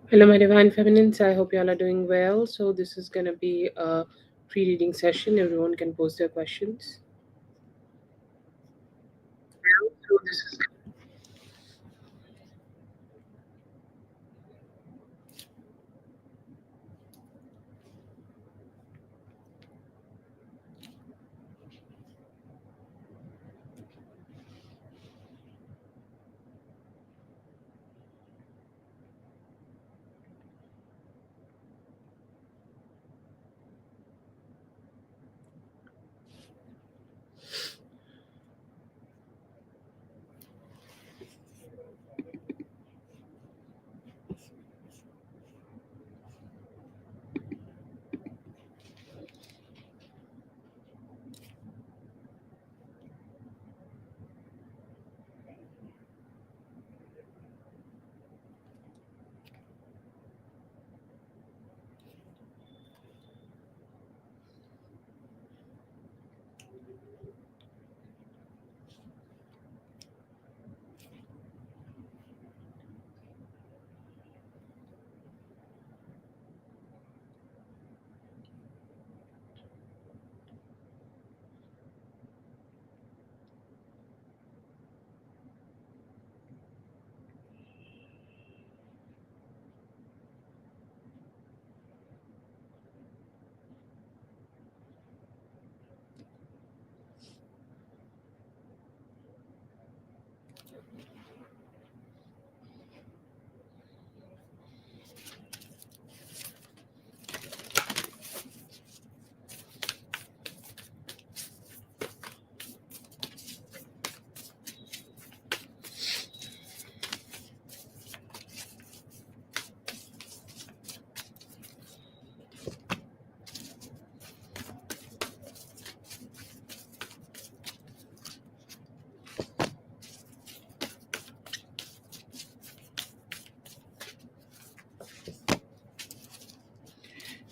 Hello, my divine feminines. I hope you all are doing well. So, this is going to be a pre reading session. Everyone can post their questions. So, this is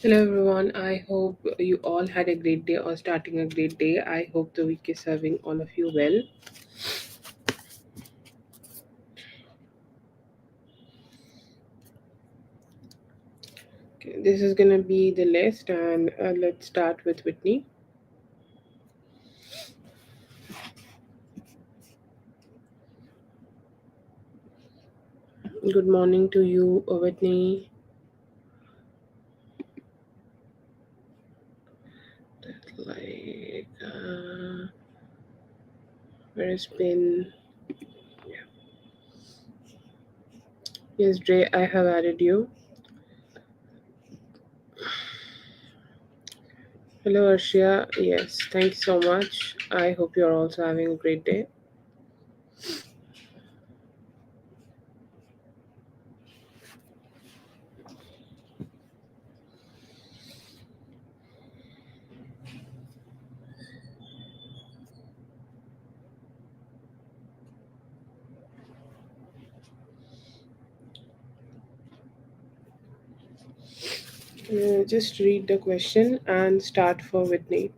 Hello, everyone. I hope you all had a great day or starting a great day. I hope the week is serving all of you well. Okay, this is going to be the list, and let's start with Whitney. Good morning to you, Whitney. Like, where has been. Yeah. Yes, Dre, I have added you. Hello, Arshia. Yes, thank you so much. I hope you're also having a great day. Just read the question and start for Whitney.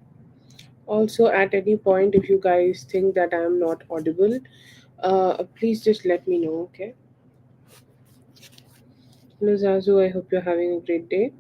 Also, at any point, if you guys think that I am not audible, please just let me know, okay? Hello, Zazu. I hope you're having a great day.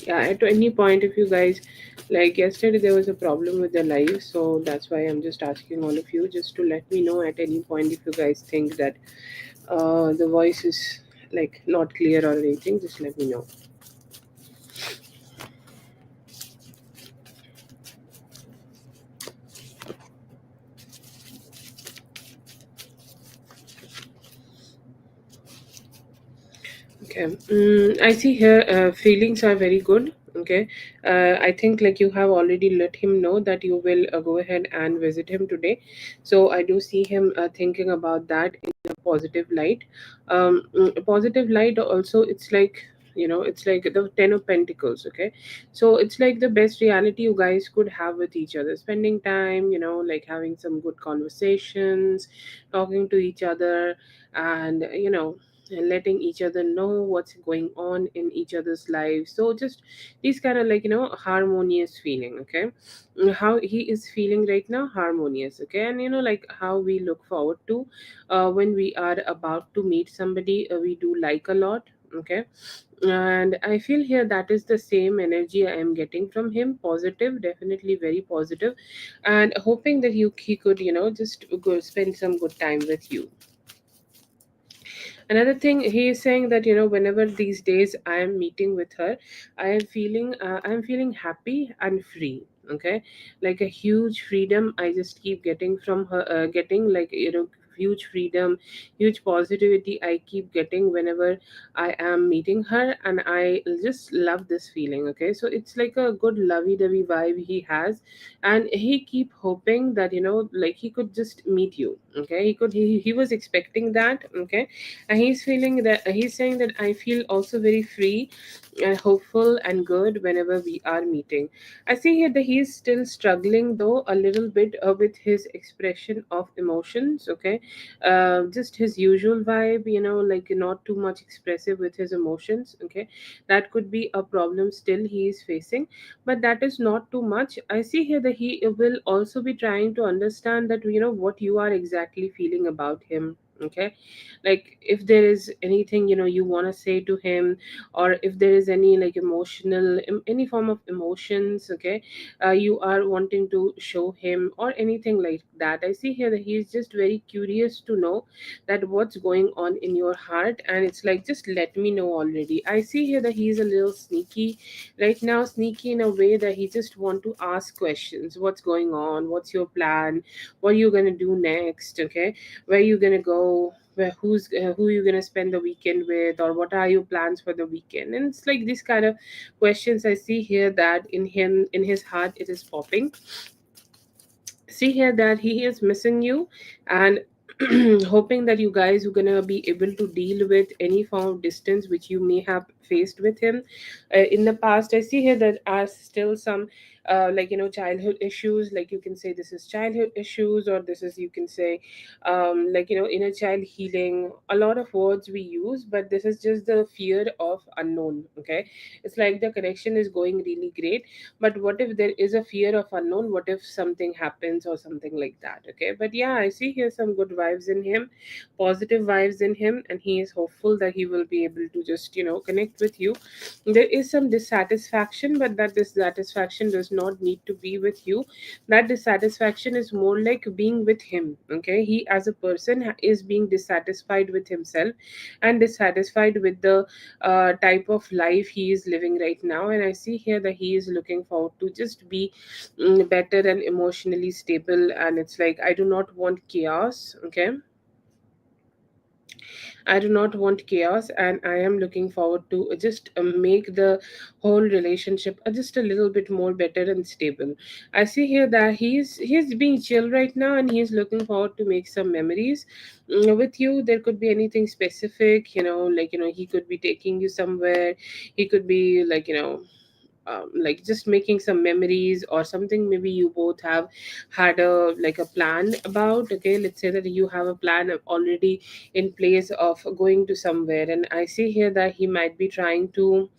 Yeah, at any point, if you guys like yesterday, there was a problem with the live, so that's why I'm just asking all of you just to let me know at any point if you guys think that the voice is like not clear or anything. Just let me know. Okay. I see here feelings are very good. Okay. I think like you have already let him know that you will go ahead and visit him today. So I do see him thinking about that in a positive light. Positive light also, it's like it's like the 10 of pentacles. Okay, so it's like the best reality you guys could have with each other, spending time, like having some good conversations, talking to each other, and and letting each other know what's going on in each other's lives. So just these kind of like harmonious feeling. Okay, how he is feeling right now, harmonious. Okay, and like how we look forward to when we are about to meet somebody we do like a lot. Okay, and I feel here that is the same energy I am getting from him, positive, definitely very positive, and hoping that he could just go spend some good time with you. Another thing, he is saying that whenever these days I am meeting with her, I am feeling happy and free. Okay, like a huge freedom I just keep getting from her, getting like huge freedom, huge positivity I keep getting whenever I am meeting her, and I just love this feeling. Okay, so it's like a good lovey-dovey vibe he has, and he keep hoping that like he could just meet you. Okay, he was expecting that. Okay, and he's saying that I feel also very free and hopeful and good whenever we are meeting. I see here that he's still struggling though a little bit with his expression of emotions. Okay, just his usual vibe, like not too much expressive with his emotions. Okay, that could be a problem still he is facing, but that is not too much. I see here that he will also be trying to understand that what you are exactly feeling about him. Okay, like if there is anything you want to say to him, or if there is any like any form of emotions. Okay, you are wanting to show him or anything like that. I see here that he is just very curious to know that what's going on in your heart, and it's like just let me know already. I see here that he is a little sneaky right now, sneaky in a way that he just want to ask questions. What's going on, what's your plan, what are you gonna do next? Okay, where you gonna go, who you gonna spend the weekend with, or what are your plans for the weekend? And it's like these kind of questions I see here that in his heart it is popping. See here that he is missing you, and hoping that you guys are gonna be able to deal with any form of distance which you may have faced with him in the past. I see here that as still some like childhood issues, like you can say this is childhood issues, or this is, you can say, like inner child healing. A lot of words we use, but this is just the fear of unknown. Okay, it's like the connection is going really great, but what if there is a fear of unknown? What if something happens or something like that? Okay, but yeah, I see here some good vibes in him, positive vibes in him, and he is hopeful that he will be able to just connect with you. There is some dissatisfaction, but that dissatisfaction does not need to be with you. That dissatisfaction is more like being with him. Okay, he as a person is being dissatisfied with himself and dissatisfied with the type of life he is living right now. And I see here that he is looking forward to just be better and emotionally stable, and it's like I do not want chaos. Okay, I do not want chaos, and I am looking forward to just make the whole relationship just a little bit more better and stable. I see here that he's being chill right now, and he's looking forward to make some memories with you. There could be anything specific, like he could be taking you somewhere. He could be like just making some memories or something. Maybe you both have had a like a plan about. Okay, let's say that you have a plan already in place of going to somewhere, and I see here that he might be trying to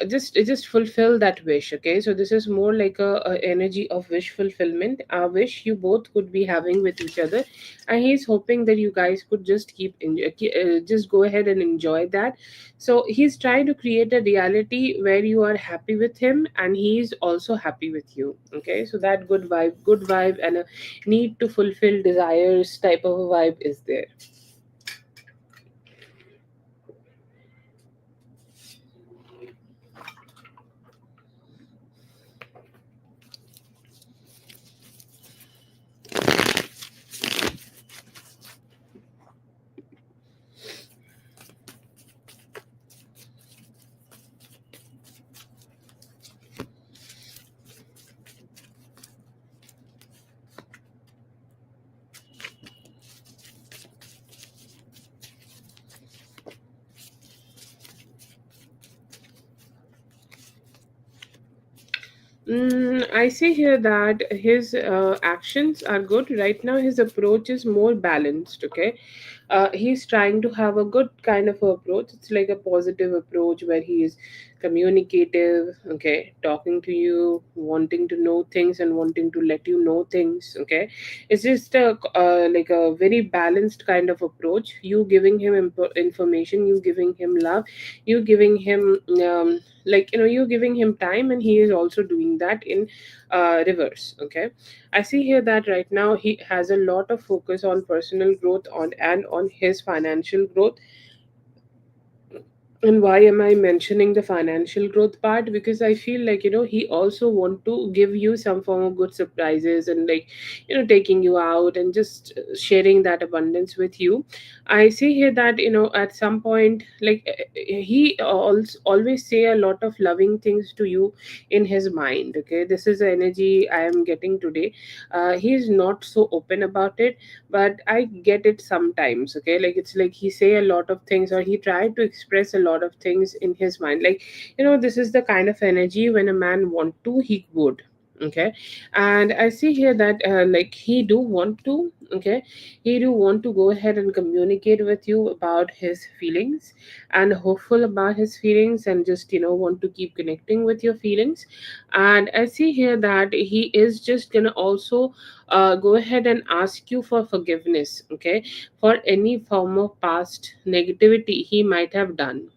just fulfill that wish. Okay, so this is more like a energy of wish fulfillment, a wish you both could be having with each other, and he's hoping that you guys could just just go ahead and enjoy that. So he's trying to create a reality where you are happy with him and he's also happy with you. Okay, so that good vibe and a need to fulfill desires type of a vibe is there. I see here that his actions are good. Right now, his approach is more balanced. Okay. He's trying to have a good kind of approach. It's like a positive approach where he is communicative, okay, talking to you, wanting to know things and wanting to let you know things, okay. It's just like a very balanced kind of approach. You giving him information, you giving him love, you giving him like you giving him time, and he is also doing that in reverse, okay. I see here that right now he has a lot of focus on personal growth on and on his financial growth. And why am I mentioning the financial growth part? Because I feel like he also want to give you some form of good surprises, and like taking you out and just sharing that abundance with you. I see here that at some point, like he always say a lot of loving things to you in his mind, okay. This is the energy I am getting today. He's not so open about it, but I get it sometimes, okay. Like it's like he say a lot of things, or he tried to express a lot of things in his mind. Like this is the kind of energy when a man want to, he would, okay. And I see here that like he do want to, okay, he do want to go ahead and communicate with you about his feelings, and hopeful about his feelings, and just want to keep connecting with your feelings. And I see here that he is just gonna also go ahead and ask you for forgiveness, okay, for any form of past negativity he might have done.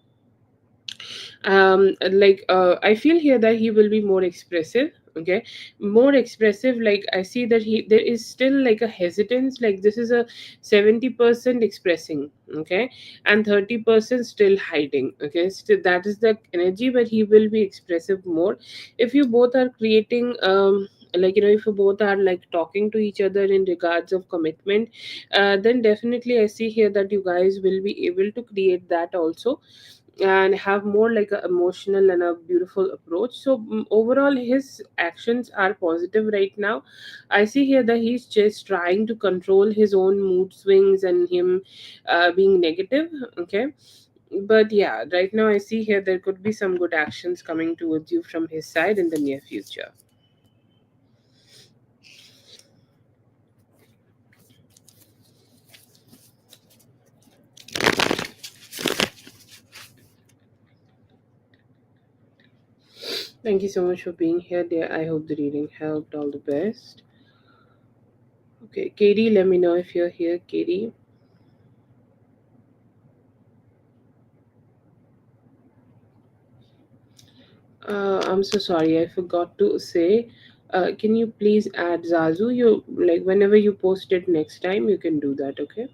Like I feel here that he will be more expressive, okay, more expressive. Like I see that he there is still like a hesitance, like this is a 70% expressing, okay, and 30% still hiding, okay. Still that is the energy, but he will be expressive more. If you both are creating like if you both are like talking to each other in regards of commitment, then definitely I see here that you guys will be able to create that also, and have more like a emotional and a beautiful approach. So overall his actions are positive right now. I see here that he's just trying to control his own mood swings and him being negative, okay. But yeah, right now I see here there could be some good actions coming towards you from his side in the near future. Thank you so much for being here, dear. I hope the reading helped. All the best. Okay, Katie, let me know if you're here, Katie. I'm so sorry, I forgot to say. Can you please add Zazu? You like whenever you post it next time, you can do that. Okay.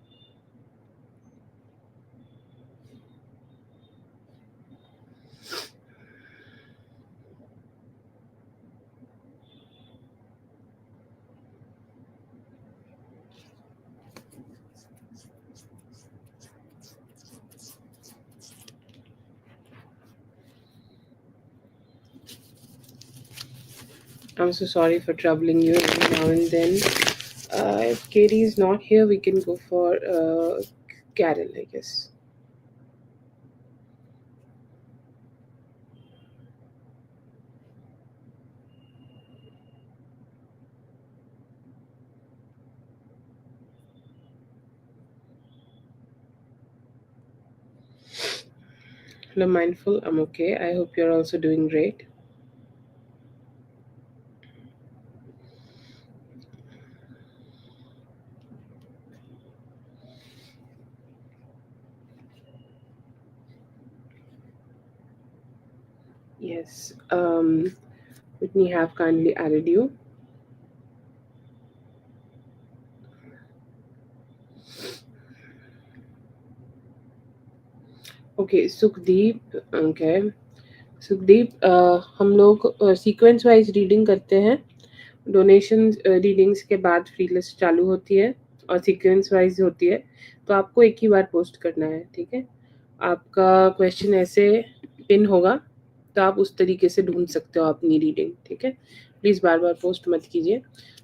I'm so sorry for troubling you every now and then. If Katie is not here, we can go for Carol, I guess. Hello, mindful. I'm okay. I hope you're also doing great. Yes. Whitney have kindly added you. Okay, Sukhdeep. Okay. Sukhdeep, हम लोग sequence wise reading करते हैं. Donation readings के बाद free list चालू होती है और सीक्वेंस वाइज होती है. तो आपको एक ही बार पोस्ट करना है, ठीक है. आपका क्वेश्चन ऐसे पिन होगा, तो आप उस तरीके से ढूंढ सकते हो अपनी रीडिंग, ठीक है. प्लीज़ बार बार पोस्ट मत कीजिए.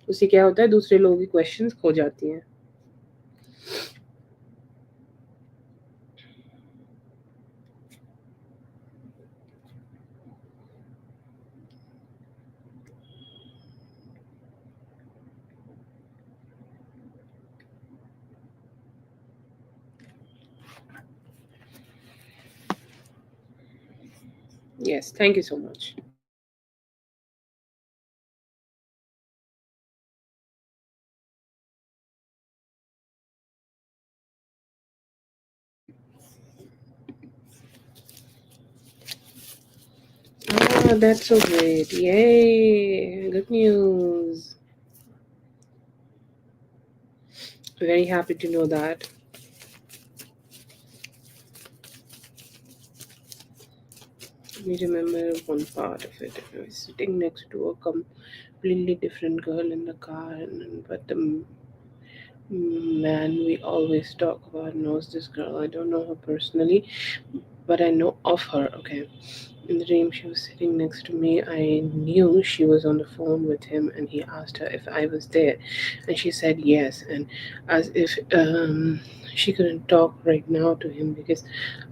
उससे क्या होता है, दूसरे लोगों की क्वेश्चंस खो जाती हैं. Yes, thank you so much. Ah, that's so great. Yay. Good news. Very happy to know that. Let me remember one part of it. I was sitting next to a completely different girl in the car, but the man we always talk about knows this girl. I don't know her personally, but I know of her. Okay. In the dream, she was sitting next to me. I knew she was on the phone with him, and he asked her if I was there, and she said yes. And as if she couldn't talk right now to him because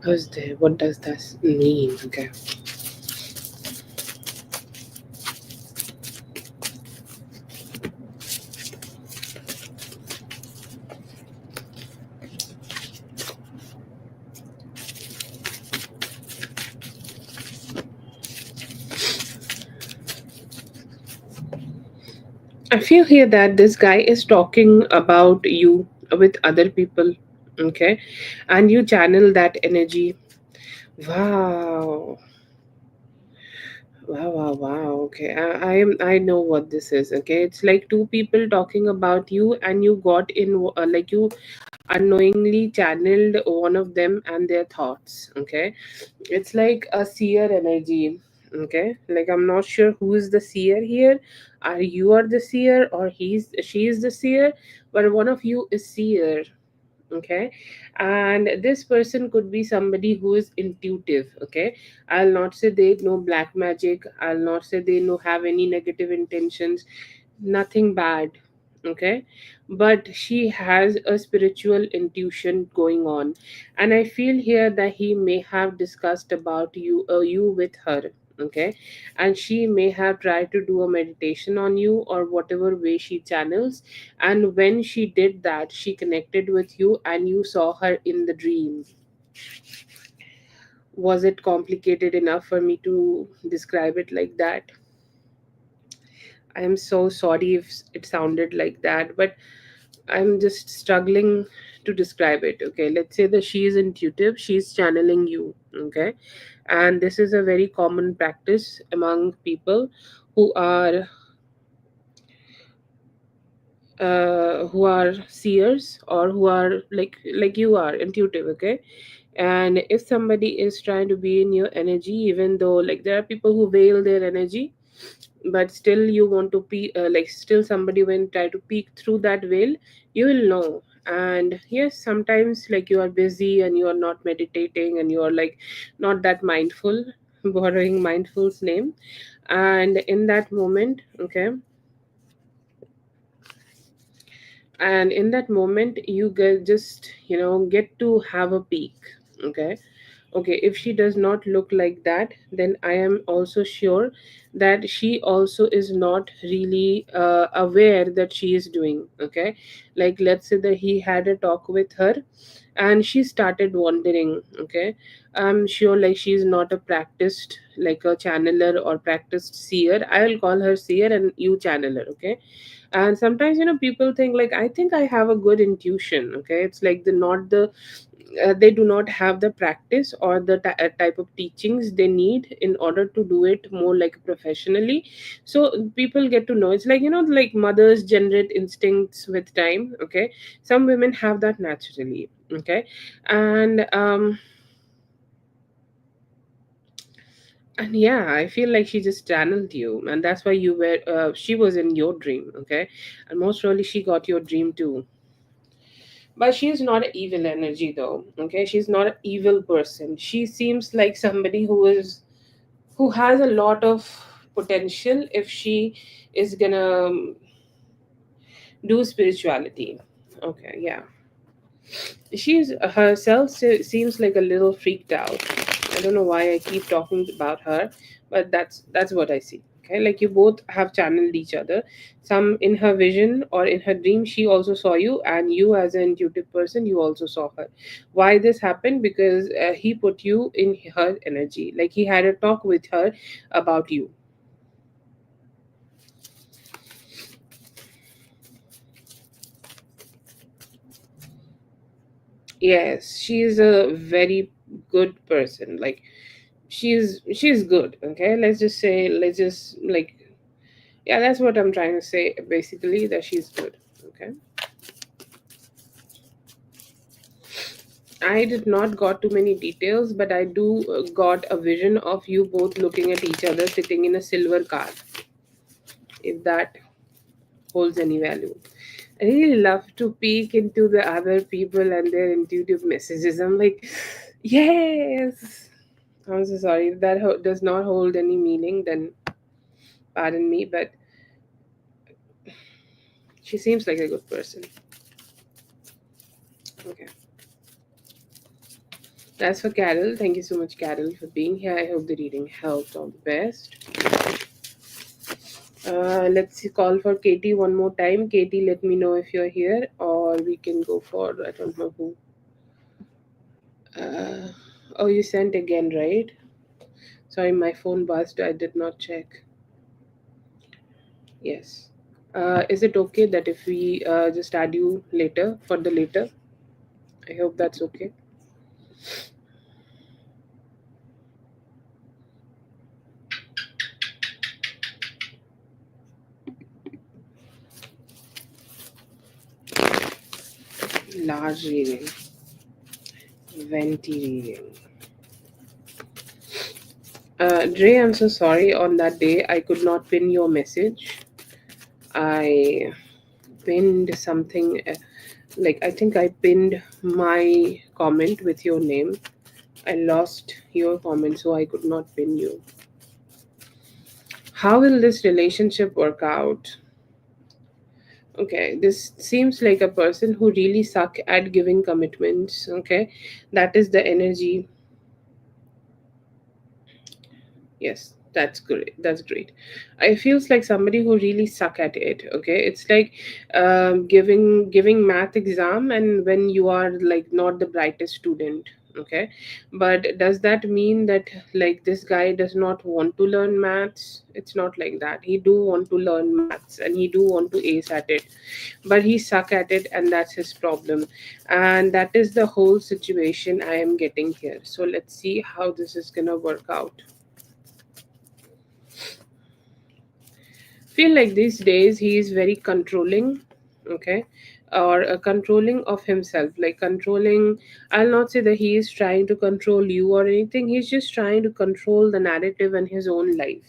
I was there. What does that mean? Okay. I feel here that this guy is talking about you with other people, okay, and you channel that energy. Wow, wow, wow, wow. Okay, I know what this is. Okay, it's like two people talking about you, and you got in like you unknowingly channeled one of them and their thoughts. Okay, it's like a seer energy. Okay, like I'm not sure who is the seer here. Are you are the seer or she is the seer? But one of you is seer. Okay, and this person could be somebody who is intuitive. Okay, I'll not say they know black magic. I'll not say they know have any negative intentions, nothing bad. Okay, but she has a spiritual intuition going on, and I feel here that he may have discussed about you with her. Okay, and she may have tried to do a meditation on you or whatever way she channels, and when she did that, she connected with you and you saw her in the dream. Was it complicated enough for me to describe it like that? I am so sorry if it sounded like that, but I'm just struggling to describe it. Okay, let's say that she is intuitive, she's channeling you. Okay, and this is a very common practice among people who are who are seers or who are like you are intuitive. Okay, and if somebody is trying to be in your energy, even though like there are people who veil their energy, but still you want to be like still somebody when try to peek through that veil, you will know. And yes, sometimes like you are busy and you are not meditating and you are like not that mindful, borrowing mindful's name, and in that moment, okay, and in that moment you get just get to have a peek. Okay, okay, if she does not look like that, then I am also sure that she also is not really aware that she is doing. Okay, like let's say that he had a talk with her and she started wandering. Okay, I'm sure like she's not a practiced like a channeler or practiced seer. I will call her seer and you channeler. Okay, and sometimes people think like I think I have a good intuition. Okay, it's like the not the they do not have the practice or the type of teachings they need in order to do it more like professionally. So people get to know, it's like like mothers generate instincts with time. Okay, some women have that naturally. Okay, and and yeah, I feel like she just channeled you, and that's why you were she was in your dream. Okay, and most probably she got your dream too. But she is not an evil energy though. Okay, she's not an evil person. She seems like somebody who has a lot of potential if she is gonna do spirituality. Okay, yeah. She's herself seems like a little freaked out. I don't know why I keep talking about her, but that's what I see. Okay, like you both have channeled each other. Some in her vision or in her dream, she also saw you, and you, as an intuitive person, you also saw her. Why this happened? Because he put you in her energy. Like he had a talk with her about you. Yes, she is a very good person. Like she's good. Okay, let's just say, let's just like, yeah, that's what I'm trying to say. Basically, that she's good. Okay. I did not got too many details, but I do got a vision of you both looking at each other sitting in a silver car, if that holds any value. I really love to peek into the other people and their intuitive messages. I'm like, yes. I'm so sorry. If that does not hold any meaning, then pardon me, but she seems like a good person. Okay. That's for Carol. Thank you so much, Carol, for being here. I hope the reading helped. All the best. Let's call for Katie one more time. Katie, let me know if you're here, or we can go for, I don't know who. Uh, oh, you sent again, right? Sorry, my phone buzzed. I did not check. Yes. Is it okay that if we just add you later for the later? I hope that's okay. Large reading, venti reading. Dre, I'm so sorry. On that day, I could not pin your message. I pinned something. Like I think I pinned my comment with your name. I lost your comment, so I could not pin you. How will this relationship work out? Okay, this seems like a person who really suck at giving commitments. Okay, that is the energy. Yes, that's great. That's great. I feels like somebody who really suck at it. Okay, it's like giving math exam, and when you are like not the brightest student. Okay, but does that mean that like this guy does not want to learn maths? It's not like that. He do want to learn maths, and he do want to ace at it, but he suck at it, and that's his problem. And that is the whole situation I am getting here. So let's see how this is gonna work out. Feel like these days he is very controlling. Okay, or controlling of himself, like controlling. I'll not say that he is trying to control you or anything. He's just trying to control the narrative and his own life.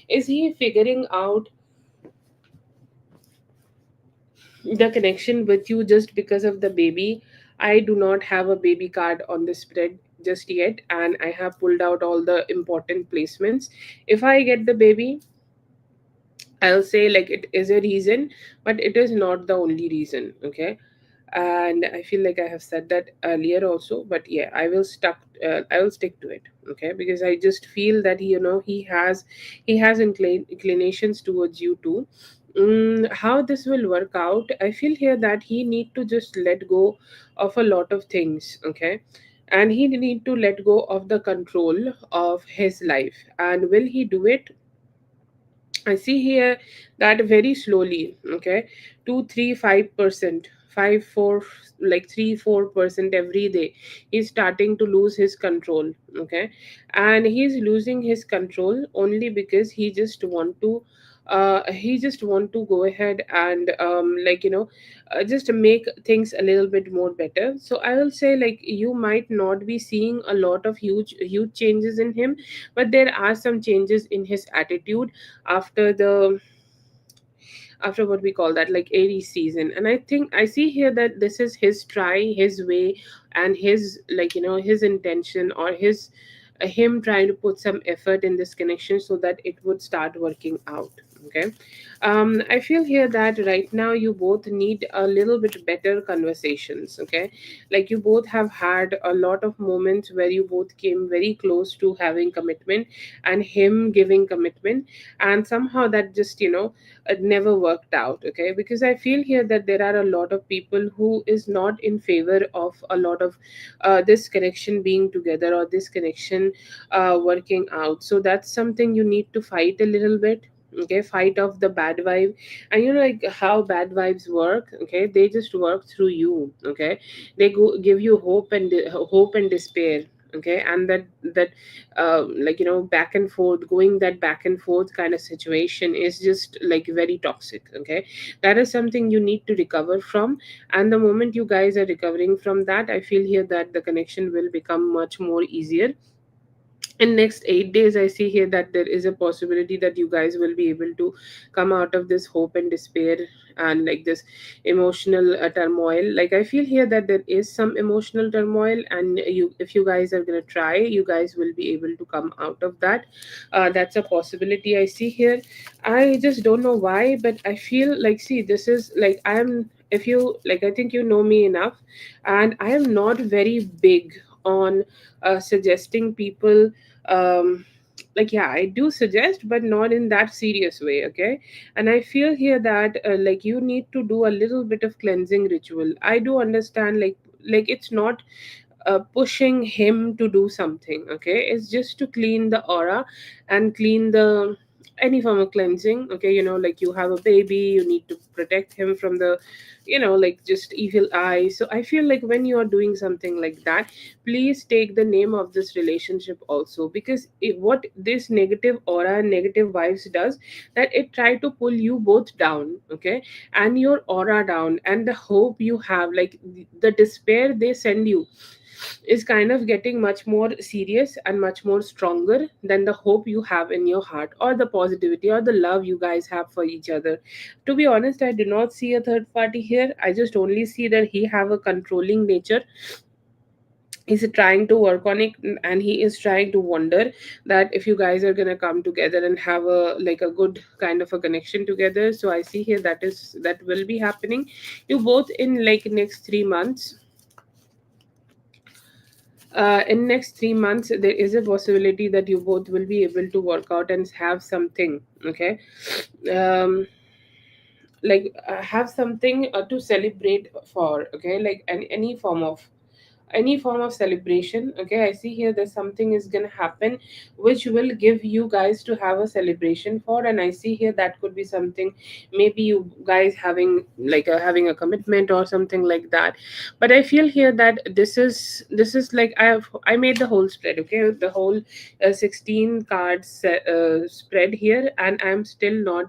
Is he figuring out the connection with you just because of the baby? I do not have a baby card on the spread just yet, and I have pulled out all the important placements. If I get the baby, I'll say like it is a reason, but it is not the only reason. Okay, and I feel like I have said that earlier also, but yeah, I will stick to it. Okay, because I just feel that he has inclinations towards you too. How this will work out? I feel here that he need to just let go of a lot of things. Okay. And he need to let go of the control of his life. And will he do it? I see here that very slowly, okay, 2, 3, 5%, 5, 4, like 3, 4% every day. He's starting to lose his control, okay, and he's losing his control only because he just want to go ahead and just make things a little bit more better. So I will say like you might not be seeing a lot of huge changes in him, but there are some changes in his attitude after what we call that, like Aries season. And I think I see here that this is his try, his way, and his his intention, or him trying to put some effort in this connection so that it would start working out. Okay. I feel here that right now you both need a little bit better conversations. Okay. Like you both have had a lot of moments where you both came very close to having commitment and him giving commitment, and somehow that just, it never worked out. Okay. Because I feel here that there are a lot of people who is not in favor of a lot of this connection being together, or this connection working out. So that's something you need to fight a little bit. Okay, fight off the bad vibe. And you know, like how bad vibes work. Okay, they just work through you. Okay, they give you hope and despair. Okay, and like, back and forth, going that back and forth kind of situation is just like very toxic. Okay, that is something you need to recover from. And the moment you guys are recovering from that, I feel here that the connection will become much more easier. In next 8 days, I see here that there is a possibility that you guys will be able to come out of this hope and despair, and like this emotional turmoil. Like I feel here that there is some emotional turmoil, and if you guys are going to try, you guys will be able to come out of that. That's a possibility I see here. I just don't know why, but I feel like, see, this is like, I'm if you like, I think you know me enough, and I am not very big on suggesting people. um like, yeah, I do suggest, but not in that serious way. Okay. And I feel here that like you need to do a little bit of cleansing ritual. I do understand, like it's not pushing him to do something. Okay, it's just to clean the aura and clean the any form of cleansing. Okay, like you have a baby, you need to protect him from the, like just evil eye. So I feel like when you are doing something like that, please take the name of this relationship also, because what this negative aura and negative vibes does, that it try to pull you both down. Okay, and your aura down, and the hope you have, like the despair they send you, is kind of getting much more serious and much more stronger than the hope you have in your heart, or the positivity or the love you guys have for each other. To be honest, I do not see a third party here. I just only see that he have a controlling nature. He's trying to work on it, and he is trying to wonder that if you guys are going to come together and have a like a good kind of a connection together. So I see here that will be happening. You both in like next 3 months, in next 3 months, there is a possibility that you both will be able to work out and have something. Okay. um have something to celebrate for. Okay, like any form of celebration. Okay, I see here that something is going to happen which will give you guys to have a celebration for. And I see here that could be something, maybe you guys having a commitment or something like that. But I feel here that this is like, I made the whole spread. Okay, the whole 16 cards spread here, and I'm still not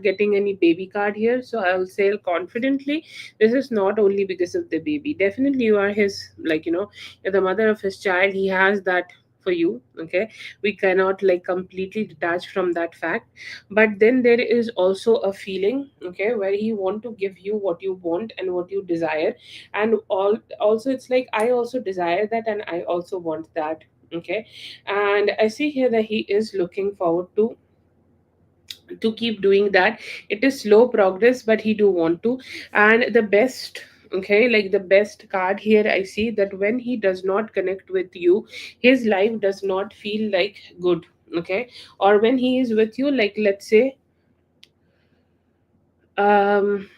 getting any baby card here. So I'll say confidently, this is not only because of the baby. Definitely you are his, like, you're the mother of his child. He has that for you. Okay, we cannot like completely detach from that fact. But then there is also a feeling, okay, where he want to give you what you want and what you desire. And also it's like, I also desire that, and I also want that. Okay. And I see here that he is looking forward to keep doing that. It is slow progress, but he do want to. And the best, okay, like the best card here, I see that when he does not connect with you, his life does not feel like good. Okay. Or when he is with you, like let's say, um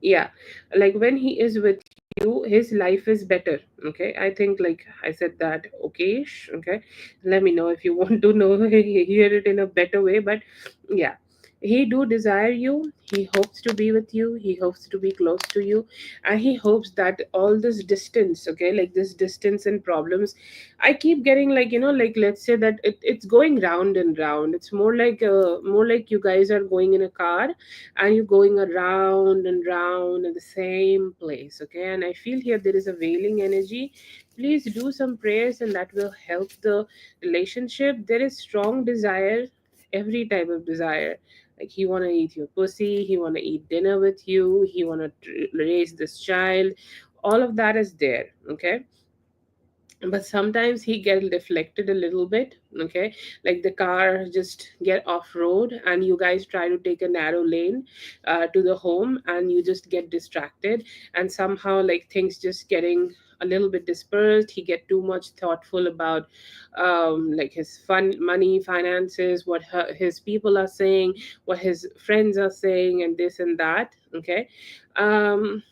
yeah, like when he is with you, his life is better. Okay, I think like I said that okay. Okay, let me know if you want to know hear it in a better way. But yeah, he do desire you. He hopes to be with you. He hopes to be close to you. And he hopes that all this distance, okay, like this distance and problems, I keep getting like, like let's say that it's going round and round. It's more like you guys are going in a car, and you're going around and round in the same place. Okay, and I feel here there is a wailing energy. Please do some prayers, and that will help the relationship. There is strong desire, every type of desire. Like he want to eat your pussy, he want to eat dinner with you, he want to raise this child. All of that is there. Okay. but sometimes he get deflected a little bit. Okay, like the car just get off road and you guys try to take a narrow lane to the home, and you just get distracted, and somehow like things just getting a little bit dispersed. He get too much thoughtful about like his fun money finances, what his people are saying, what his friends are saying, and this and that. Okay, um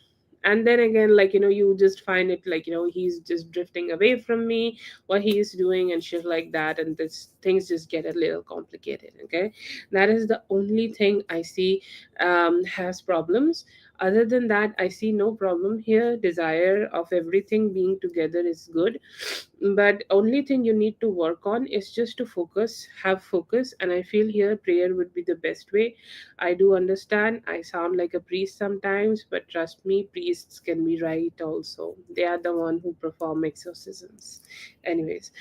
and then again, like, you just find it like, he's just drifting away from me, what he's doing and shit like that, and this things just get a little complicated. Okay, that is the only thing I see has problems. Other than that, I see no problem here. Desire of everything being together is good, but only thing you need to work on is just to focus, have focus. And I feel here prayer would be the best way. I do understand I sound like a priest sometimes, but trust me, priests can be right also. They are the one who perform exorcisms. Anyways,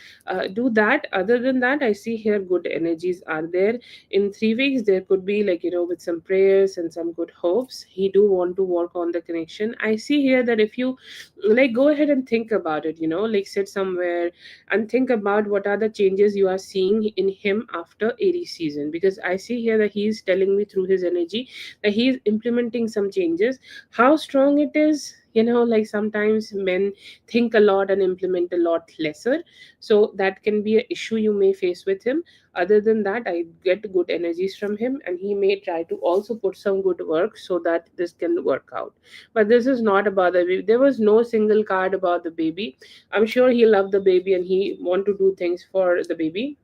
do that. Other than that, I see here good energies are there. In 3 weeks, there could be like, with some prayers and some good hopes, he do want to work on the connection. I see here that if you like go ahead and think about it, like sit somewhere and think about what are the changes you are seeing in him after Aries season, because I see here that he's telling me through his energy that he's implementing some changes. How strong it is, like sometimes men think a lot and implement a lot lesser, so that can be an issue you may face with him. Other than that, I get good energies from him, and he may try to also put some good work so that this can work out. But this is not about the baby. There was no single card about the baby. I'm sure he loved the baby and he want to do things for the baby,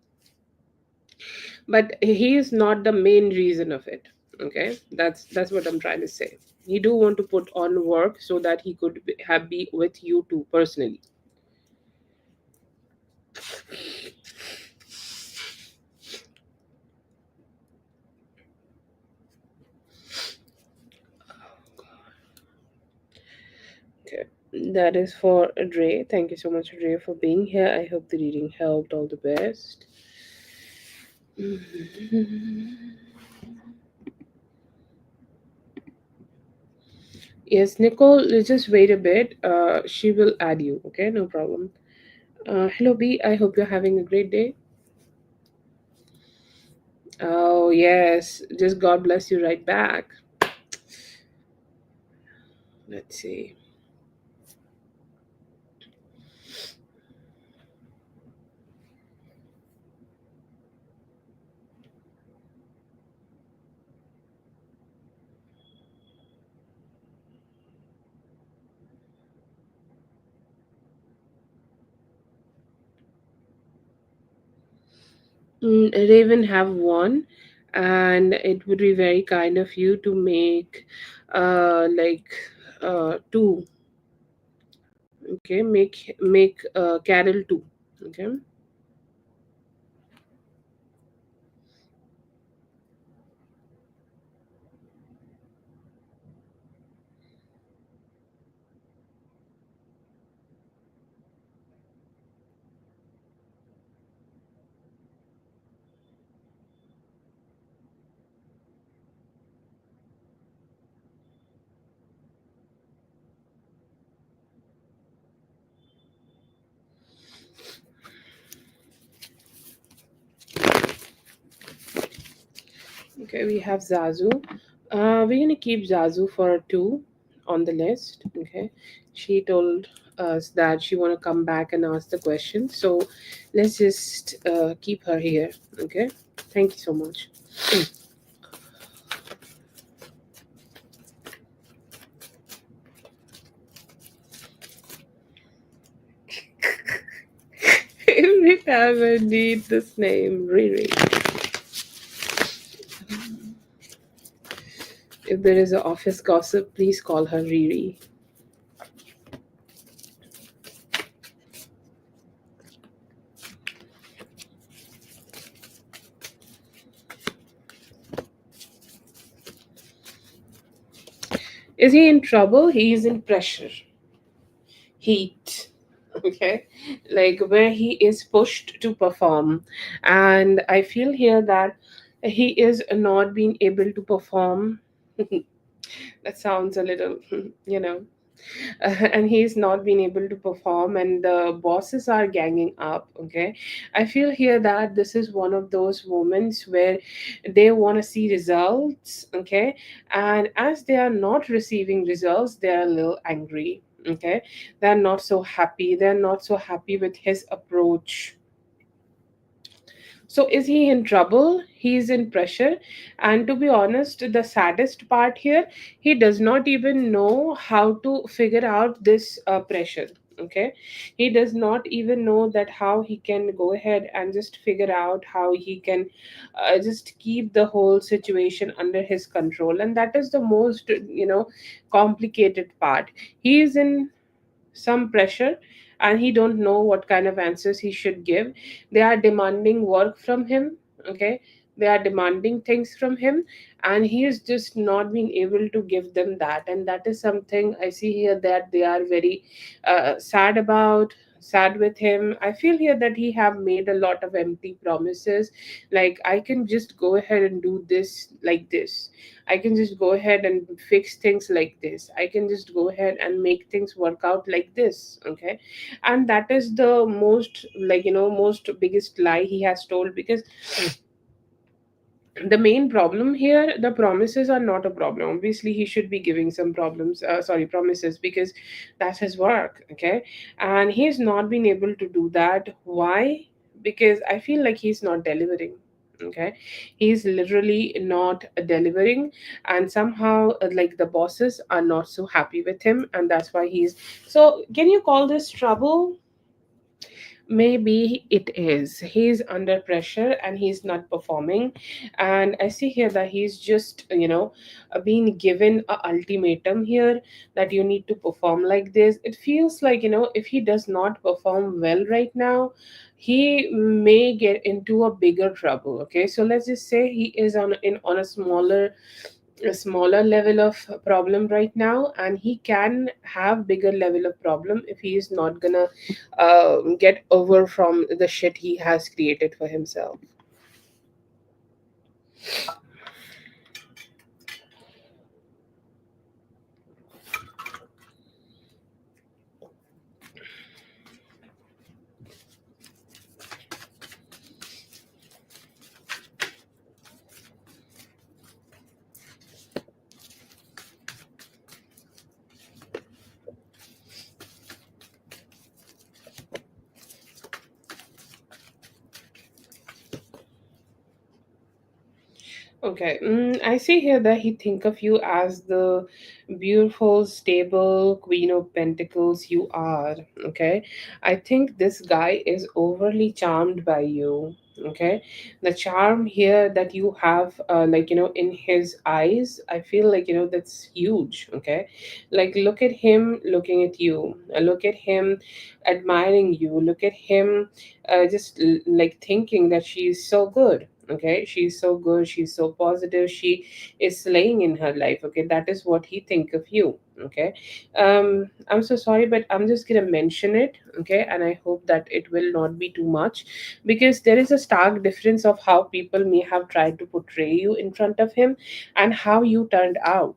but he is not the main reason of it. Okay, that's what I'm trying to say. He do want to put on work so that he could have be with you too personally. Okay, that is for Dre. Thank you so much, Dre, for being here. I hope the reading helped. All the best. Yes, Nicole, just wait a bit. She will add you. Okay, no problem. Hello, B. I hope you're having a great day. Oh, yes. Just God bless you right back. Let's see. Raven have one, and it would be very kind of you to make like two. Okay, make Carol two. Okay. Okay, we have Zazu. We're gonna keep Zazu for two on the list. Okay, she told us that she wanna come back and ask the question, so let's just keep her here. Okay, thank you so much. Every time I need this name, Riri. If there is an office gossip, please call her Riri. Is he in trouble? He is in pressure, heat. Okay, like where he is pushed to perform, and I feel here that he is not being able to perform. That sounds a little, you know. and he's not been able to perform, and the bosses are ganging up. Okay, I feel here that this is one of those moments where they want to see results. Okay, and as they are not receiving results, they are a little angry. Okay, they're not so happy, they're not so happy with his approach. So is he in trouble? He's in pressure. And to be honest, the saddest part here, he does not even know how to figure out this pressure. Okay. He does not even know that how he can go ahead and just figure out how he can just keep the whole situation under his control. And that is the most, complicated part. He is in some pressure, and he don't know what kind of answers he should give. They are demanding work from him. Okay, they are demanding things from him, and he is just not being able to give them that. And that is something I see here that they are very sad about, sad with him. I feel here that he have made a lot of empty promises, like I can just go ahead and do this like this, I can just go ahead and fix things like this, I can just go ahead and make things work out like this. Okay, and that is the most, most biggest lie he has told, because the main problem here, the promises are not a problem. Obviously he should be giving some promises, because that's his work. Okay, and he's not been able to do that. Why? Because I feel like he's not delivering. Okay, he's literally not delivering, and somehow like the bosses are not so happy with him, and that's why he's, so can you call this trouble? Maybe it is. He's under pressure and he's not performing. And I see here that he's just, being given a ultimatum here, that you need to perform like this. It feels like, if he does not perform well right now, he may get into a bigger trouble. Okay, so let's just say he is on a smaller level of problem right now, and he can have bigger level of problem if he is not gonna get over from the shit he has created for himself. Okay, I see here that he think of you as the beautiful, stable Queen of Pentacles you are. Okay, I think this guy is overly charmed by you. Okay, the charm here that you have, in his eyes, I feel like that's huge. Okay, like look at him looking at you, look at him admiring you, look at him like thinking that she's so good. Okay, she's so good, she's so positive, she is slaying in her life. Okay, that is what he think of you. Okay, I'm so sorry, but I'm just gonna mention it. Okay, and I hope that it will not be too much, because there is a stark difference of how people may have tried to portray you in front of him and how you turned out.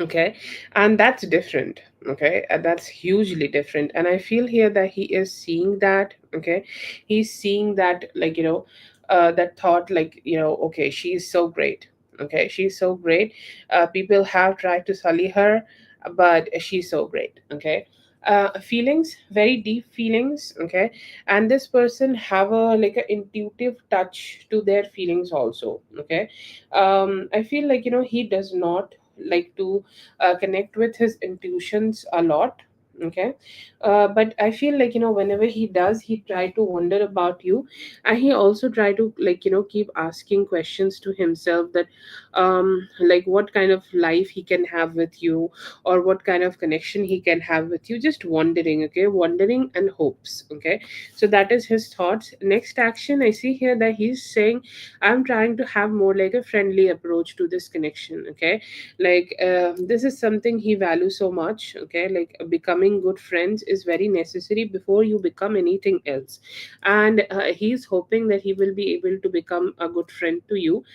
Okay, and that's different. Okay, that's hugely different, and I feel here that he is seeing that. Okay, he's seeing that, that thought, okay, she's so great. Okay, she's so great. People have tried to sully her, but she's so great. Okay, feelings, very deep feelings. Okay, and this person have a like a intuitive touch to their feelings also. Okay, I feel like he does not like to connect with his intuitions a lot. Okay, but I feel like whenever he does, he try to wonder about you, and he also try to keep asking questions to himself, that like what kind of life he can have with you, or what kind of connection he can have with you, just wondering. Okay, wondering and hopes. Okay, so that is his thoughts. Next action, I see here that he's saying, I'm trying to have more like a friendly approach to this connection. Okay, like this is something he values so much. Okay, like becoming good friends is very necessary before you become anything else, and he's hoping that he will be able to become a good friend to you.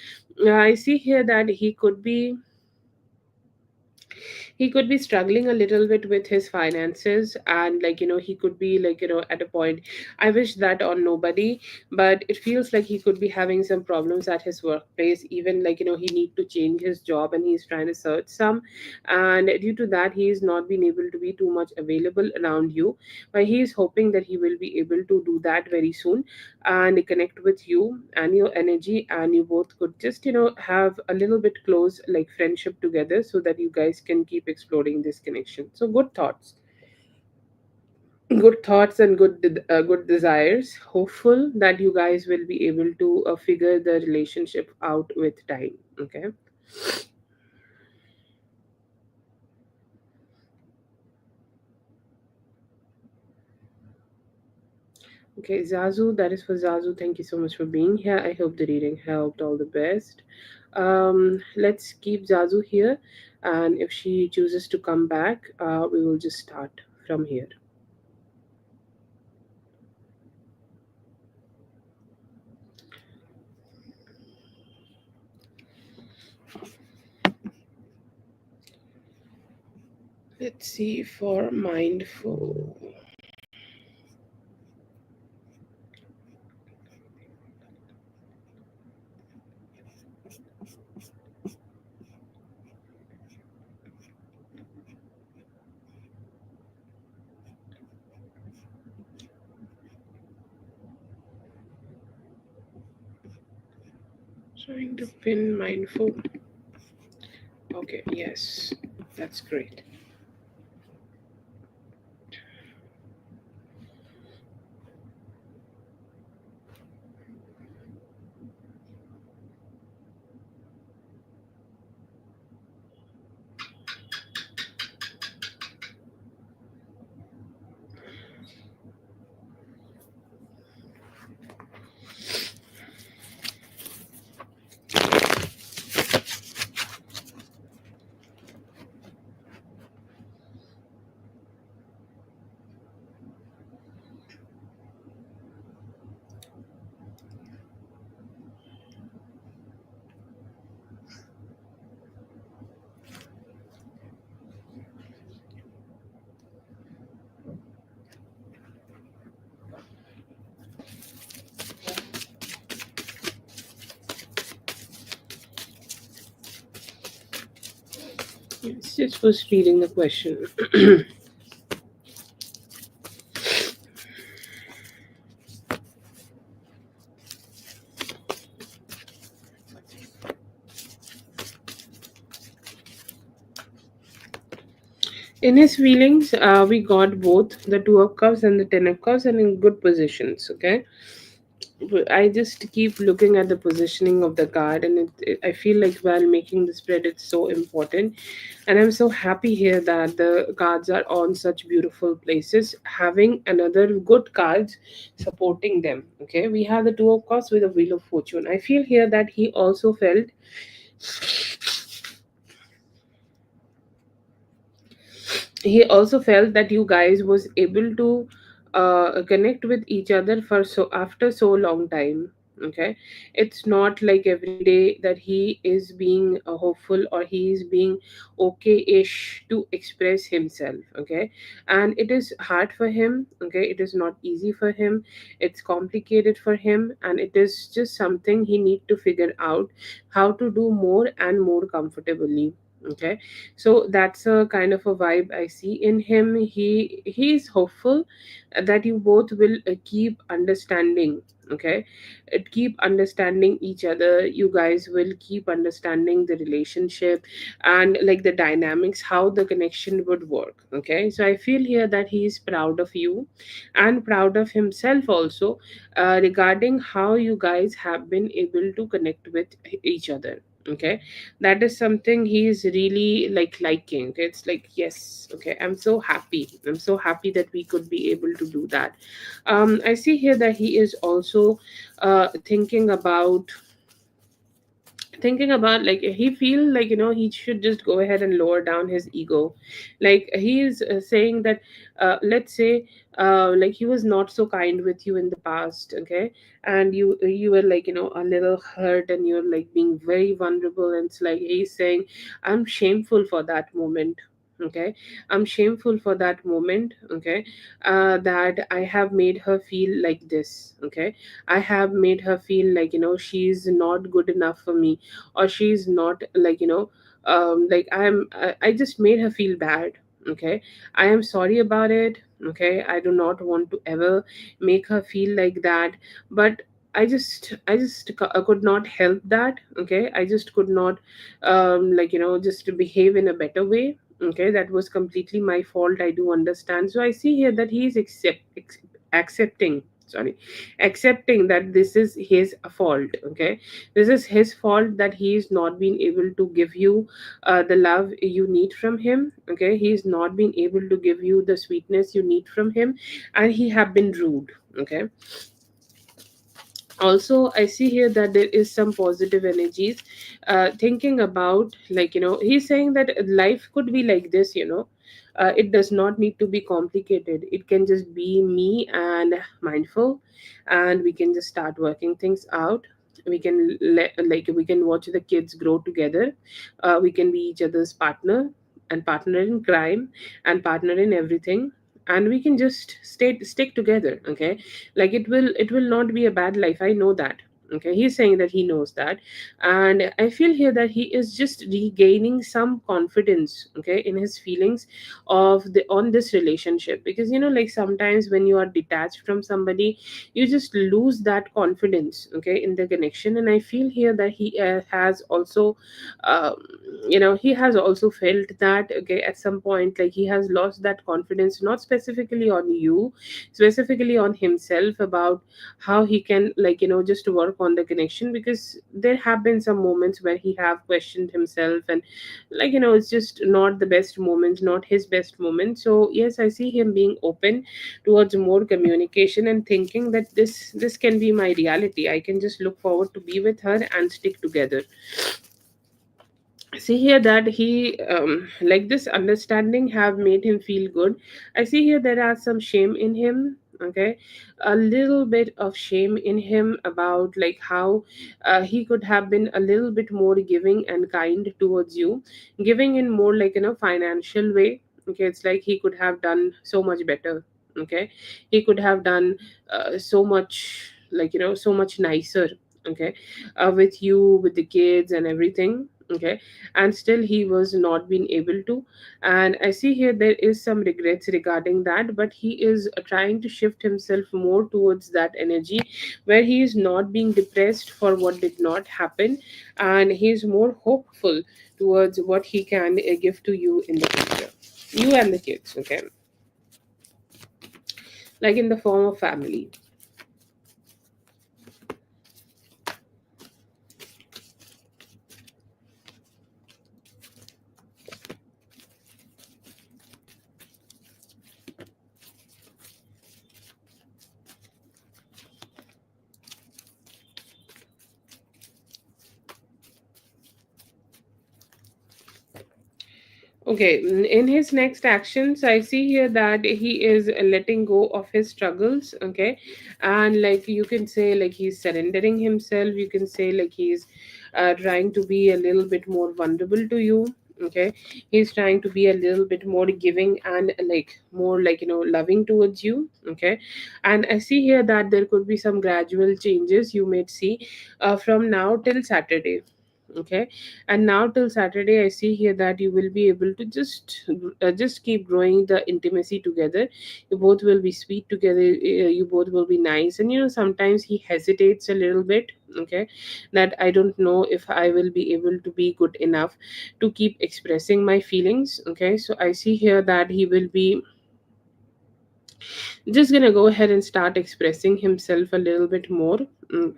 I see here that he could be struggling a little bit with his finances, and he could be at a point, I wish that on nobody, but it feels like he could be having some problems at his workplace. Even he need to change his job, and he's trying to search some, and due to that he is not being able to be too much available around you. But he is hoping that he will be able to do that very soon and connect with you and your energy, and you both could just have a little bit close like friendship together, so that you guys can keep exploring this connection. So good thoughts and good desires. Hopeful that you guys will be able to figure the relationship out with time. Okay. Okay, Zazu, that is for Zazu. Thank you so much for being here. I hope the reading helped. All the best. Let's keep Zazu here, and if she chooses to come back, we will just start from here. Let's see for mindful. Trying to pin mindful. Okay, yes, that's great. It's just was reading the question. In his feelings, we got both the Two of Cups and the Ten of Cups, and in good positions. Okay, I just keep looking at the positioning of the card, and I feel like while making the spread, it's so important. And I'm so happy here that the cards are on such beautiful places, having another good cards supporting them. Okay, we have the Two of Cups with the Wheel of Fortune. I feel here that he also felt that you guys was able to connect with each other for so after so long time. Okay, it's not like every day that he is being hopeful, or he is being okay-ish to express himself. Okay, and it is hard for him. Okay, it is not easy for him, it's complicated for him, and it is just something he need to figure out how to do more and more comfortably. Okay, so that's a kind of a vibe I see in him. He's hopeful that you both will keep understanding. Okay, keep understanding each other. You guys will keep understanding the relationship and like the dynamics, how the connection would work. Okay, so I feel here that he is proud of you and proud of himself also, regarding how you guys have been able to connect with each other. Okay, that is something he is really liking. Okay, it's like, yes, okay, I'm so happy that we could be able to do that. I see here that he is also thinking about like he feel like he should just go ahead and lower down his ego. Like he is saying that, let's say, like he was not so kind with you in the past. Okay, and you were like a little hurt, and you're like being very vulnerable, and it's like he's saying, I'm shameful for that moment. Okay, I'm shameful for that moment. Okay, that I have made her feel like this. Okay, I have made her feel like, she's not good enough for me, or she's not, like, like I just made her feel bad. Okay, I am sorry about it. Okay, I do not want to ever make her feel like that. But I could not help that. Okay, I just could not, like, just to behave in a better way. Okay, that was completely my fault, I do understand. So I see here that he is accepting, sorry, accepting that this is his fault. Okay, this is his fault that he is not being able to give you the love you need from him. Okay, he is not being able to give you the sweetness you need from him, and he have been rude. Okay, also I see here that there is some positive energies, thinking about, like, he's saying that life could be like this. It does not need to be complicated. It can just be me and mindful, and we can just start working things out. We can like we can watch the kids grow together. We can be each other's partner, and partner in crime, and partner in everything, and we can just stick together. Okay, like it will not be a bad life, I know that. Okay, he's saying that he knows that. And I feel here that he is just regaining some confidence, okay, in his feelings of the on this relationship. Because, like, sometimes when you are detached from somebody, you just lose that confidence, okay, in the connection. And I feel here that he has also, um, he has also felt that, okay, at some point, like, he has lost that confidence, not specifically on you, specifically on himself, about how he can, like, just work on the connection. Because there have been some moments where he have questioned himself, and, like, it's just not the best moment, not his best moment. So yes, I see him being open towards more communication, and thinking that this can be my reality. I can just look forward to be with her and stick together. See here that he, like, this understanding have made him feel good. I see here there are some shame in him. Okay, a little bit of shame in him about, like, how he could have been a little bit more giving and kind towards you, giving in more, like, financial way. Okay, it's like he could have done so much better. Okay, he could have done so much, like, so much nicer. Okay, with you, with the kids and everything. Okay, and still he was not being able to. And I see here there is some regrets regarding that, but he is trying to shift himself more towards that energy, where he is not being depressed for what did not happen, and he is more hopeful towards what he can give to you in the future, you and the kids. Okay, like in the form of family. Okay, in his next actions, I see here that he is letting go of his struggles. Okay, and, like, you can say, like, he's surrendering himself. You can say, like, he's trying to be a little bit more vulnerable to you. Okay, he's trying to be a little bit more giving and, like, more, like, loving towards you. Okay, and I see here that there could be some gradual changes you may see from now till Saturday. Okay, and now till Saturday, I see here that you will be able to just keep growing the intimacy together. You both will be sweet together. You both will be nice. And, sometimes he hesitates a little bit. Okay, that I don't know if I will be able to be good enough to keep expressing my feelings. Okay, so I see here that he will be just gonna go ahead and start expressing himself a little bit more.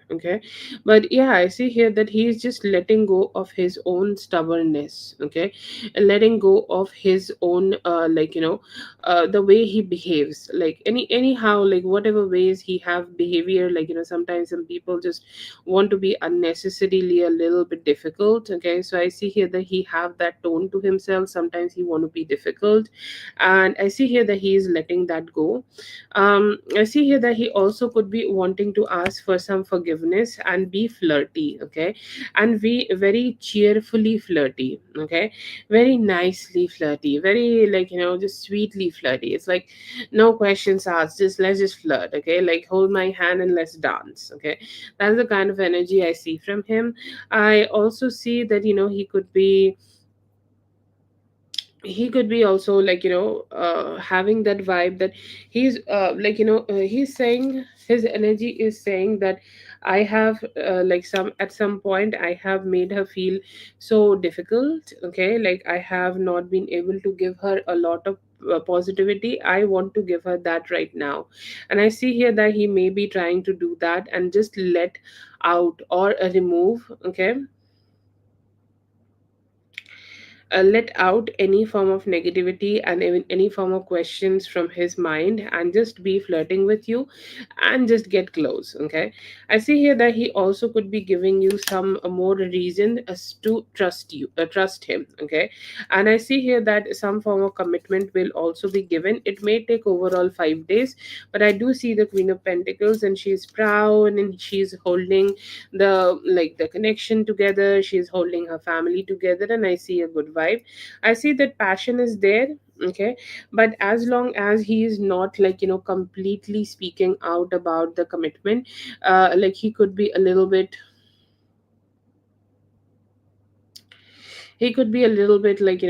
Okay, but yeah, I see here that he is just letting go of his own stubbornness. Okay, and letting go of his own, like, the way he behaves, like, anyhow, like, whatever ways he have behavior, like, sometimes some people just want to be unnecessarily a little bit difficult. Okay, so I see here that he have that tone to himself. Sometimes he want to be difficult, and I see here that he is letting that go. I see here that he also could be wanting to ask for some forgiveness and be flirty, okay, and be very cheerfully flirty, okay, very nicely flirty, very, like, just sweetly flirty. It's like no questions asked, just let's just flirt, okay, like hold my hand and let's dance, okay. That's the kind of energy I see from him. I also see that he could be also, like, having that vibe that he's he's saying, his energy is saying that I have, like, at some point I have made her feel so difficult, okay, like I have not been able to give her a lot of positivity. I want to give her that right now. And I see here that he may be trying to do that and just let out or remove, okay, let out any form of negativity and even any form of questions from his mind, and just be flirting with you and just get close, okay. I see here that he also could be giving you some more reason as to trust him, okay. And I see here that some form of commitment will also be given. It may take overall 5 days, but I do see the Queen of Pentacles, and she's proud, and she's holding the connection together, she's holding her family together, and I see a good vibe. I see that passion is there, okay. But as long as he is not, like, completely speaking out about the commitment, like, he could be a little bit, like,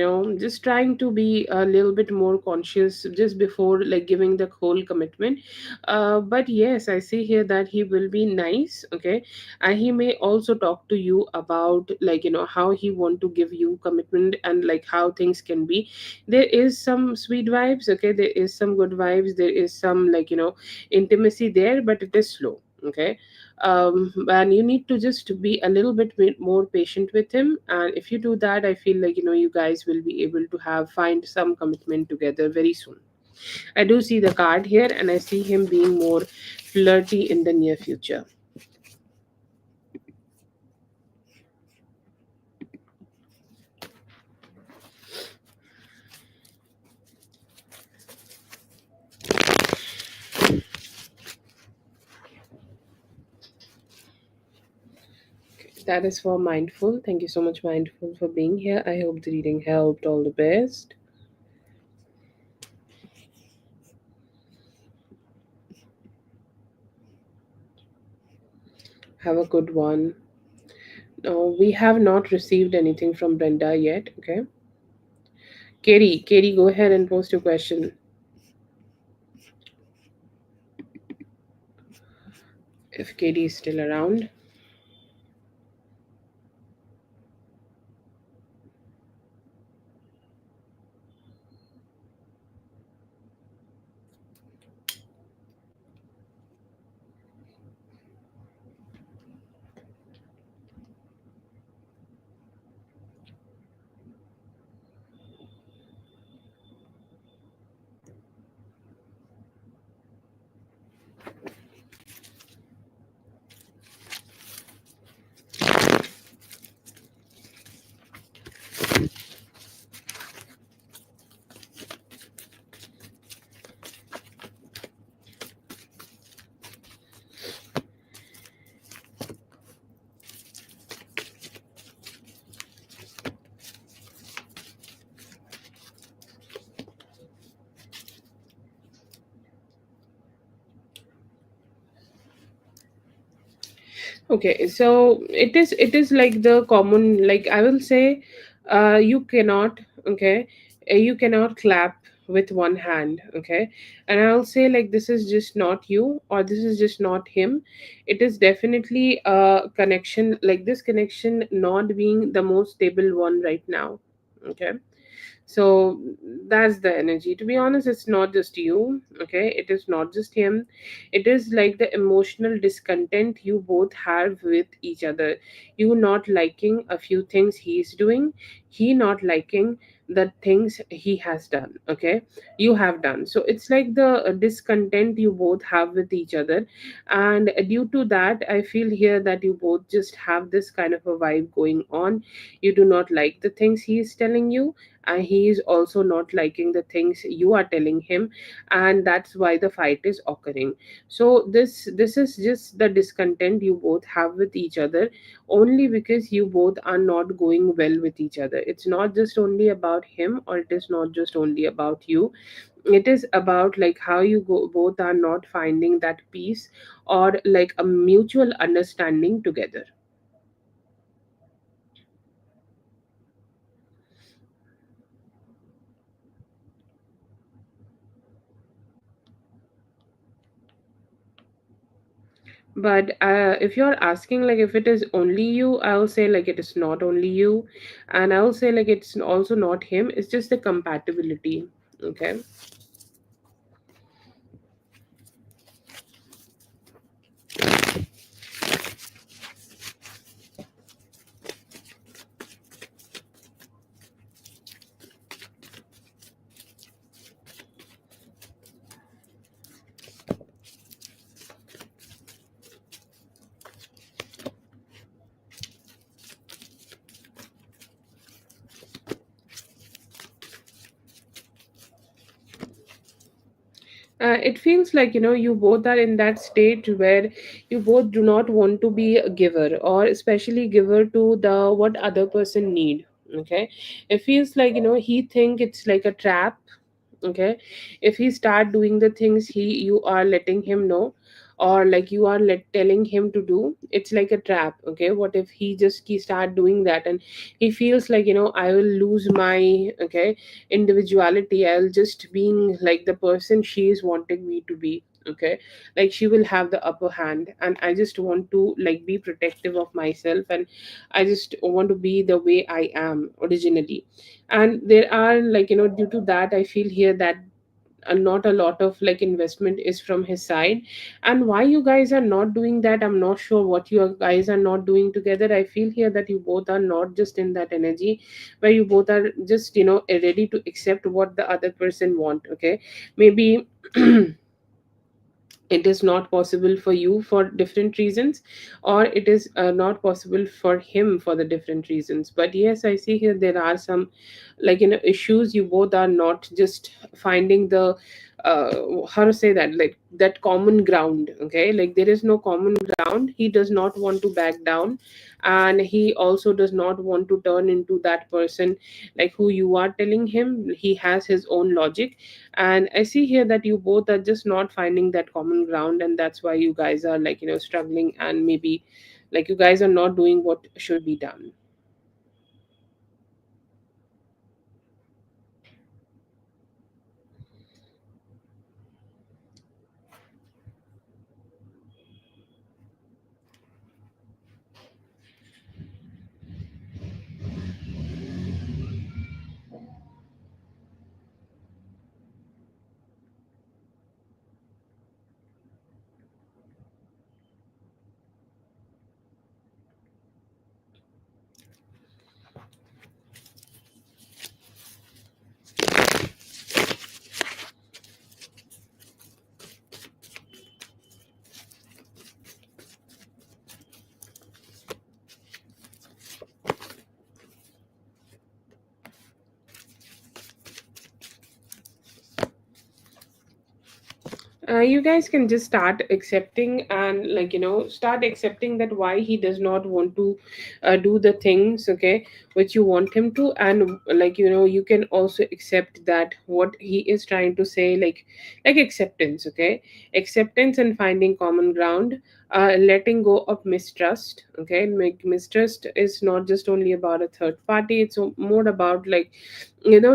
just trying to be a little bit more conscious just before, like, giving the whole commitment. But yes, I see here that he will be nice, okay. And he may also talk to you about, like, how he want to give you commitment, and like how things can be. There is some sweet vibes, okay, there is some good vibes, there is some, like, intimacy there, but it is slow, okay. And you need to just be a little bit more patient with him, and if you do that, I feel like, you guys will be able to have find some commitment together very soon. I do see the card here, and I see him being more flirty in the near future. That is for Mindful. Thank you so much, Mindful, for being here. I hope the reading helped. All the best. Have a good one. No, we have not received anything from Brenda yet, okay. Katie, go ahead and post your question if Katie is still around. Okay, so it is like the common, like, I will say, you cannot, okay, you cannot clap with one hand, okay. And I'll say, like, this is just not you, or this is just not him. It is definitely a connection, like this connection not being the most stable one right now, okay. So that's the energy. To be honest, it's not just you, okay? It is not just him. It is like the emotional discontent you both have with each other. You not liking a few things he's doing, he not liking the things he has done, okay? You have done. So it's like the discontent you both have with each other. And due to that, I feel here that you both just have this kind of a vibe going on. You do not like the things he is telling you, and he is also not liking the things you are telling him, and that's why the fight is occurring. So this is just the discontent you both have with each other, only because you both are not going well with each other. It's not just only about him, or it is not just only about you. It is about like how you both are not finding that peace, or like a mutual understanding together. But if you're asking like if it is only you, I'll say like it is not only you, and I'll say like it's also not him, it's just the compatibility. Okay. It feels like, you both are in that state where you both do not want to be a giver, or especially giver to the what other person need. Okay. It feels like, he think it's like a trap. Okay. If he start doing the things you are letting him know, or like you are telling him to do, it's like a trap. Okay. What if he start doing that, and he feels like, I will lose my, okay, individuality. I'll just being like the person she is wanting me to be. Okay. Like she will have the upper hand, and I just want to like be protective of myself, and I just want to be the way I am originally. And there are like, due to that, I feel here that not a lot of like investment is from his side. And why you guys are not doing that, I'm not sure what you guys are not doing together. I feel here that you both are not just in that energy where you both are just, ready to accept what the other person want. Okay. Maybe it is not possible for you for different reasons, or it is not possible for him for the different reasons. But yes, I see here there are some like, issues. You both are not just finding the how to say that, like that common ground. Okay. Like there is no common ground. He does not want to back down, and he also does not want to turn into that person like who you are telling him. He has his own logic, and I see here that you both are just not finding that common ground, and that's why you guys are like, struggling, and maybe like you guys are not doing what should be done. You guys can just start accepting, and like, start accepting that why he does not want to do the things, okay, which you want him to. And like, you can also accept that what he is trying to say, like acceptance. Okay. Acceptance and finding common ground, letting go of mistrust. Okay. Make mistrust is not just only about a third party, it's more about like,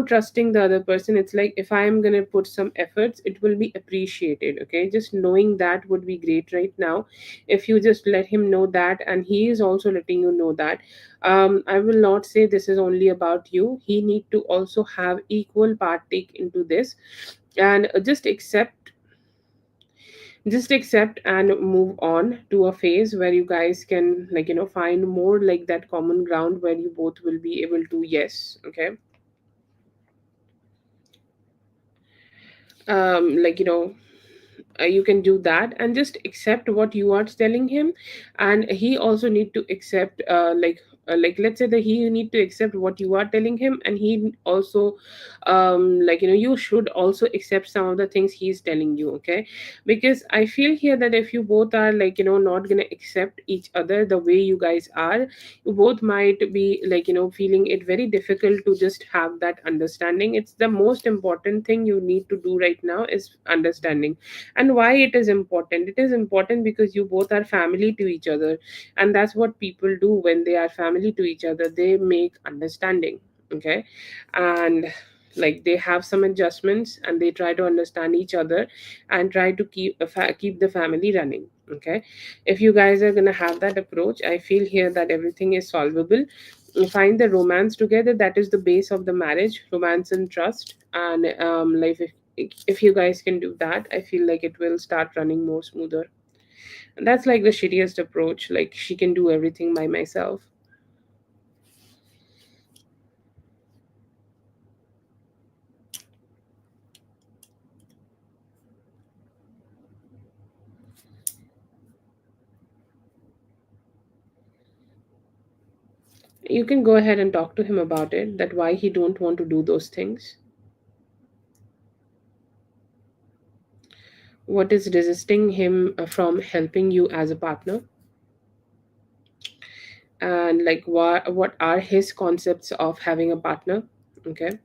trusting the other person. It's like if I am going to put some efforts, it will be appreciated. Okay. Just knowing that would be great right now, if you just let him know that, and he is also letting you know that. I will not say this is only about you. He need to also have equal partake into this, and just accept and move on to a phase where you guys can like, find more like that common ground where you both will be able to, yes. Okay. Like, you can do that, and just accept what you are telling him. And he also need to accept like like let's say that he need to accept what you are telling him, and he also like you should also accept some of the things he's telling you. Okay, because I feel here that if you both are like not gonna accept each other the way you guys are, you both might be like feeling it very difficult to just have that understanding. It's the most important thing you need to do right now is understanding. And why it is important? It is important because you both are family to each other, and that's what people do when they are family to each other. They make understanding. Okay, and like they have some adjustments and they try to understand each other and try to keep the family running. Okay, if you guys are going to have that approach, I feel here that everything is solvable. You find the romance together, that is the base of the marriage, romance and trust. And like if you guys can do that, I feel like it will start running more smoother. And that's like the shittiest approach, like she can do everything by myself. You can go ahead and talk to him about it, that why he don't want to do those things, what is resisting him from helping you as a partner, and like what are his concepts of having a partner. Okay,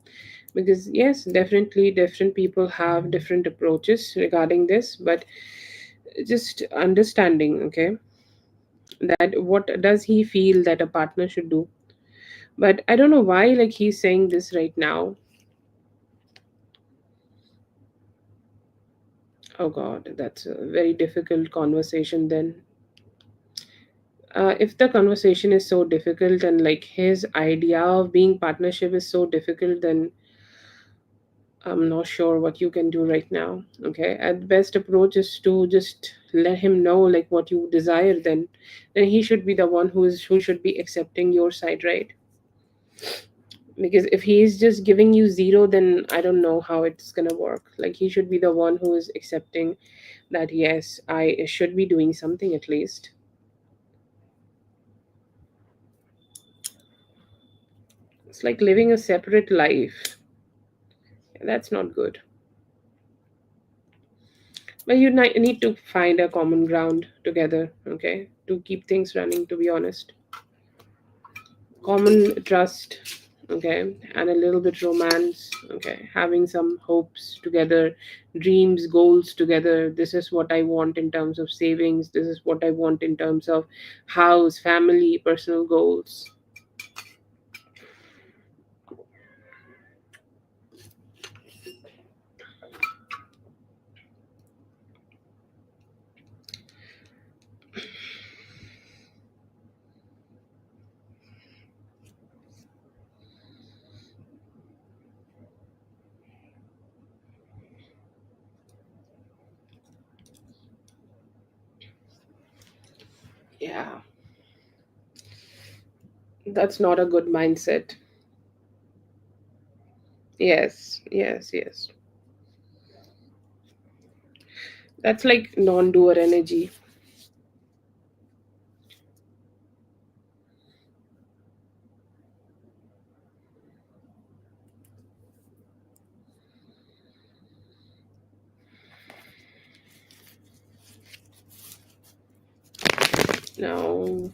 because yes, definitely different people have different approaches regarding this, but just understanding, okay, that what does he feel that a partner should do. But I don't know why like he's saying this right now. Oh god, that's a very difficult conversation then. If the conversation is so difficult and like his idea of being partnership is so difficult, then I'm not sure what you can do right now. Okay, at best approach is to just let him know like what you desire. Then he should be the one who should be accepting your side, right? Because if he is just giving you zero, then I don't know how it's gonna work. Like he should be the one who is accepting that yes, I should be doing something at least. It's like living a separate life. That's not good. But you need to find a common ground together, okay, to keep things running, to be honest. Common trust, okay, and a little bit romance, okay, having some hopes together, dreams, goals together. This is what I want in terms of savings, this is what I want in terms of house, family, personal goals. Yeah, that's not a good mindset. Yes, yes, yes. That's like non-doer energy. No.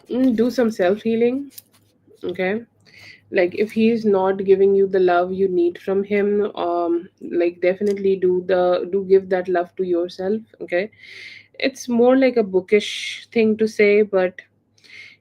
Do some self-healing, okay, like if he's not giving you the love you need from him, like definitely do give that love to yourself. Okay, it's more like a bookish thing to say, but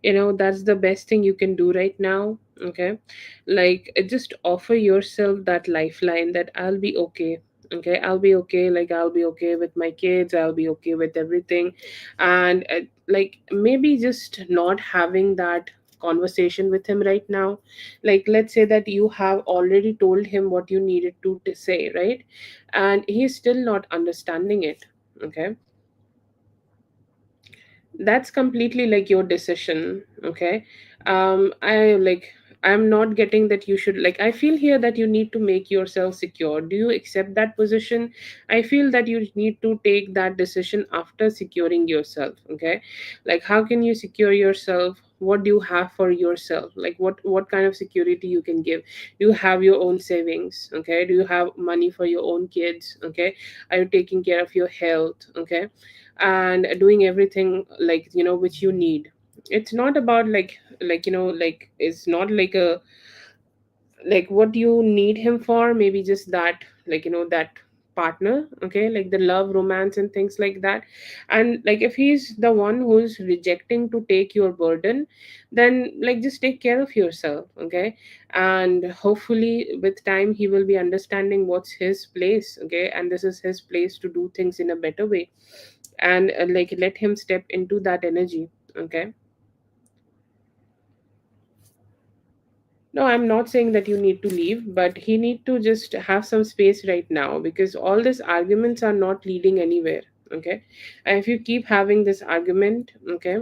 that's the best thing you can do right now. Okay, like just offer yourself that lifeline that I'll be okay. Okay, I'll be okay, like I'll be okay with my kids, I'll be okay with everything. And like maybe just not having that conversation with him right now. Like let's say that you have already told him what you needed to say, right? And he's still not understanding it. Okay, that's completely like your decision. Okay, I like I'm not getting that you should, like, I feel here that you need to make yourself secure. Do you accept that position? I feel that you need to take that decision after securing yourself. Okay, like, how can you secure yourself? What do you have for yourself? Like, what kind of security you can give? Do you have your own savings? Okay, do you have money for your own kids? Okay, are you taking care of your health? Okay, and doing everything, like, which you need. It's not about, like, it's not like a, like, what you need him for, maybe just that, that partner. Okay, like the love, romance, and things like that. And like, if he's the one who's rejecting to take your burden, then like, just take care of yourself. Okay, and hopefully with time he will be understanding what's his place. Okay, and this is his place to do things in a better way. And like, let him step into that energy. Okay. No, I'm not saying that you need to leave, but he need to just have some space right now, because all these arguments are not leading anywhere. Okay. And if you keep having this argument, okay,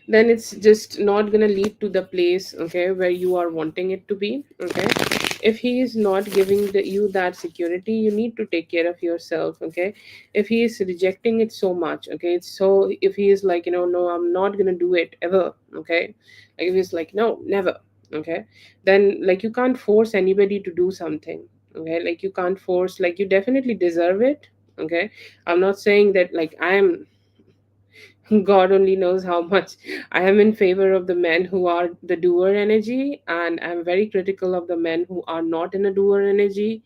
then it's just not going to lead to the place, okay, where you are wanting it to be. Okay, if he is not giving you that security, you need to take care of yourself. Okay, if he is rejecting it so much, okay, it's so, if he is like, no, I'm not going to do it ever. Okay, like, if he's like, no, never. Okay, then like, you can't force anybody to do something. Okay, like, you can't force, like, you definitely deserve it. Okay, I'm not saying that, like, I'm God only knows how much I am in favor of the men who are the doer energy, and I'm very critical of the men who are not in a doer energy,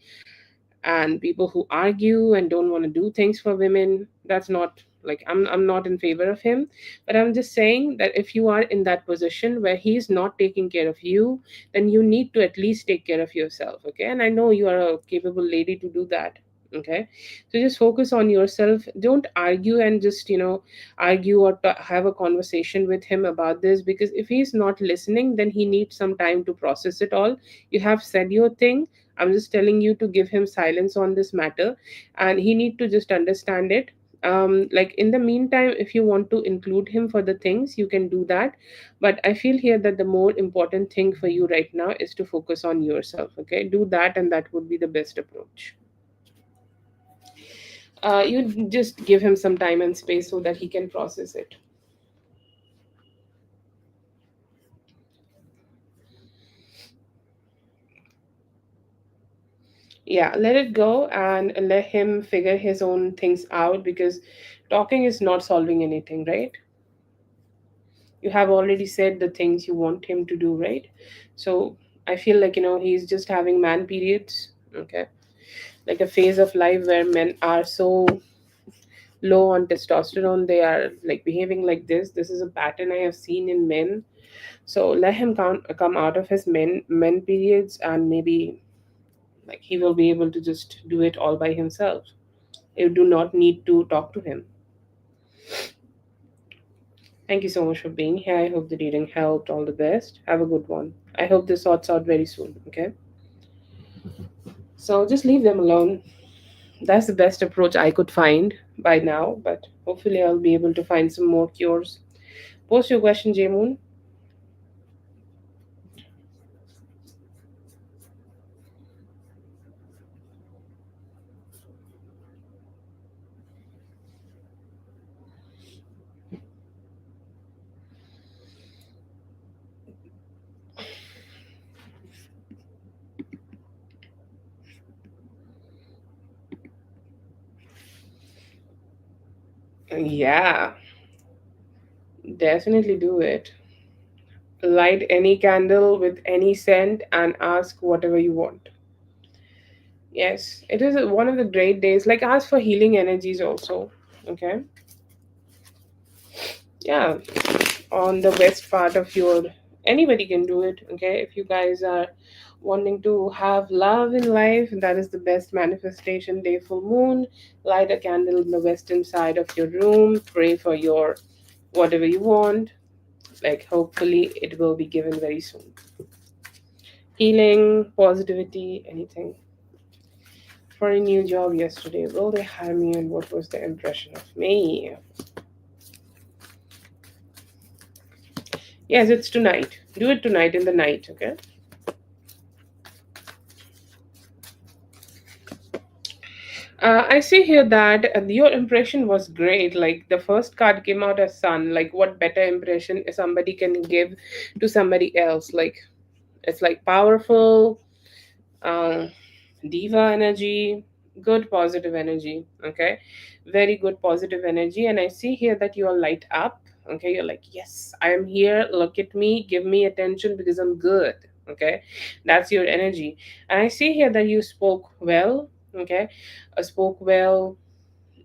and people who argue and don't want to do things for women. That's not, like, I'm not in favor of him. But I'm just saying that if you are in that position where he's not taking care of you, then you need to at least take care of yourself. Okay, and I know you are a capable lady to do that. Okay, so just focus on yourself. Don't argue, and just, argue or have a conversation with him about this, because if he's not listening, then he needs some time to process it all. You have said your thing. I'm just telling you to give him silence on this matter, and he need to just understand it. Like, in the meantime, if you want to include him for the things, you can do that. But I feel here that the more important thing for you right now is to focus on yourself. Okay, do that, and that would be the best approach. You just give him some time and space so that he can process it. Yeah, let it go and let him figure his own things out, because talking is not solving anything, right? You have already said the things you want him to do, right? So I feel like, he's just having man periods. Okay, like a phase of life where men are so low on testosterone, they are like behaving like this is a pattern I have seen in men. So let him come out of his men periods, and maybe like, he will be able to just do it all by himself. You do not need to talk to him. Thank you so much for being here. I hope the reading helped. All the best. Have a good one. I hope this sorts out very soon. Okay. So just leave them alone. That's the best approach I could find by now, but hopefully I'll be able to find some more cures. Post your question, J Moon. Yeah, definitely do it. Light any candle with any scent and ask whatever you want. Yes, it is one of the great days. Like, ask for healing energies also. Okay. Yeah, on the west part of your, anybody can do it. Okay, if you guys are wanting to have love in life, that is the best manifestation day. Full moon, light a candle in the western side of your room, pray for your whatever you want. Like, hopefully it will be given very soon. Healing, positivity, anything. For a new job yesterday, will they hire me, and what was the impression of me? Yes, it's tonight. Do it tonight in the night, okay? I see here that your impression was great. Like the first card came out as sun. Like what better impression somebody can give to somebody else? Like it's like powerful, uh, diva energy, good positive energy. Okay, very good positive energy. And I see here that you are light up. Okay, you're like, yes, I am here. Look at me. Give me attention because I'm good. Okay, that's your energy. And I see here that you spoke well. Okay, spoke well,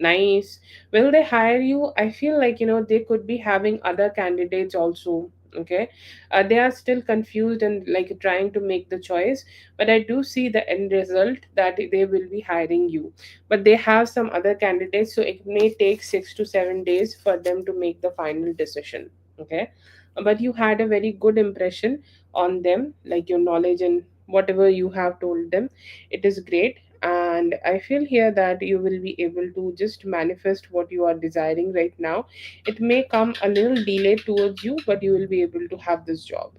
nice. Will they hire you? I feel like, they could be having other candidates also. Okay, they are still confused and like trying to make the choice, but I do see the end result that they will be hiring you. But they have some other candidates, so it may take 6 to 7 days for them to make the final decision. Okay, but you had a very good impression on them, like your knowledge and whatever you have told them, it is great. And I feel here that you will be able to just manifest what you are desiring right now. It may come a little delayed towards you, but you will be able to have this job.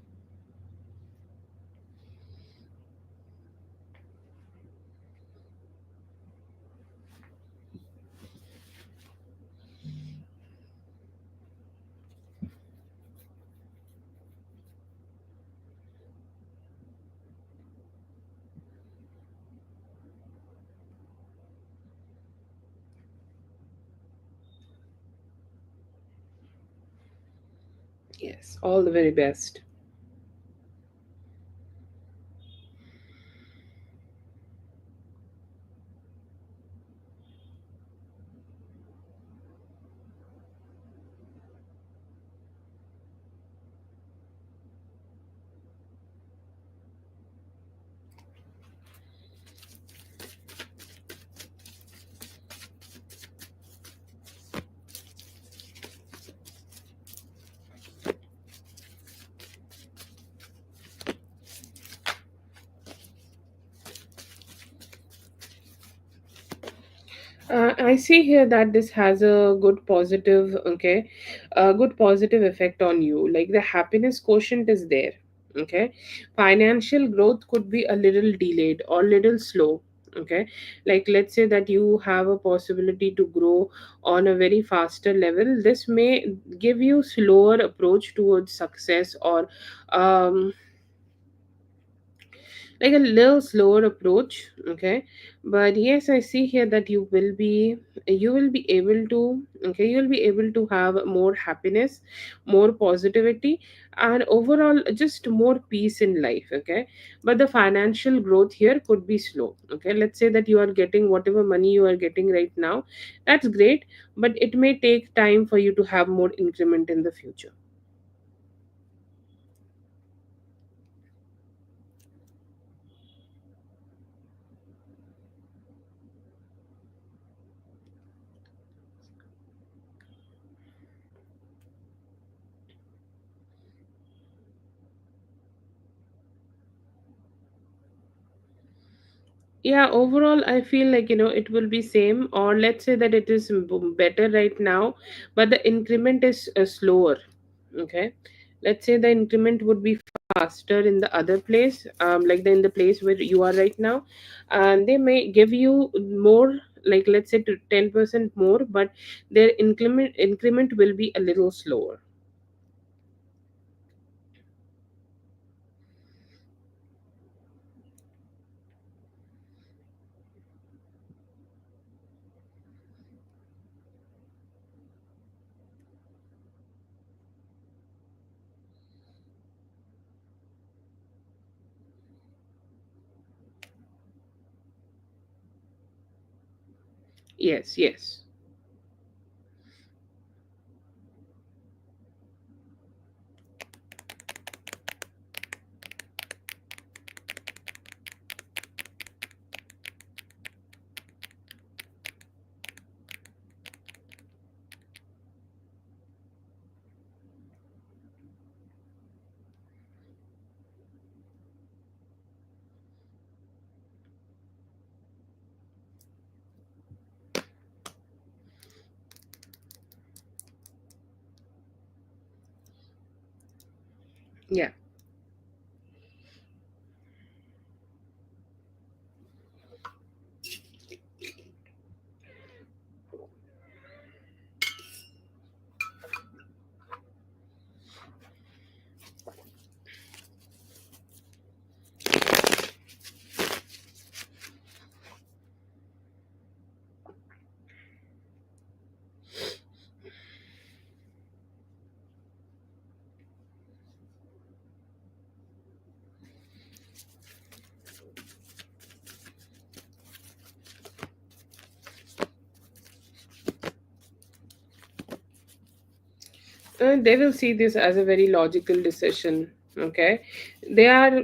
Yes, all the very best. I see here that this has a good positive, okay, a good positive effect on you. Like the happiness quotient is there, okay. Financial growth could be a little delayed or little slow, okay. Like let's say that you have a possibility to grow on a very faster level. This may give you slower approach towards success, or um like a little slower approach, okay. But yes, I see here that you will be able to, okay, you'll be able to have more happiness, more positivity, and overall just more peace in life, okay. But the financial growth here could be slow, okay. Let's say that you are getting whatever money you are getting right now, that's great, but it may take time for you to have more increment in the future. Yeah, overall I feel like, it will be same, or let's say that it is better right now, but the increment is slower, okay. Let's say the increment would be faster in the other place, like in the place where you are right now, and they may give you more, like let's say to 10% more, but their increment will be a little slower. Yes, yes. Yeah. They will see this as a very logical decision. Okay, they are,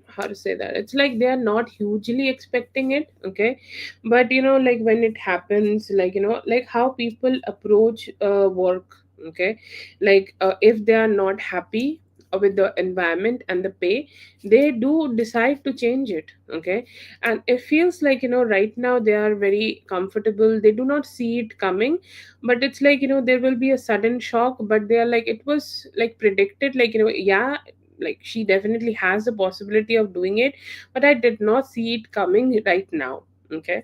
how to say that, it's like they are not hugely expecting it. Okay, but like when it happens, like like how people approach work. Okay, like if they are not happy with the environment and the pay, they do decide to change it. Okay, and it feels like right now they are very comfortable, they do not see it coming, but it's like there will be a sudden shock, but they are like, it was like predicted, like yeah, like she definitely has the possibility of doing it, but I did not see it coming right now. Okay,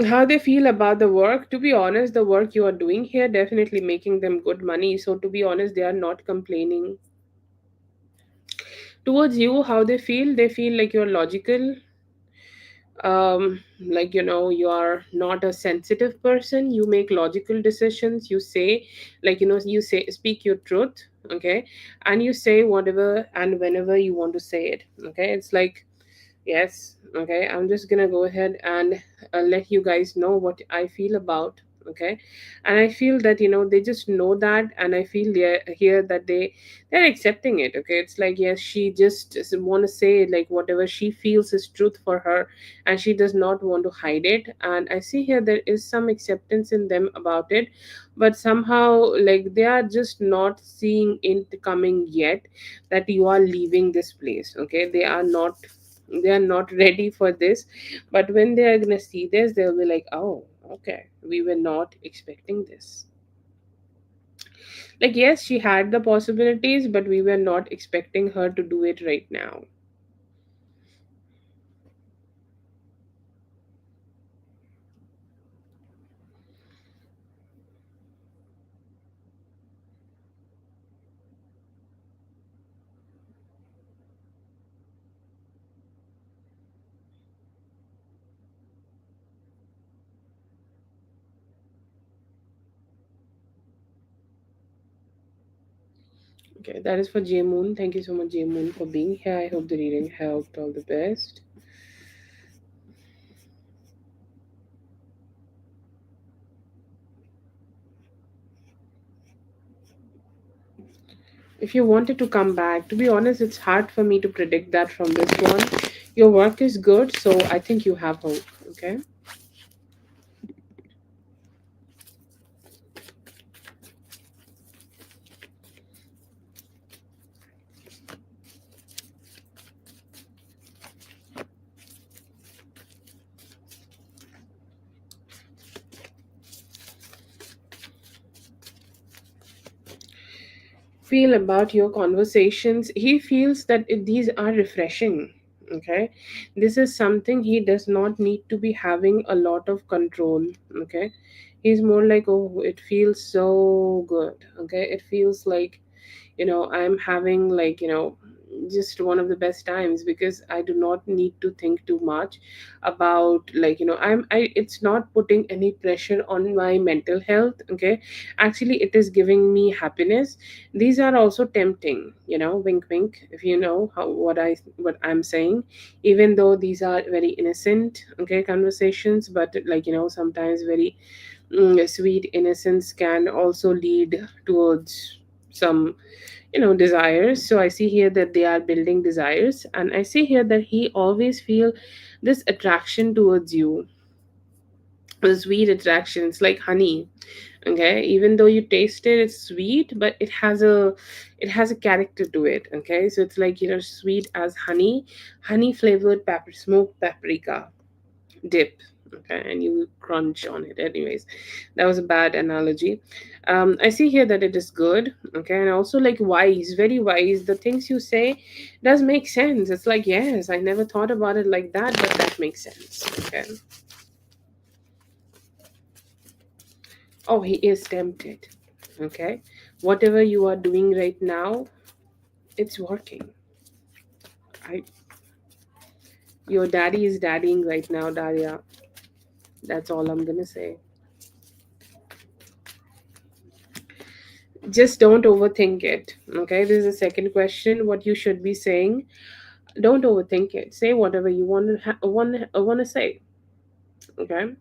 how they feel about the work, to be honest, the work you are doing here definitely making them good money, so to be honest they are not complaining. Towards you, how they feel like you're logical, like you are not a sensitive person, you make logical decisions, you say, like you say, speak your truth. Okay, and you say whatever and whenever you want to say it. Okay, it's like, yes, okay, I'm just gonna go ahead and let you guys know what I feel about. Okay, and I feel that they just know that, and I feel here that they're accepting it. Okay, it's like, yes, she just want to say like whatever she feels is truth for her, and she does not want to hide it. And I see here there is some acceptance in them about it, but somehow like they are just not seeing it coming yet, that you are leaving this place. Okay, they are not ready for this, but when they are gonna see this, they'll be like, oh, okay, we were not expecting this. Like, yes, she had the possibilities, but we were not expecting her to do it right now. Okay, that is for J Moon. Thank you so much, J Moon, for being here. I hope the reading helped. All the best. If you wanted to come back, to be honest, it's hard for me to predict that from this one. Your work is good, so I think you have hope. Okay. Feel about your conversations, he feels that these are refreshing. Okay, this is something he does not need to be having a lot of control. Okay, he's more like, oh, it feels so good. Okay, it feels like I'm having like just one of the best times, because I do not need to think too much about, like it's not putting any pressure on my mental health. Okay, actually it is giving me happiness. These are also tempting, wink wink, if you know how what I'm saying, even though these are very innocent, okay, conversations, but like sometimes very sweet innocence can also lead towards some desires. So I see here that they are building desires, and I see here that he always feel this attraction towards you, a sweet attraction. It's like honey. Okay, even though you taste it, it's sweet, but it has a character to it. Okay, so it's like sweet as honey, honey flavored pepper, smoked paprika dip. okay, and you crunch on it. Anyways, that was a bad analogy. I see here that it is good, okay, and also like wise, very wise. The things you say does make sense. It's like, yes, I never thought about it like that, but that makes sense. Okay. Oh, he is tempted. Okay. Whatever you are doing right now, it's working. I Your daddy is daddying right now, Daria. That's all I'm gonna say. Just don't overthink it. Okay. This is the second question. What you should be saying. Don't overthink it. Say whatever you want to say. Okay.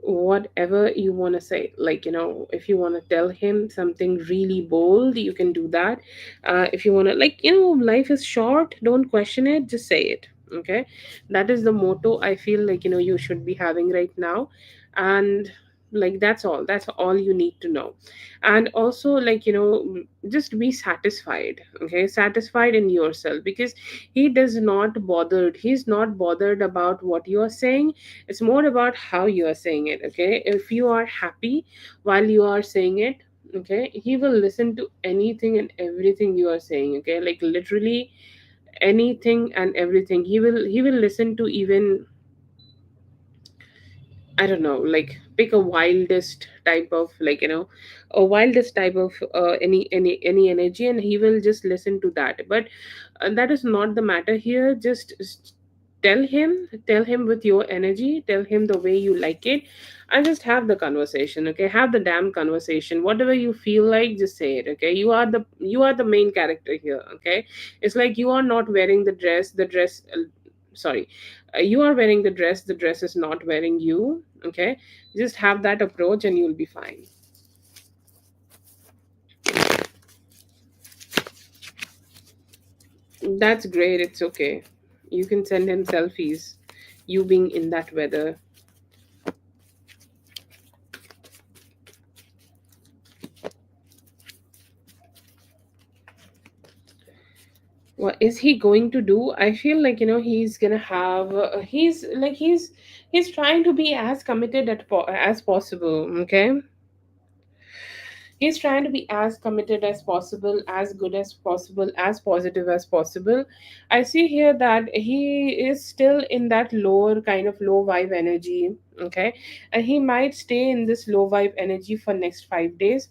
Whatever you want to say, like, if you want to tell him something really bold, you can do that. If you want to, like, life is short, don't question it, just say it. Okay. That is the motto I feel like, you should be having right now. And like, that's all you need to know. And also, like, just be satisfied. Okay, satisfied in yourself, because he's not bothered about what you are saying. It's more about how you are saying it. Okay, if you are happy while you are saying it, okay, he will listen to anything and everything you are saying. Okay, like literally anything and everything. He will listen to, even, I don't know, like pick a wildest type of, like, a wildest type of any energy, and he will just listen to that. But that is not the matter here. Just tell him with your energy, tell him the way you like it, and just have the conversation. Okay, have the damn conversation. Whatever you feel like, just say it. Okay, you are the main character here. Okay, it's like you are not wearing the dress, sorry, you are wearing the dress is not wearing you. Okay, just have that approach and you'll be fine. That's great, it's okay. You can send him selfies, you being in that weather. What is he going to do? I feel like, he's gonna have he's trying to be as committed as possible. Okay, he's trying to be as committed as possible, as good as possible, as positive as possible. I see here that he is still in that lower kind of low vibe energy. Okay, and he might stay in this low vibe energy for next 5 days.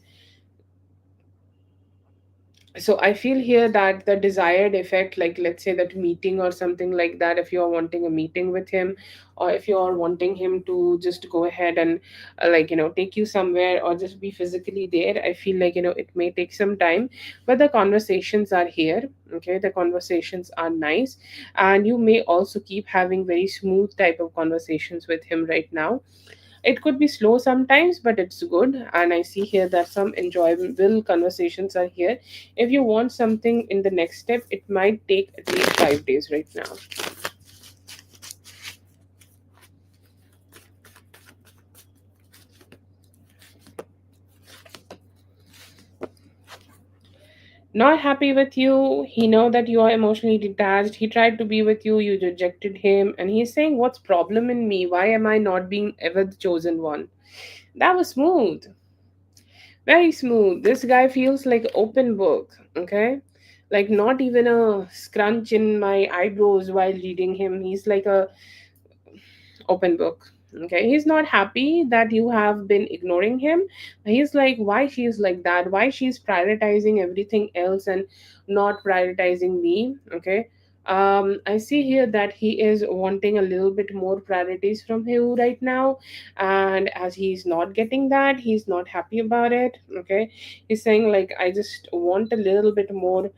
So I feel here that the desired effect, like let's say that meeting or something like that, if you're wanting a meeting with him, or if you're wanting him to just go ahead and like, take you somewhere or just be physically there, I feel like, it may take some time, but the conversations are here. Okay, the conversations are nice, and you may also keep having very smooth type of conversations with him right now. It could be slow sometimes, but it's good. And I see here that some enjoyable conversations are here. If you want something in the next step, it might take at least 5 days right now. Not happy with you. He know that you are emotionally detached. He tried to be with you. You rejected him, and he's saying, "What's problem in me? Why am I not being ever the chosen one?" That was smooth. Very smooth. This guy feels like open book, okay? Like not even a scrunch in my eyebrows while reading him. He's like a open book. Okay, he's not happy that you have been ignoring him. He's like, why she's like that, why she's prioritizing everything else and not prioritizing me. Okay, I see here that he is wanting a little bit more priorities from you right now, and as he's not getting that, he's not happy about it. Okay, he's saying like, I just want a little bit more,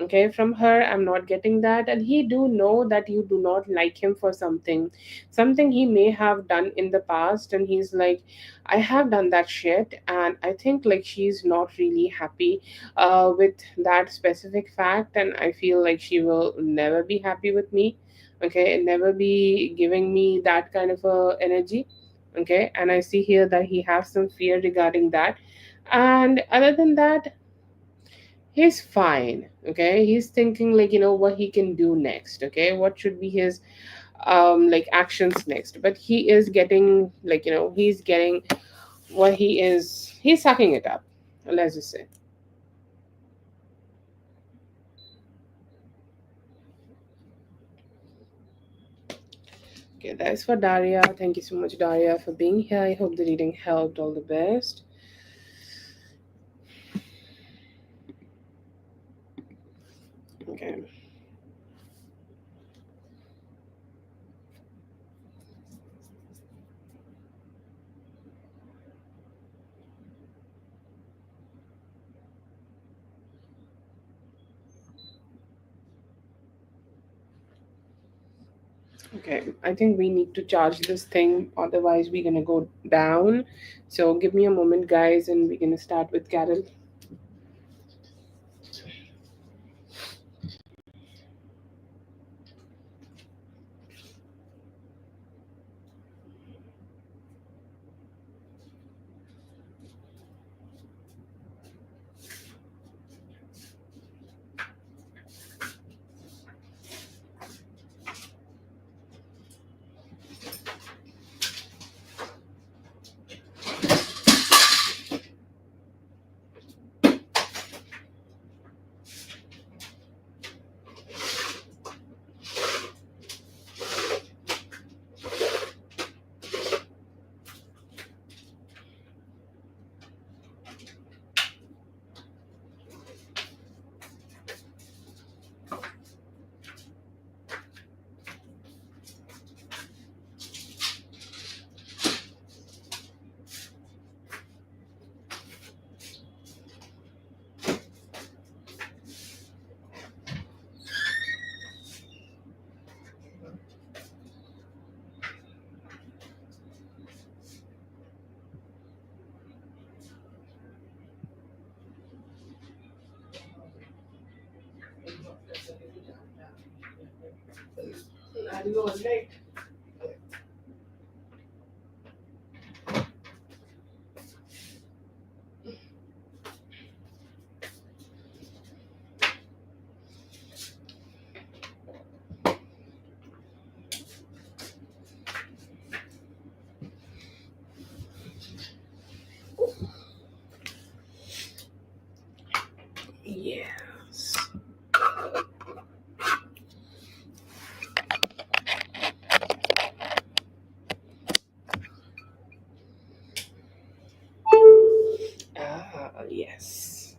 okay, from her. I'm not getting that, and he do know that you do not like him for something he may have done in the past, and he's like, I have done that shit, and I think like she's not really happy with that specific fact, and I feel like she will never be happy with me. Okay, never be giving me that kind of energy. Okay, and I see here that he has some fear regarding that. And other than that, He's fine. Okay, he's thinking like, what he can do next. Okay, what should be his like actions next. But he is getting like, he's getting what he's sucking it up, let's just say. Okay, that's for Daria. Thank you so much, Daria, for being here. I hope the reading helped. All the best. Okay. Okay, I think we need to charge this thing, otherwise we're gonna go down. So give me a moment, guys, and we're gonna start with Carol. Yes. Yes.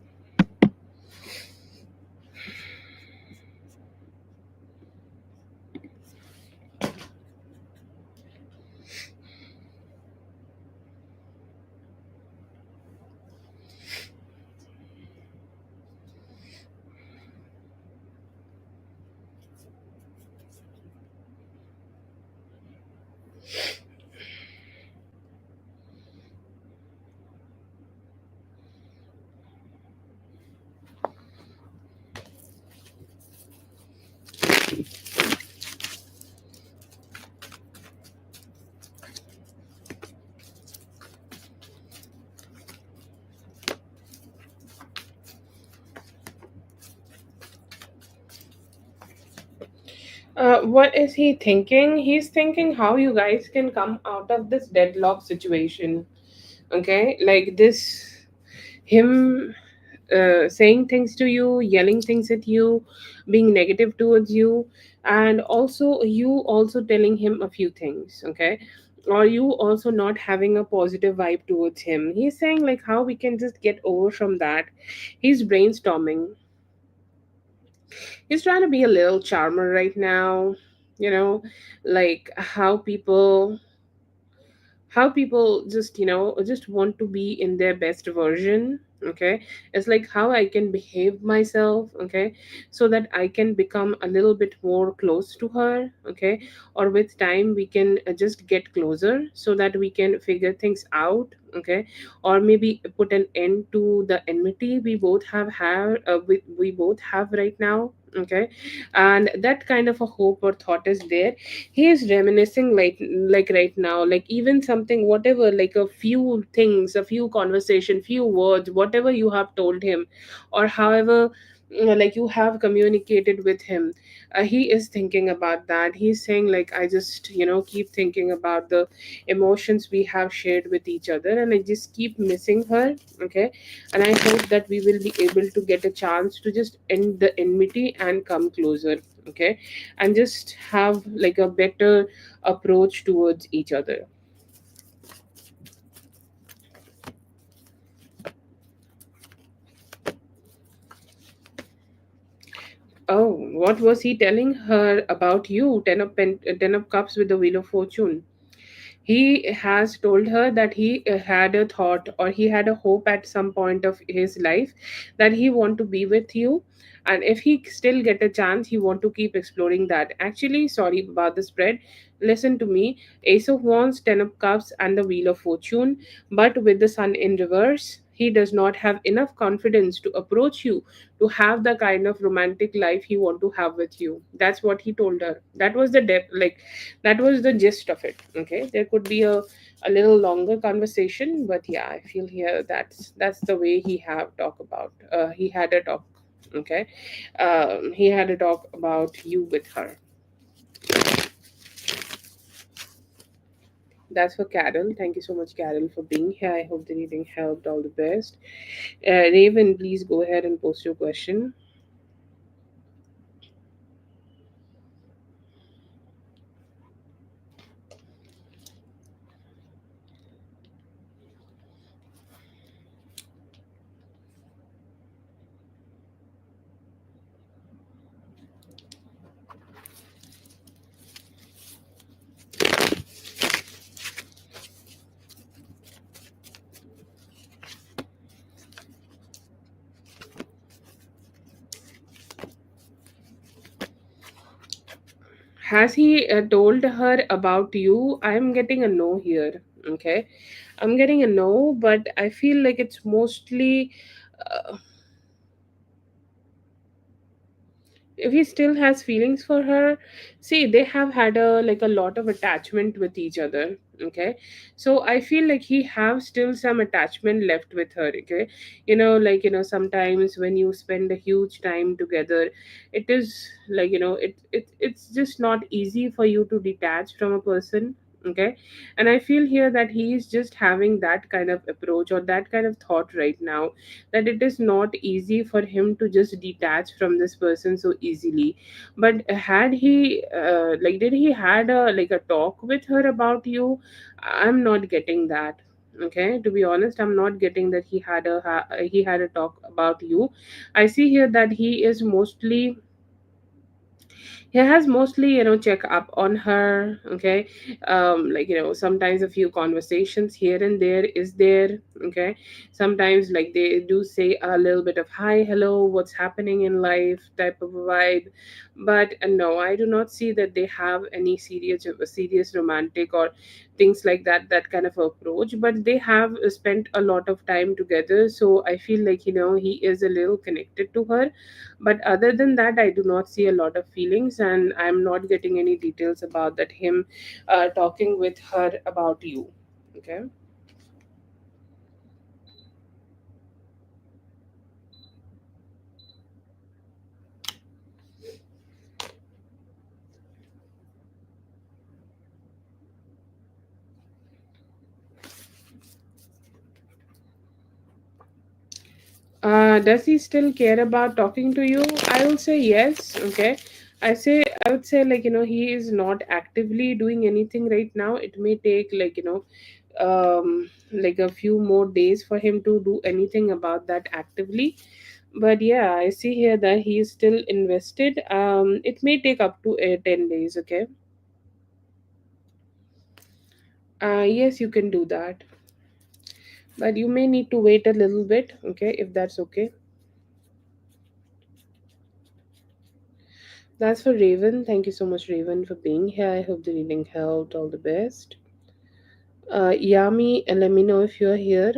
What is he thinking? He's thinking how you guys can come out of this deadlock situation. Okay, like this, him saying things to you, yelling things at you, being negative towards you, and also you also telling him a few things. Okay, or you also not having a positive vibe towards him. He's saying like how we can just get over from that. He's brainstorming. He's trying to be a little charmer right now, you know like how people just just want to be in their best version. Okay, it's like how I can behave myself. Okay, so that I can become a little bit more close to her. Okay, or with time we can just get closer so that we can figure things out. Okay, or maybe put an end to the enmity we both have we both have right now. Okay, and that kind of a hope or thought is there. He is reminiscing, like right now, like even something, whatever, like a few things, a few conversation, few words, whatever you have told him, or however, like you have communicated with him. He is thinking about that. He's saying like, I just, keep thinking about the emotions we have shared with each other, and I just keep missing her. Okay, and I hope that we will be able to get a chance to just end the enmity and come closer. Okay, and just have like a better approach towards each other. Oh, what was he telling her about you? 10 of cups with the wheel of fortune. He has told her that he had a thought, or he had a hope at some point of his life, that he want to be with you, and if he still get a chance, he want to keep exploring that. Actually, sorry about the spread. Listen to me. Ace of wands, 10 of cups, and the wheel of fortune, but with the sun in reverse, he does not have enough confidence to approach you, to have the kind of romantic life he want to have with you. That's what he told her. That was the depth, like that was the gist of it. Okay, there could be a little longer conversation, but yeah, I feel here that's the way he have talk about, he had a talk. Okay, he had a talk about you with her. That's for Carol. Thank you so much, Carol, for being here. I hope the reading helped. All the best. Raven, please go ahead and post your question. Has he told her about you? I'm getting a no here. Okay, I'm getting a no, but I feel like it's mostly, uh, if he still has feelings for her. See, they have had a like a lot of attachment with each other. Okay, so I feel like he have still some attachment left with her. Okay, like sometimes when you spend a huge time together, it is like, it's just not easy for you to detach from a person. Okay, and I feel here that he is just having that kind of approach or that kind of thought right now, that it is not easy for him to just detach from this person so easily. But had he like, did he had a like a talk with her about you? I'm not getting that. Okay, to be honest, I'm not getting that he had a talk about you. I see here that he has mostly, check up on her. Okay, like, sometimes a few conversations here and there is there. Okay, sometimes like they do say a little bit of hi, hello, what's happening in life type of a vibe. But no, I do not see that they have any serious romantic or things like that kind of approach. But they have spent a lot of time together, so I feel like, he is a little connected to her. But other than that, I do not see a lot of feelings, and I'm not getting any details about that him talking with her about you. Okay. Does he still care about talking to you? I will say yes. Okay. I would say, like, he is not actively doing anything right now. It may take, like, like a few more days for him to do anything about that actively. But yeah, I see here that he is still invested. It may take up to 10 days. Okay. Yes, you can do that. But you may need to wait a little bit. Okay, if that's okay. That's for Raven. Thank you so much, Raven, for being here. I hope the reading helped. All the best. Yami, let me know if you're here.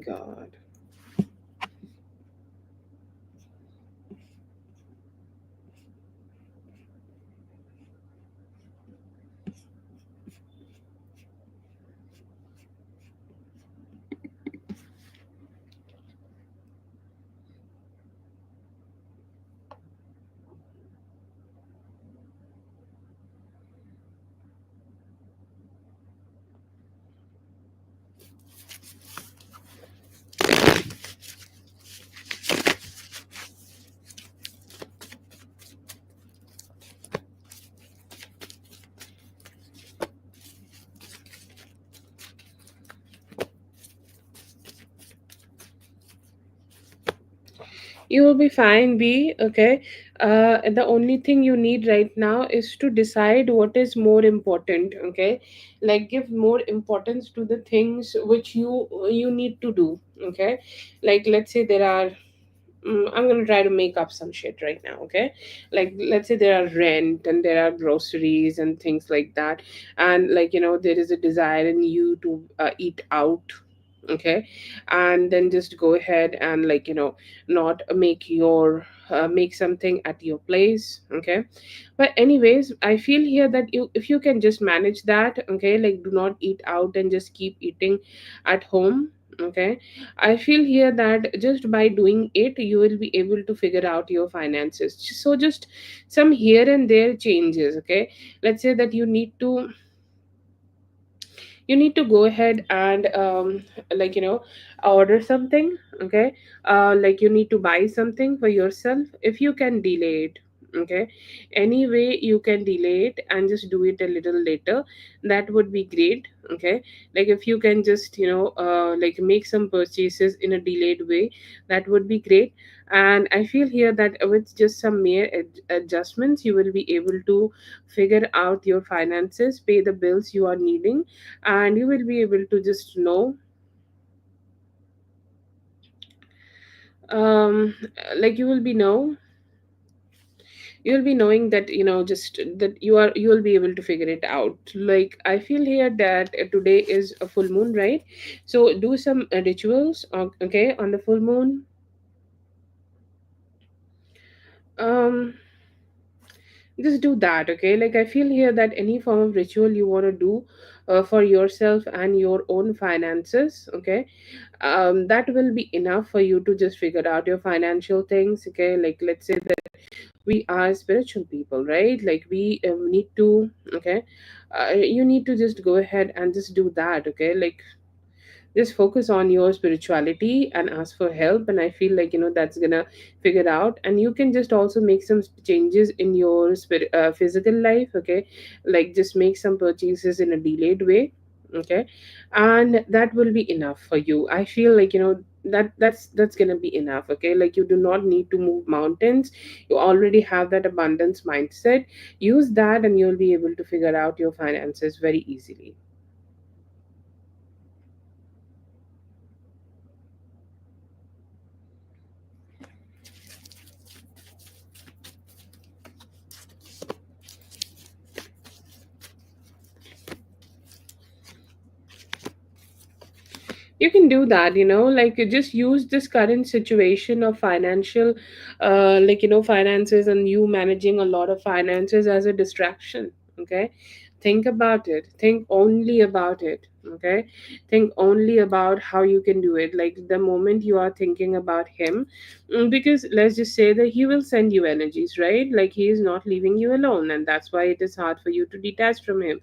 God. You will be fine, B. Okay. The only thing you need right now is to decide what is more important. Okay, like give more importance to the things which you need to do. Okay, like let's say there are. I'm gonna try to make up some shit right now. Okay, like let's say there are rent and there are groceries and things like that, and like there is a desire in you to eat out. Okay, and then just go ahead and not make something at your place. Okay, but anyways, I feel here that if you can just manage that. Okay, like do not eat out and just keep eating at home. Okay, I feel here that just by doing it you will be able to figure out your finances. So just some here and there changes. Okay, let's say that you need to go ahead and order something. Okay, like you need to buy something for yourself. If you can delay it, okay, anyway you can delay it and just do it a little later, that would be great. Okay, like if you can just like make some purchases in a delayed way, that would be great. And I feel here that with just some mere adjustments you will be able to figure out your finances, pay the bills you are needing, and you will be able to just know, um like you will be knowing that just that you will be able to figure it out. Like I feel here that today is a full moon, right? So do some rituals, okay, on the full moon. um just do that. Okay, like I feel here that any form of ritual you want to do for yourself and your own finances. Okay, that will be enough for you to just figure out your financial things. Okay, like let's say that we are spiritual people, right? Like we need to, okay, you need to just go ahead and just do that. Okay, like just focus on your spirituality and ask for help, and I feel like that's gonna figure out. And you can just also make some changes in your physical life. Okay, like just make some purchases in a delayed way. Okay, and that will be enough for you. I feel like that's gonna be enough. Okay, like you do not need to move mountains. You already have that abundance mindset. Use that and you'll be able to figure out your finances very easily. You can do that, like you just use this current situation of financial finances, and you managing a lot of finances as a distraction. Okay, think about it, think only about it. Okay, think only about how you can do it. Like the moment you are thinking about him, because let's just say that he will send you energies, right? Like he is not leaving you alone, and that's why it is hard for you to detach from him.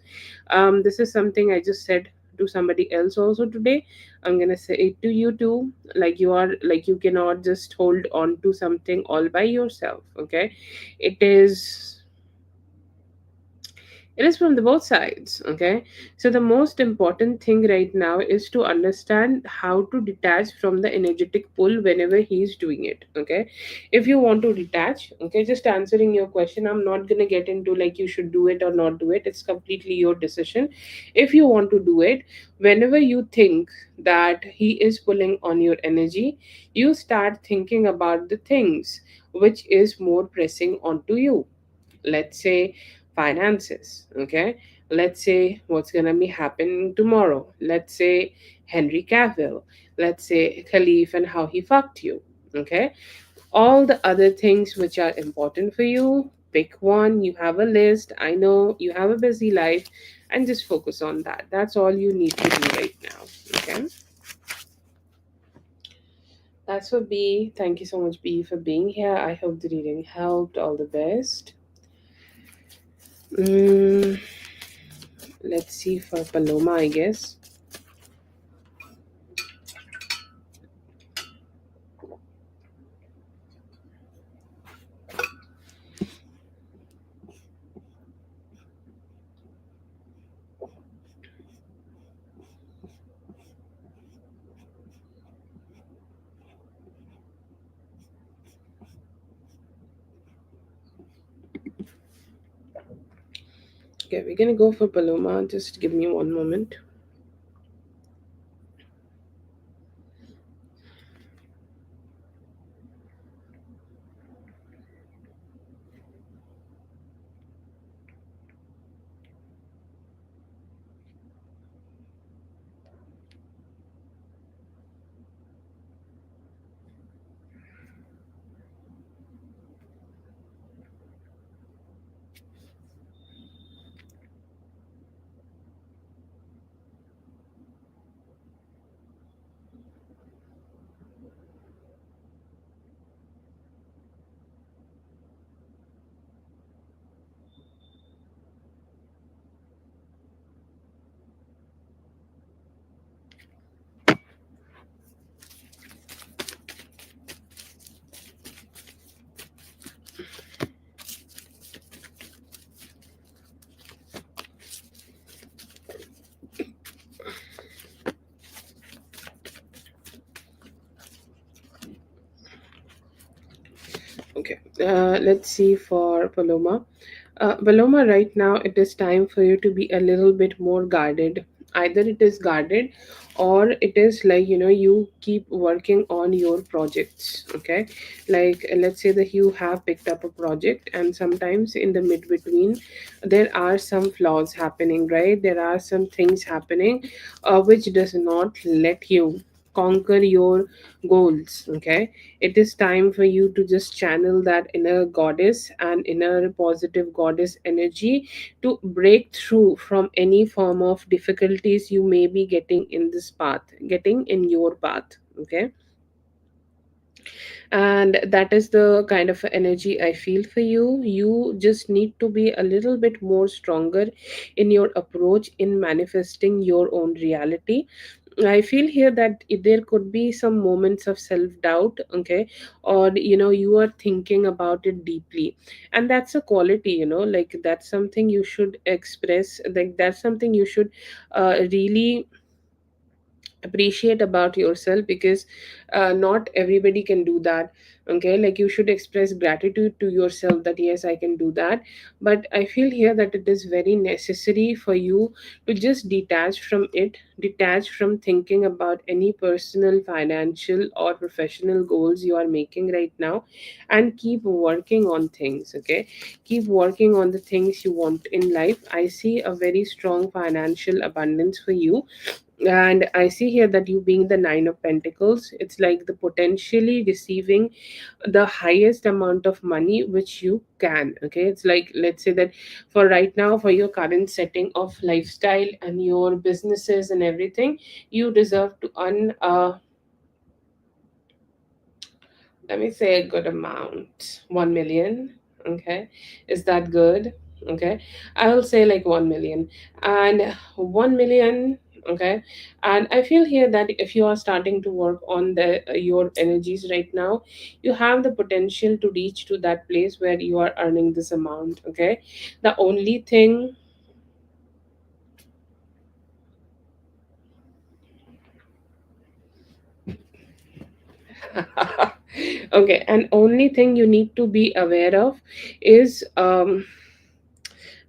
This is something I just said to somebody else also today. I'm gonna say it to you too. Like you cannot just hold on to something all by yourself. Okay, it is it is from the both sides. Okay, so the most important thing right now is to understand how to detach from the energetic pull whenever he's doing it. Okay, if you want to detach, okay, just answering your question, I'm not gonna get into like you should do it or not do it. It's completely your decision. If you want to do it, whenever you think that he is pulling on your energy, you start thinking about the things which is more pressing onto you. Let's say finances. Okay, let's say what's going to be happening tomorrow. Let's say Henry Cavill. Let's say Khalif and how he fucked you. Okay, all the other things which are important for you, pick one. You have a list. I know you have a busy life, and just focus on that. That's all you need to do right now. Okay, that's for B. Thank you so much, B, for being here. I hope the reading helped. All the best. mm, let's see for Paloma, I guess. Okay, we're gonna go for Paloma. Just give me one moment. Okay, let's see for Paloma. Paloma, right now it is time for you to be a little bit more guarded. Either it is guarded or it is like, you keep working on your projects. Okay, like let's say that you have picked up a project, and sometimes in the mid between, there are some flaws happening, right? There are some things happening which does not let you conquer your goals. Okay, it is time for you to just channel that inner goddess and inner positive goddess energy to break through from any form of difficulties you may be getting in this path, getting in your path. Okay, and that is the kind of energy I feel for you. You just need to be a little bit more stronger in your approach in manifesting your own reality. I feel here that there could be some moments of self doubt. Okay, or you are thinking about it deeply, and that's a quality, like that's something you should express, like that's something you should really appreciate about yourself, because not everybody can do that. Okay, like you should express gratitude to yourself that yes, I can do that. But I feel here that it is very necessary for you to just detach from it, detach from thinking about any personal, financial, or professional goals you are making right now, and keep working on things. Okay, keep working on the things you want in life. I see a very strong financial abundance for you, and I see here that you being the Nine of Pentacles, it's like the potentially receiving the highest amount of money which you can. Okay, it's like, let's say that for right now, for your current setting of lifestyle and your businesses and everything, you deserve to earn let me say a good amount, 1 million. Okay, is that good? Okay, I will say like 1 million. And 1 million. Okay, and I feel here that if you are starting to work on the your energies right now, you have the potential to reach to that place where you are earning this amount. Okay, the only thing okay, and only thing you need to be aware of is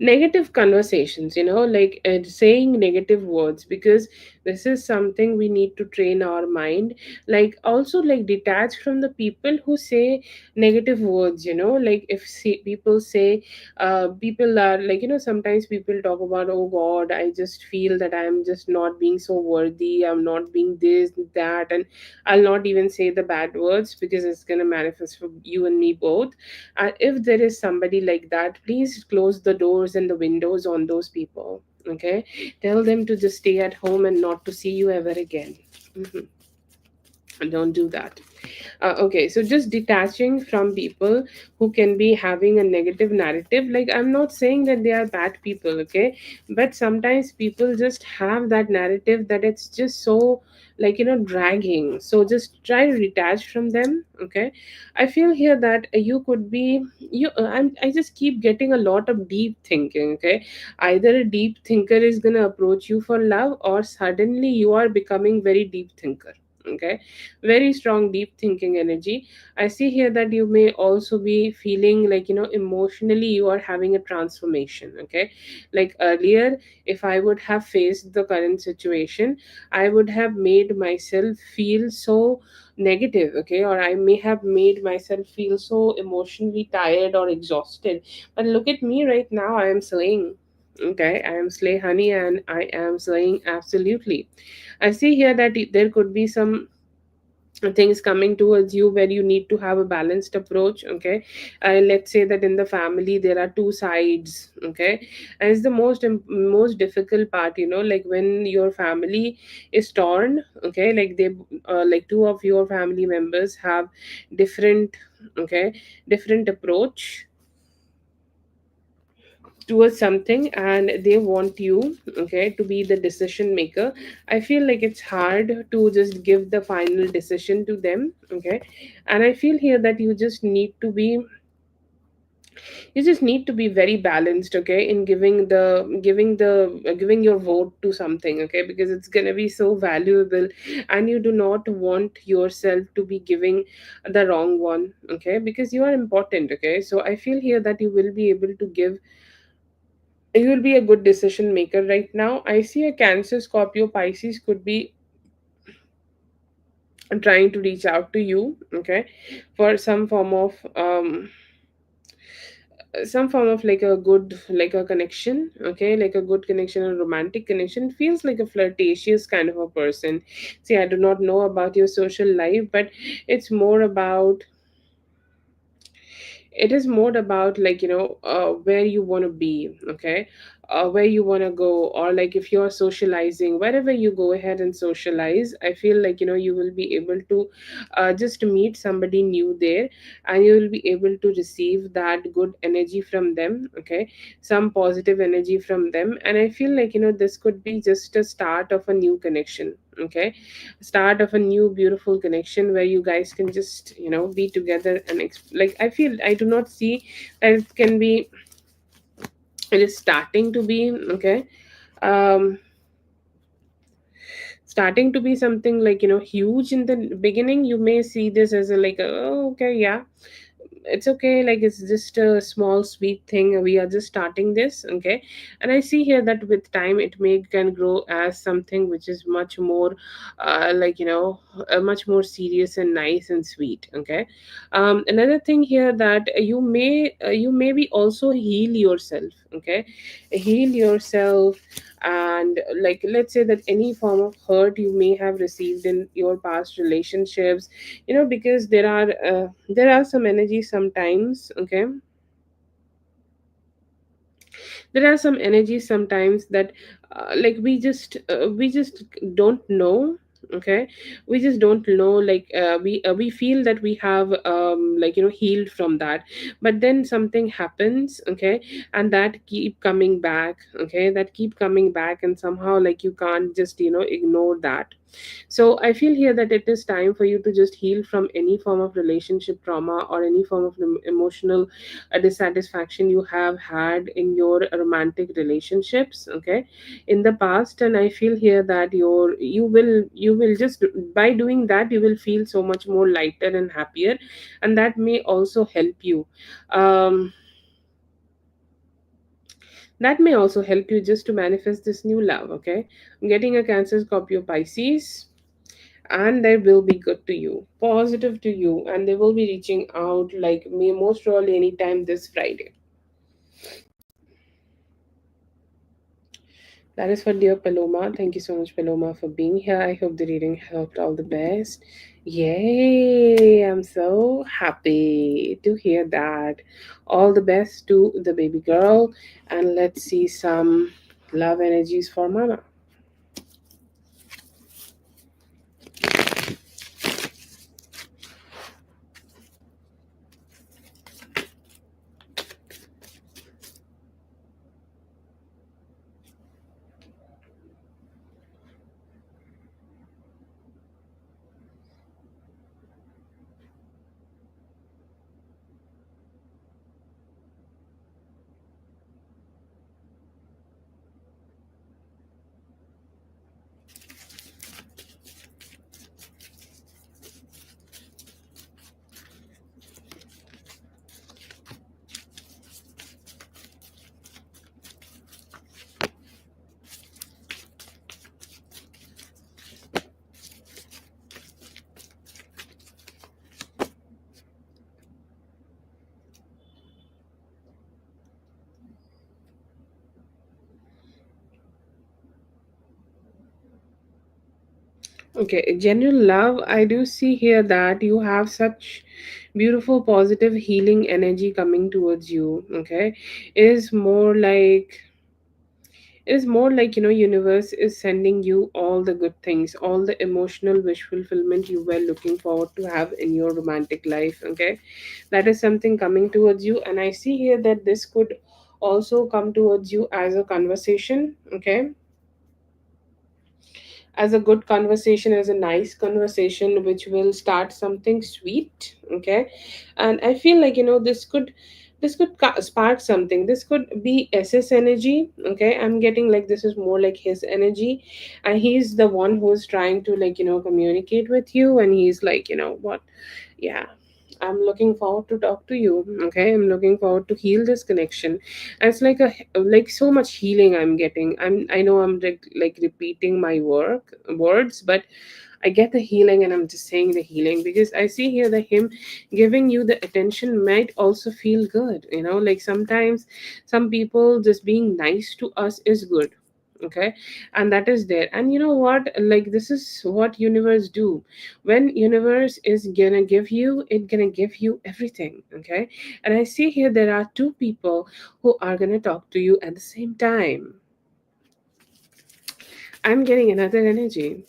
negative conversations, like saying negative words, because this is something we need to train our mind. Like also like detach from the people who say negative words, like if people say, people are like, sometimes people talk about, oh god, I just feel that I'm just not being so worthy, I'm not being this that, and I'll not even say the bad words because it's going to manifest for you and me both. And if there is somebody like that, please close the doors and the windows on those people. Okay, tell them to just stay at home and not to see you ever again. Mhm. Don't do that. Okay, so just detaching from people who can be having a negative narrative. Like, I'm not saying that they are bad people, okay, but sometimes people just have that narrative that it's just so, like, dragging. So just try to detach from them. Okay, I feel here that you could be you. I just keep getting a lot of deep thinking. Okay, either a deep thinker is gonna approach you for love, or suddenly you are becoming very deep thinker. Okay, very strong deep thinking energy. I see here that you may also be feeling like, emotionally you are having a transformation. Okay, like earlier, if I would have faced the current situation, I would have made myself feel so negative. Okay, or I may have made myself feel so emotionally tired or exhausted. But look at me right now, I am slaying. Okay, I am slay honey, and I am slaying absolutely. I see here that there could be some things coming towards you where you need to have a balanced approach. Okay, let's say that in the family there are two sides. Okay, and it's the most difficult part, like when your family is torn. Okay, like they like two of your family members have different, okay, different approach towards something, and they want you, okay, to be the decision maker. I feel like it's hard to just give the final decision to them. Okay, and I feel here that you just need to be very balanced. Okay, in giving your vote to something. Okay, because it's going to be so valuable, and you do not want yourself to be giving the wrong one. Okay, because you are important. Okay, so I feel here that you will be a good decision maker right now. I see a Cancer, Scorpio, Pisces could be trying to reach out to you. Okay, for some form of like a good, like a connection. Okay, like a good connection, a romantic connection, feels like a flirtatious kind of a person. See, I do not know about your social life, but it's more about it is more about like, where you want to be. Okay, where you want to go, or like if you're socializing, wherever you go ahead and socialize, I feel like, you will be able to just meet somebody new there, and you will be able to receive that good energy from them. Okay, some positive energy from them, and I feel like, this could be just a start of a new connection. Okay, start of a new beautiful connection where you guys can just, be together and like, I feel I do not see that it is starting to be. Okay, um starting to be something like, huge. In the beginning you may see this as a like, oh, okay, yeah, it's okay, like it's just a small sweet thing, we are just starting this. Okay, and I see here that with time it may can grow as something which is much more like, much more serious and nice and sweet. Okay, another thing here that you may be also heal yourself. Okay, heal yourself, and like, let's say that any form of hurt you may have received in your past relationships, because there are some energies sometimes. Okay, there are some energies sometimes that like we just don't know. Okay, we just don't know, like we feel that we have like, healed from that, but then something happens. Okay, and that keep coming back. Okay, that keep coming back, and somehow like you can't just, ignore that. So I feel here that it is time for you to just heal from any form of relationship trauma, or any form of emotional dissatisfaction you have had in your romantic relationships. Okay, in the past. And I feel here that you will just, by doing that, you will feel so much more lighter and happier, and that may also help you. um That may also help you just to manifest this new love. Okay, I'm getting a Cancer, Scorpio, Pisces, and they will be good to you, positive to you, and they will be reaching out like me most probably anytime this Friday. That is for dear Paloma. Thank you so much, Paloma, for being here. I hope the reading helped. All the best. Yay! I'm so happy to hear that. All the best to the baby girl. And let's see some love energies for Mama. Okay, general love. I do see here that you have such beautiful, positive, healing energy coming towards you. Okay, it is more like universe is sending you all the good things, all the emotional wish fulfillment you were looking forward to have in your romantic life. Okay, that is something coming towards you, and I see here that this could also come towards you as a conversation. Okay, as a good conversation, as a nice conversation which will start something sweet. Okay, and I feel like this could spark something. This could be SS energy. Okay, I'm getting like this is more like his energy, and he's the one who's trying to communicate with you, and he's like, what, yeah, I'm looking forward to talk to you. Okay, I'm looking forward to heal this connection. And it's like so much healing I'm getting. I know I'm like repeating my words, but I get the healing, and I'm just saying the healing because I see here that him giving you the attention might also feel good. Like sometimes some people just being nice to us is good. Okay, and that is there. And you know what? Like this is what universe do. When universe is gonna give you, it gonna give you everything. Okay, and I see here there are two people who are gonna talk to you at the same time. I'm getting another energy,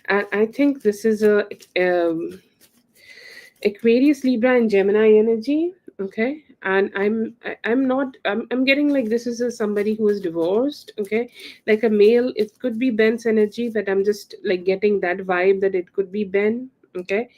and I think this is a um, Aquarius, Libra, and Gemini energy. Okay, and I'm not. I'm getting like this is somebody who is divorced. Okay, like a male. It could be Ben's energy, but I'm just like getting that vibe that it could be Ben. Okay,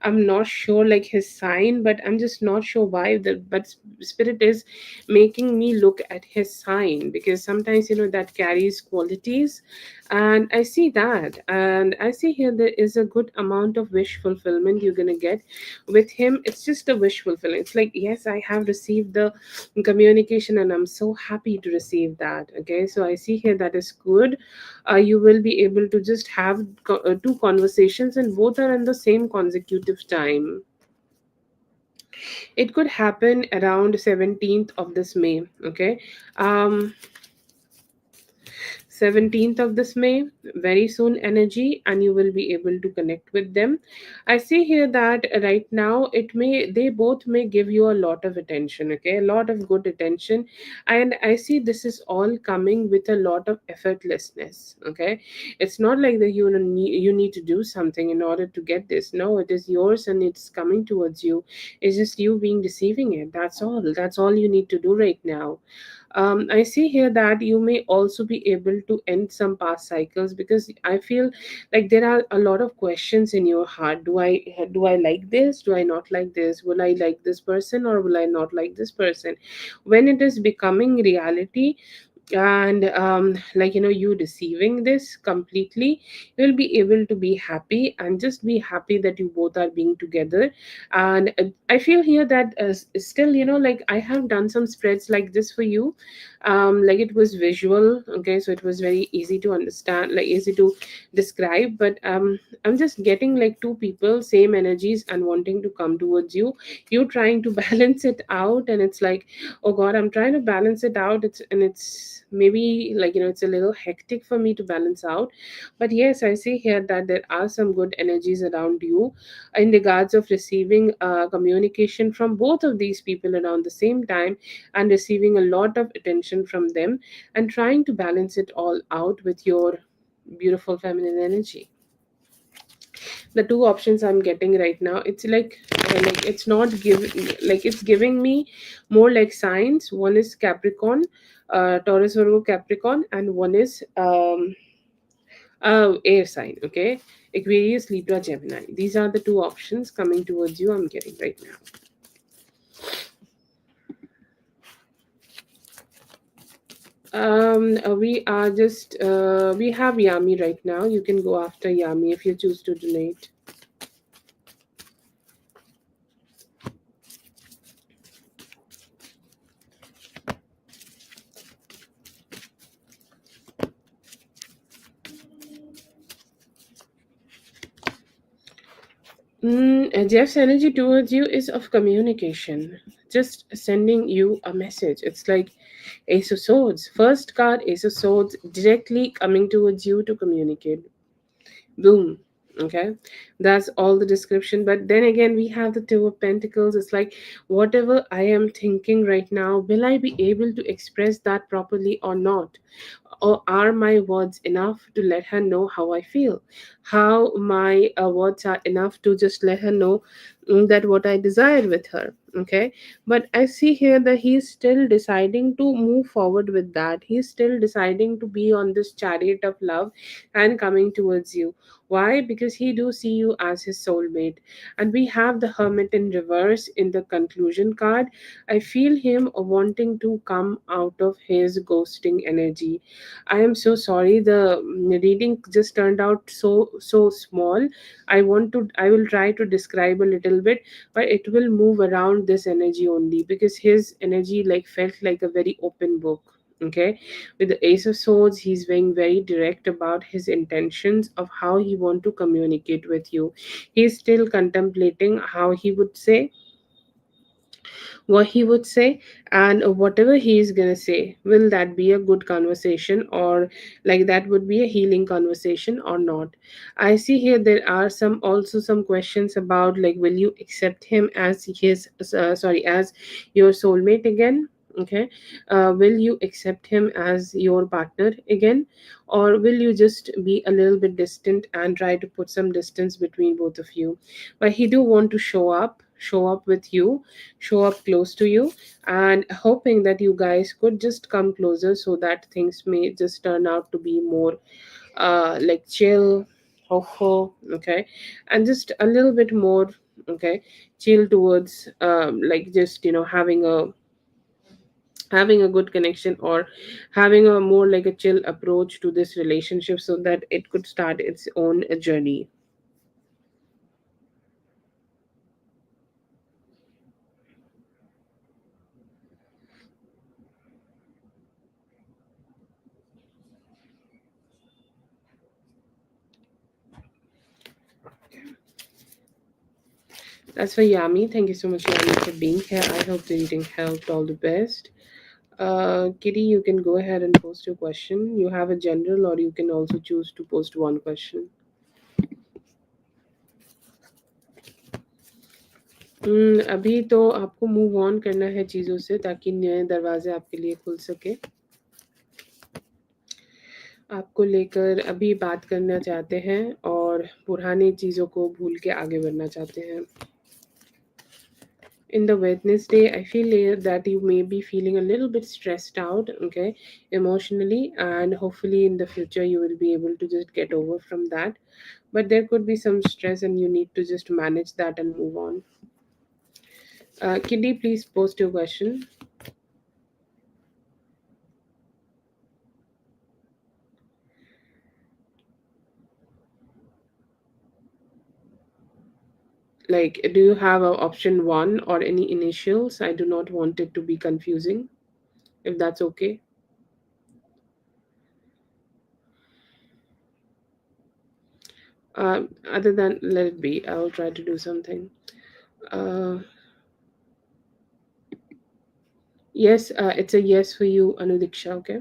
I'm not sure like his sign, but I'm just not sure why. But spirit is making me look at his sign because sometimes that carries qualities, and I see that, and I see here there is a good amount of wish fulfillment you're gonna get with him. It's just a wish fulfillment. It's like, yes, I have received the communication, and I'm so happy to receive that. Okay, so I see here that is good. You will be able to just have two conversations, and both are in the same consecutive time. It could happen around 17th of this May. Okay, um 17th of this May, very soon energy, and you will be able to connect with them. I see here that right now they both may give you a lot of attention. Okay, a lot of good attention, and I see this is all coming with a lot of effortlessness. Okay, it's not like that you need to do something in order to get this. No, it is yours and it's coming towards you. It's just you being receiving it. That's all you need to do right now. I see here that you may also be able to end some past cycles because I feel like there are a lot of questions in your heart. Do I like this? Do I not like this? Will I like this person or will I not like this person? When it is becoming reality, And like, you receiving this completely, you'll be able to be happy and just be happy that you both are being together. And I feel here that still, like, I have done some spreads like this for you. Like, it was visual, okay, so it was very easy to understand, like easy to describe. But I'm just getting like two people, same energies, and wanting to come towards you. You trying to balance it out, and it's like, oh god, I'm trying to balance it out. It's maybe like, it's a little hectic for me to balance out. But yes, I see here that there are some good energies around you in regards of receiving communication from both of these people around the same time, and receiving a lot of attention from them, and trying to balance it all out with your beautiful feminine energy. The two options I'm getting right now, it's like it's not giving, like it's giving me more like signs. One is Capricorn, Taurus, Virgo, Capricorn, and one is air sign, okay, Aquarius, Libra, Gemini. These are the two options coming towards you, I'm getting right now. We have Yami right now. You can go after Yami if you choose to donate. Jeff's energy towards you is of communication, just sending you a message. It's like Ace of Swords. First card, Ace of Swords, directly coming towards you to communicate. Boom. Okay, that's all the description. But then again, we have the Two of Pentacles. It's like, whatever I am thinking right now, will I be able to express that properly or not? Or are my words enough to let her know how I feel? How my words are enough to just let her know that what I desire with her. Okay, but I see here that he's still deciding to move forward with that. He's still deciding to be on this chariot of love and coming towards you. Why? Because he do see you as his soulmate. And we have the Hermit in reverse in the conclusion card. I feel him wanting to come out of his ghosting energy. I am so sorry. The reading just turned out so small. I will try to describe a little bit, but it will move around this energy only, because his energy like felt like a very open book. Okay, with the Ace of Swords, he's being very direct about his intentions of how he want to communicate with you. He's still contemplating how he would say what he would say, and whatever he is going to say, will that be a good conversation, or like that would be a healing conversation or not? I see here there are some questions about, like, will you accept him as his as your soulmate again? Okay, will you accept him as your partner again, or will you just be a little bit distant and try to put some distance between both of you? But he do want to show up with you, show up close to you, and hoping that you guys could just come closer, so that things may just turn out to be more like chill, hopeful, okay, and just a little bit more, okay, chill towards like just having a good connection, or having a more like a chill approach to this relationship, so that it could start its own journey. That's for Yami. Thank you so much, Yami, for being here. I hope the reading helped. All the best. Kitty, you can go ahead and post your question. You have a general, or you can also choose to post one question. अभी तो आपको move on करना है चीज़ों से, ताकि नए दरवाजे आपके लिए खुल सके। आपको लेकर अभी बात करना चाहते हैं, और पुरानी चीज़ों को भूल के आगे बढ़ना चाहते हैं। In the Wednesday, I feel that you may be feeling a little bit stressed out, okay, emotionally, and hopefully in the future you will be able to just get over from that. But there could be some stress, and you need to just manage that and move on. Kitty, please post your question. Like, do you have a option one or any initials? I do not want it to be confusing, if that's okay. Other than let it be, I will try to do something. Uh, yes, it's a yes for you, Anudiksha. Okay.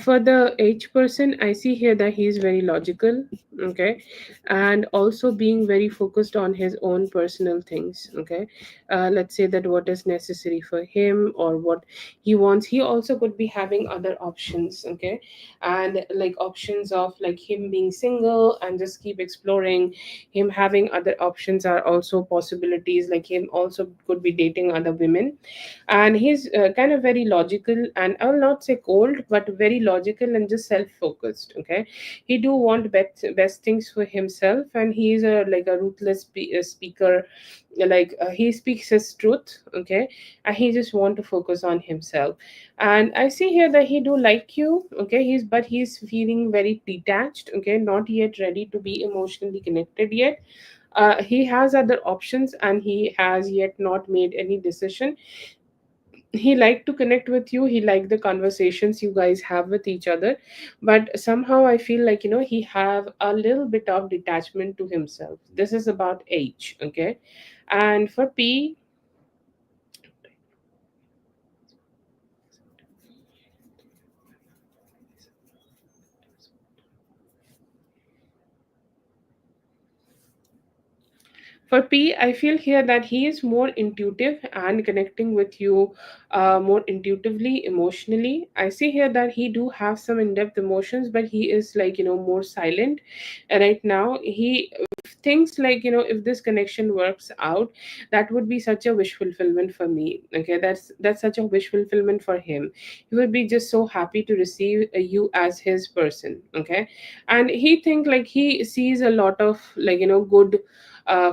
For the H person, I see here that he is very logical, okay, and also being very focused on his own personal things, okay. Let's say that what is necessary for him or what he wants. He also could be having other options, okay, and like options of like him being single and just keep exploring. Him having other options are also possibilities. Like him also could be dating other women, and he's kind of very logical, and I'll not say cold, but very logical and just self-focused, okay. He do want best things for himself, and he's a like a ruthless speaker. Like he speaks his truth, okay, and he just want to focus on himself. And I see here that he do like you, okay. He's feeling very detached, okay, not yet ready to be emotionally connected yet. He has other options and he has yet not made any decision. He liked to connect with you, he liked the conversations you guys have with each other, but somehow I feel like, he have a little bit of detachment to himself. This is about age, okay. And for P, for P, I feel here that he is more intuitive and connecting with you more intuitively, emotionally. I see here that he do have some in-depth emotions, but he is like, more silent. Right now, he thinks like, if this connection works out, that would be such a wish fulfillment for me. Okay, that's such a wish fulfillment for him. He would be just so happy to receive you as his person. Okay, and he think like he sees a lot of like, good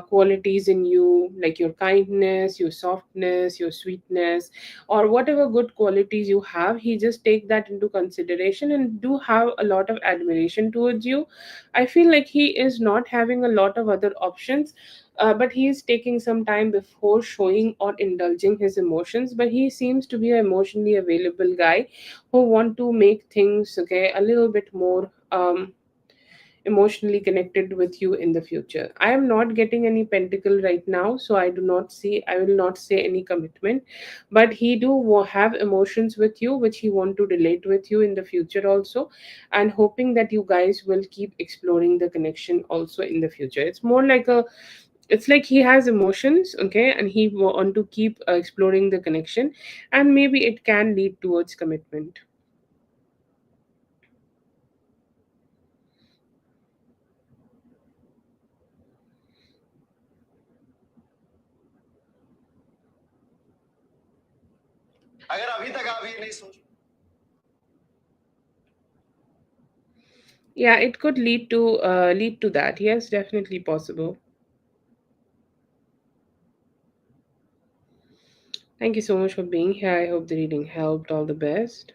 qualities in you, like your kindness, your softness, your sweetness, or whatever good qualities you have. He just take that into consideration and do have a lot of admiration towards you. I feel like he is not having a lot of other options, but he is taking some time before showing or indulging his emotions. But he seems to be an emotionally available guy who want to make things, okay, a little bit more emotionally connected with you in the future. I am not getting any pentacle right now, so I will not say any commitment, but he do have emotions with you which he want to relate with you in the future also, and hoping that you guys will keep exploring the connection also in the future. It's like he has emotions, okay, and he want to keep exploring the connection, and maybe it can lead towards commitment. अगर अभी तक आप ये नहीं सोच Yeah, it could lead to that. Yes, definitely possible. Thank you so much for being here. I hope the reading helped. All the best.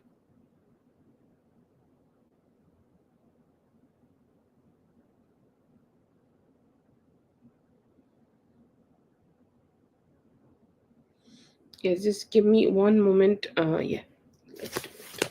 Yes, just give me one moment. Yeah, let's do it.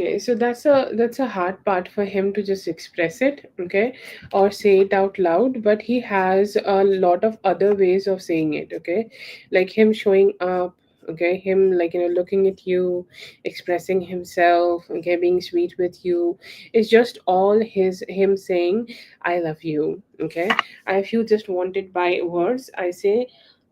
Okay, so that's a hard part for him to just express it, okay, or say it out loud, but he has a lot of other ways of saying it, okay? Like him showing up, okay, him like looking at you, expressing himself, okay, being sweet with you. It's just all him saying I love you, okay? If you just want it by words,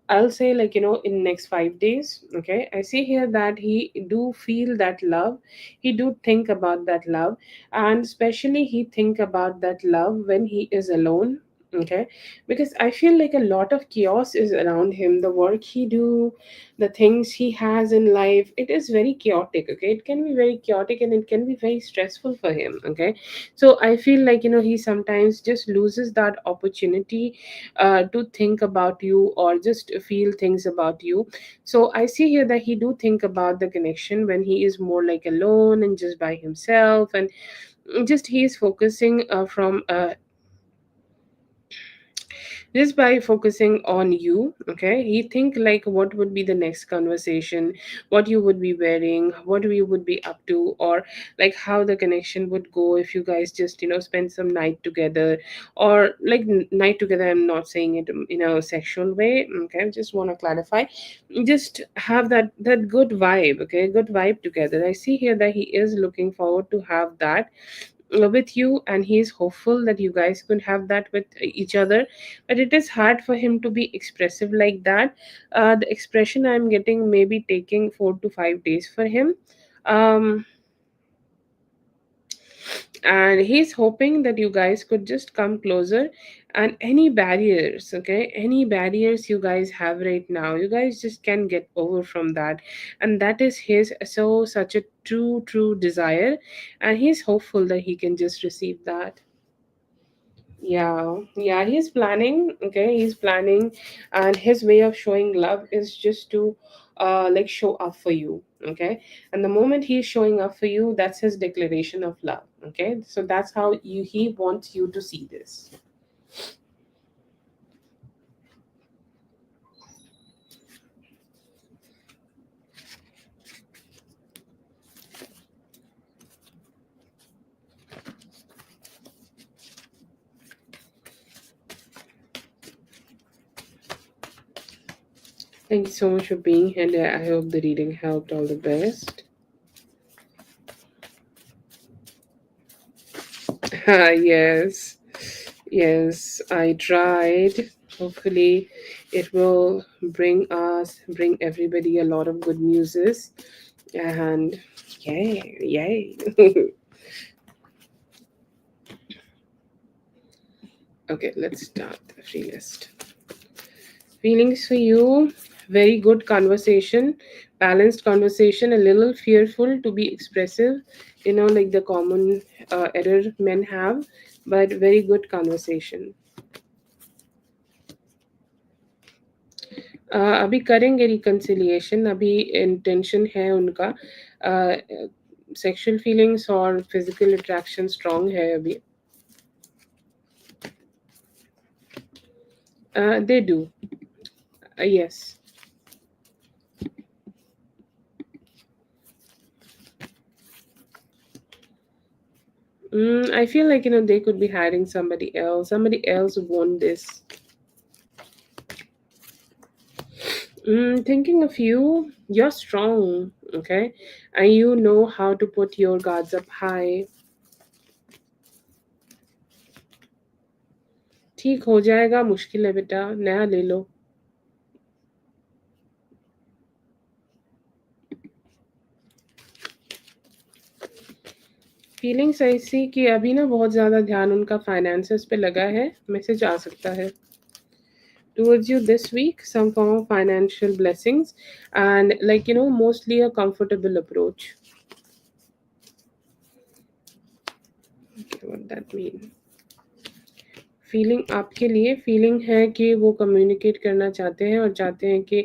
I'll say like in next 5 days. Okay, I see here that he do feel that love. He do think about that love, and especially he think about that love when he is alone. Okay, because I feel like a lot of chaos is around him. The work he do, the things he has in life, it is very chaotic. Okay, it can be very chaotic and it can be very stressful for him. Okay, so I feel like he sometimes just loses that opportunity to think about you or just feel things about you. So I see here that he do think about the connection when he is more like alone and just by himself, and just he is focusing from just by focusing on you. Okay, he think like what would be the next conversation, what you would be wearing, what you would be up to, or like how the connection would go if you guys just spend some night together, or like night together. I'm not saying it in a sexual way. Okay, I just want to clarify, just have that good vibe. Okay, good vibe together. I see here that he is looking forward to have that with you, and he is hopeful that you guys could have that with each other, but it is hard for him to be expressive like that. The expression I'm getting may be taking 4 to 5 days for him. um and he's hoping that you guys could just come closer, and any barriers, okay, any barriers you guys have right now, you guys just can get over from that. And that is his so such a true desire, and he's hopeful that he can just receive that. Yeah, he's planning. Okay, he's planning, and his way of showing love is just to, like show up for you. Okay, and the moment he's showing up for you, that's his declaration of love. Okay, so that's how he wants you to see this. Thank you so much for being here. I hope the reading helped. All the best. Yes, yes, I tried. Hopefully, it will bring everybody a lot of good newses. And yay. Okay, let's start the free list. Feelings for you, very good conversation, balanced conversation, a little fearful to be expressive, like the common error men have, but very good conversation. अभी करेंगे reconciliation, अभी intention है उनका, sexual feelings और physical attraction strong है अभी. They do. Yes. I feel like they could be hiding somebody else. Somebody else would want this. Thinking of you, you're strong, okay, and you know how to put your guards up high. ठीक हो जाएगा, मुश्किल है बेटा, नया ले लो. Feelings ऐसी कि अभी ना बहुत ज़्यादा ध्यान उनका फाइनेंसेस पे लगा है. मैसेज आ सकता है towards you this week, some form of financial blessings, and like mostly a comfortable approach. Okay, what that mean? Feeling आपके लिए फीलिंग है कि वो कम्युनिकेट करना चाहते हैं और चाहते हैं कि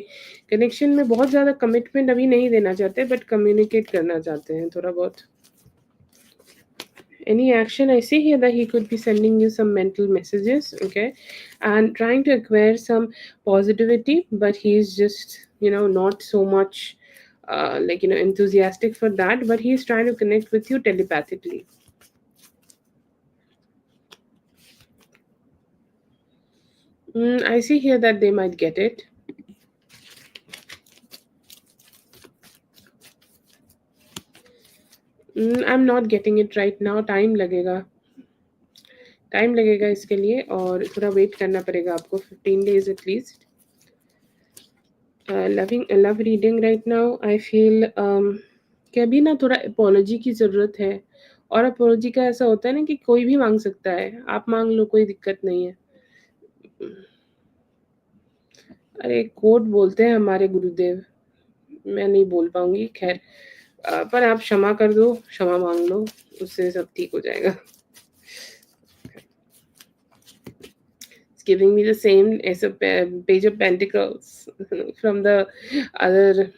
कनेक्शन में बहुत ज़्यादा कमिटमेंट अभी नहीं देना चाहते, बट कम्युनिकेट करना चाहते हैं थोड़ा बहुत. Any action, I see here that he could be sending you some mental messages, okay, and trying to acquire some positivity, but he's just not so much enthusiastic for that, but he's trying to connect with you telepathically. I see here that they might get it. I'm not getting it right now. Time लगेगा इसके लिए, और थोड़ा wait करना पड़ेगा आपको, 15 days at least. Love reading right now. I feel कि अभी ना थोड़ा अपोलॉजी की ज़रूरत है, और अपोलॉजी का ऐसा होता है ना कि कोई भी मांग सकता है, आप मांग लो, कोई दिक्कत नहीं है. अरे कोड बोलते हैं हमारे गुरुदेव, मैं नहीं बोल पाऊंगी, खैर. पर आप क्षमा कर दो, क्षमा मांग लो, उससे सब ठीक हो जाएगा. It's giving me the same as a page of pentacles from the other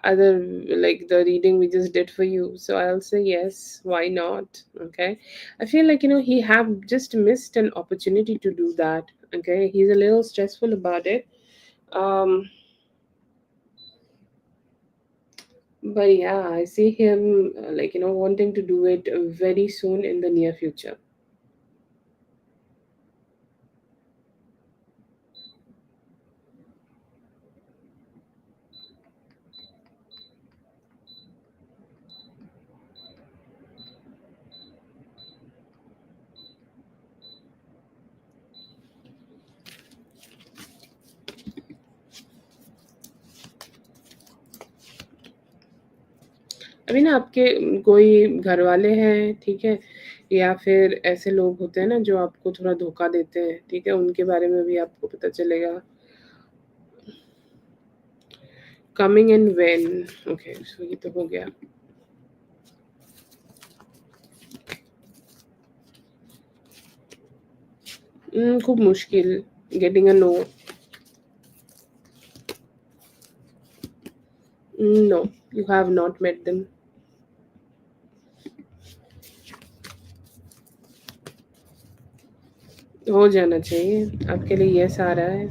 other, like the reading we just did for you. So I'll say yes, why not? Okay, I feel like he have just missed an opportunity to do that. Okay, he's a little stressful about it. um but yeah, I see him wanting to do it very soon in the near future. अभी ना आपके कोई घर वाले हैं, ठीक है, या फिर ऐसे लोग होते हैं ना जो आपको थोड़ा धोखा देते हैं, ठीक है, उनके बारे में भी आपको पता चलेगा. Coming and when. Okay, so ये तो हो गया. खूब मुश्किल. Getting a no. No, you have not met them. हो जाना चाहिए, आपके लिए यस आ रहा है.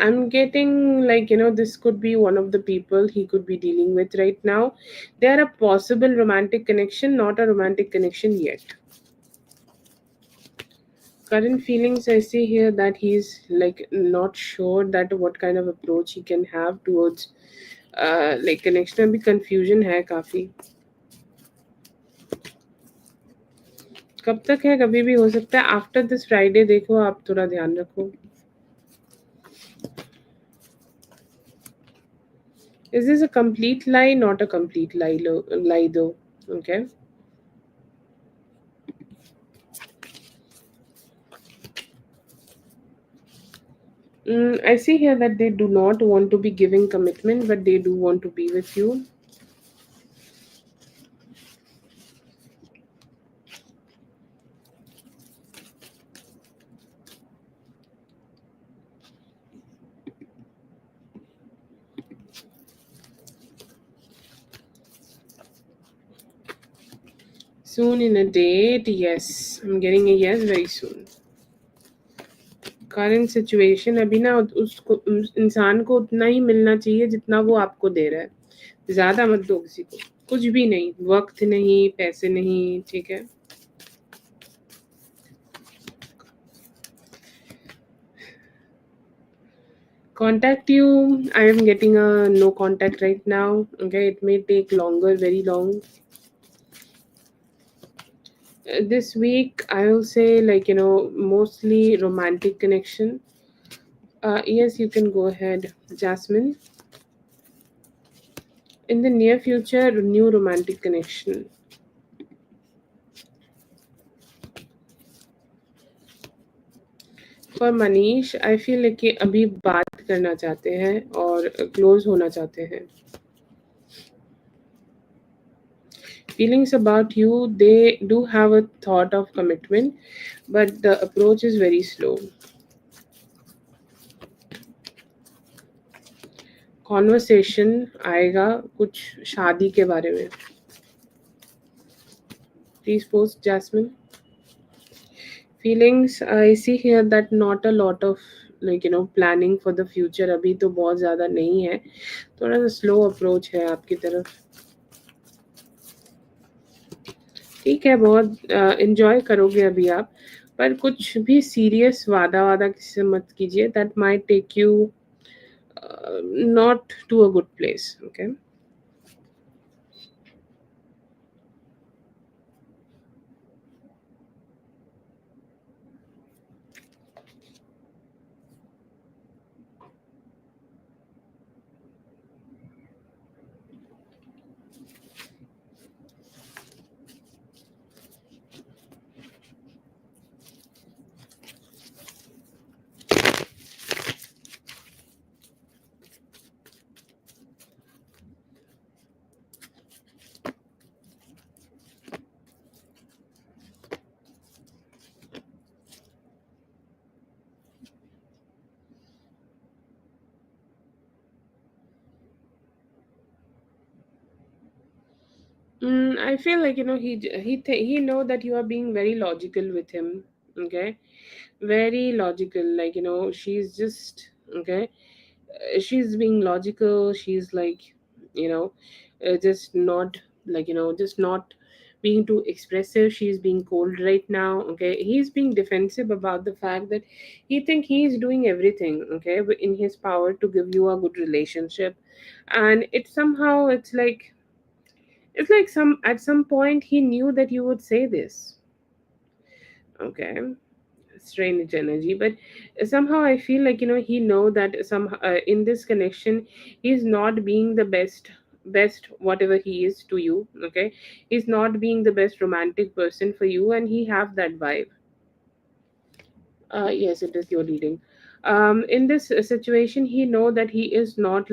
I'm getting like this could be one of the people he could be dealing with right now. They are a possible romantic connection, not a romantic connection yet. Current feelings, I see here that he's like not sure that what kind of approach he can have towards like connection. अभी confusion है काफी. कब तक है, कभी भी हो सकता है. आफ्टर दिस फ्राइडे देखो, आप थोड़ा ध्यान रखो. Is this a complete lie? Not a complete lie, lie though. Okay. I see here that they do not want to be giving commitment, but they do want to be with you. Soon in a date, yes. I'm getting a yes very soon. Current situation, अभी ना उसको इंसान को उतना ही मिलना चाहिए जितना वो आपको दे रहा है. ज़्यादा मत दो किसी को, कुछ भी नहीं, वक्त नहीं, पैसे नहीं, ठीक है. Contact you, I am getting a no contact right now. Okay, it may take longer, very long. This week I will say mostly romantic connection. Yes, you can go ahead, Jasmine. In the near future, new romantic connection. For Manish, I feel like कि अभी बात करना चाहते हैं और close होना चाहते हैं. Feelings about you, they do have a thought of commitment, but the approach is very slow. Conversation आएगा कुछ शादी के बारे में. Please post, Jasmine. feelings, I see here that not a lot of planning for the future अभी तो बहुत ज़्यादा नहीं है, थोड़ा सा स्लो अप्रोच है आपकी तरफ। ठीक है, बहुत एंजॉय करोगे अभी आप, पर कुछ भी सीरियस वादा वादा किसी से मत कीजिए, that might take you not to a good place, okay. I feel like he know that you are being very logical with him. Okay, very logical. Like she's just okay. She's being logical. She's like you know, just not just not being too expressive. She's being cold right now. Okay, he's being defensive about the fact that he think he's doing everything okay in his power to give you a good relationship, and it's like some at some point he knew that you would say this. Okay, strange energy, but somehow I feel like he know that some in this connection he's not being the best whatever he is to you. Okay, he's not being the best romantic person for you, and he have that vibe. Yes, it is your reading. In this situation, he know that he is not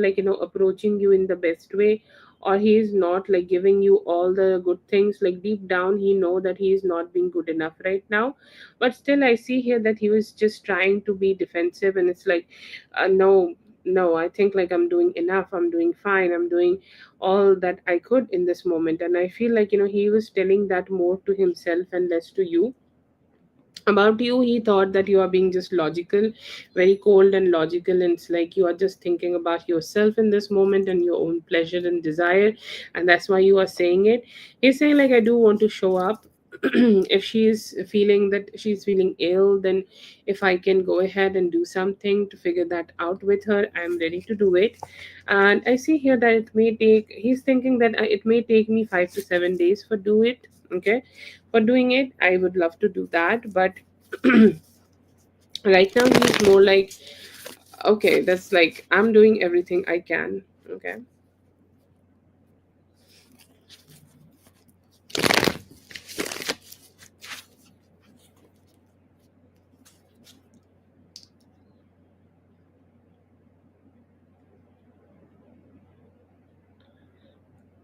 approaching you in the best way, or he is not like giving you all the good things. Like deep down, he know that he is not being good enough right now. But still, I see here that he was just trying to be defensive, and it's like, no, no, I think like I'm doing enough. I'm doing fine. I'm doing all that I could in this moment, and I feel like he was telling that more to himself and less to you. About you, he thought that you are being just logical, very cold and logical, and it's like you are just thinking about yourself in this moment and your own pleasure and desire, and that's why you are saying it. He's saying like, I do want to show up. If she's feeling ill, then if I can go ahead and do something to figure that out with her, I'm ready to do it. And I see here that he's thinking that it may take me 5 to 7 days for do it. Okay, for doing it, I would love to do that, but right now he's more like, okay, that's like I'm doing everything I can. Okay,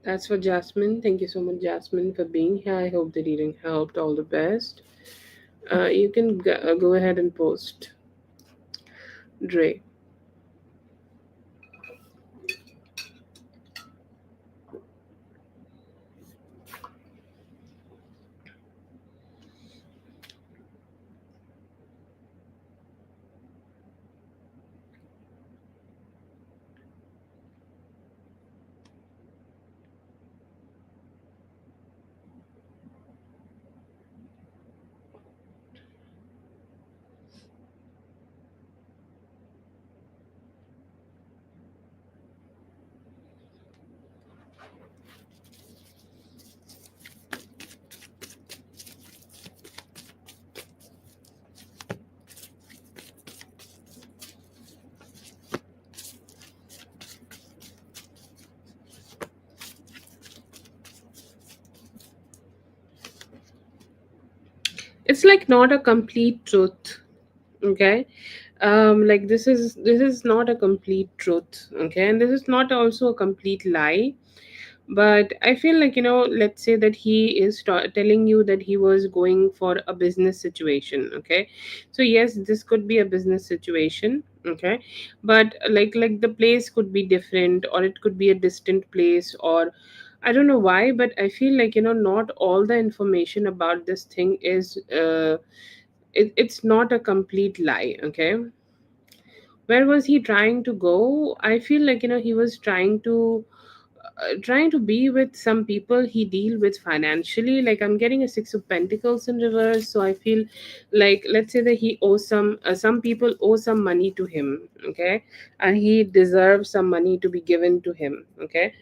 that's for Jasmine. Thank you so much, Jasmine, for being here. I hope the reading helped. All the best. You can go ahead and post, Dre. It's like not a complete truth. Okay, like this is not a complete truth. Okay, and this is not also a complete lie. But I feel like let's say that he is telling you that he was going for a business situation. Okay, so yes, this could be a business situation. Okay, but like the place could be different, or it could be a distant place, or I don't know why, but I feel like not all the information about this thing it's not a complete lie. Okay, where was he trying to go? I feel like, he was trying to be with some people he deal with financially. Like, I'm getting a six of pentacles in reverse, so I feel like, let's say that he owes some people owe some money to him. Okay, and he deserves some money to be given to him. Okay,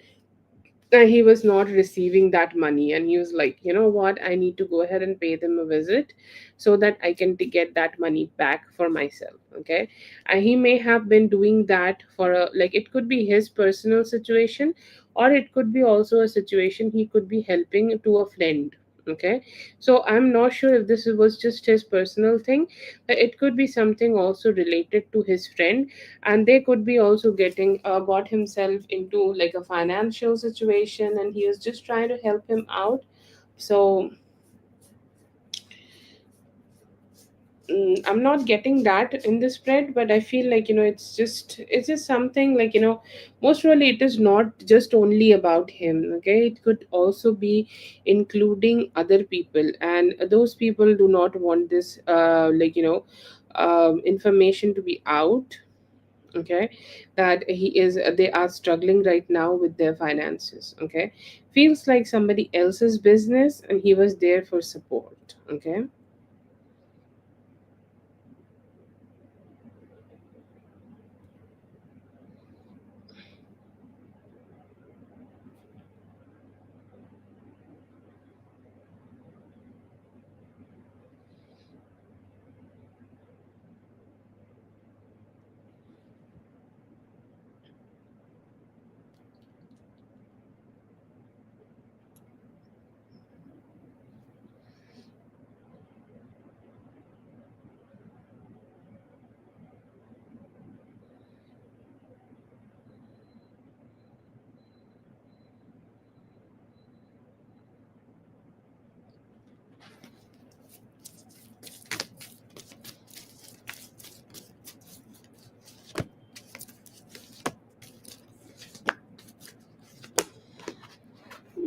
and he was not receiving that money, and he was like, you know what, I need to go ahead and pay them a visit so that I can get that money back for myself. Okay, and he may have been doing that for a, like, it could be his personal situation, or it could be also a situation he could be helping to a friend. Okay, so I'm not sure if this was just his personal thing, but it could be something also related to his friend, and they could be also getting got himself into like a financial situation, and he was just trying to help him out. So I'm not getting that in the spread, but I feel like, it's just something like, most probably it is not just only about him. Okay, it could also be including other people, and those people do not want this information to be out. Okay, that they are struggling right now with their finances. Okay, feels like somebody else's business, and he was there for support. Okay.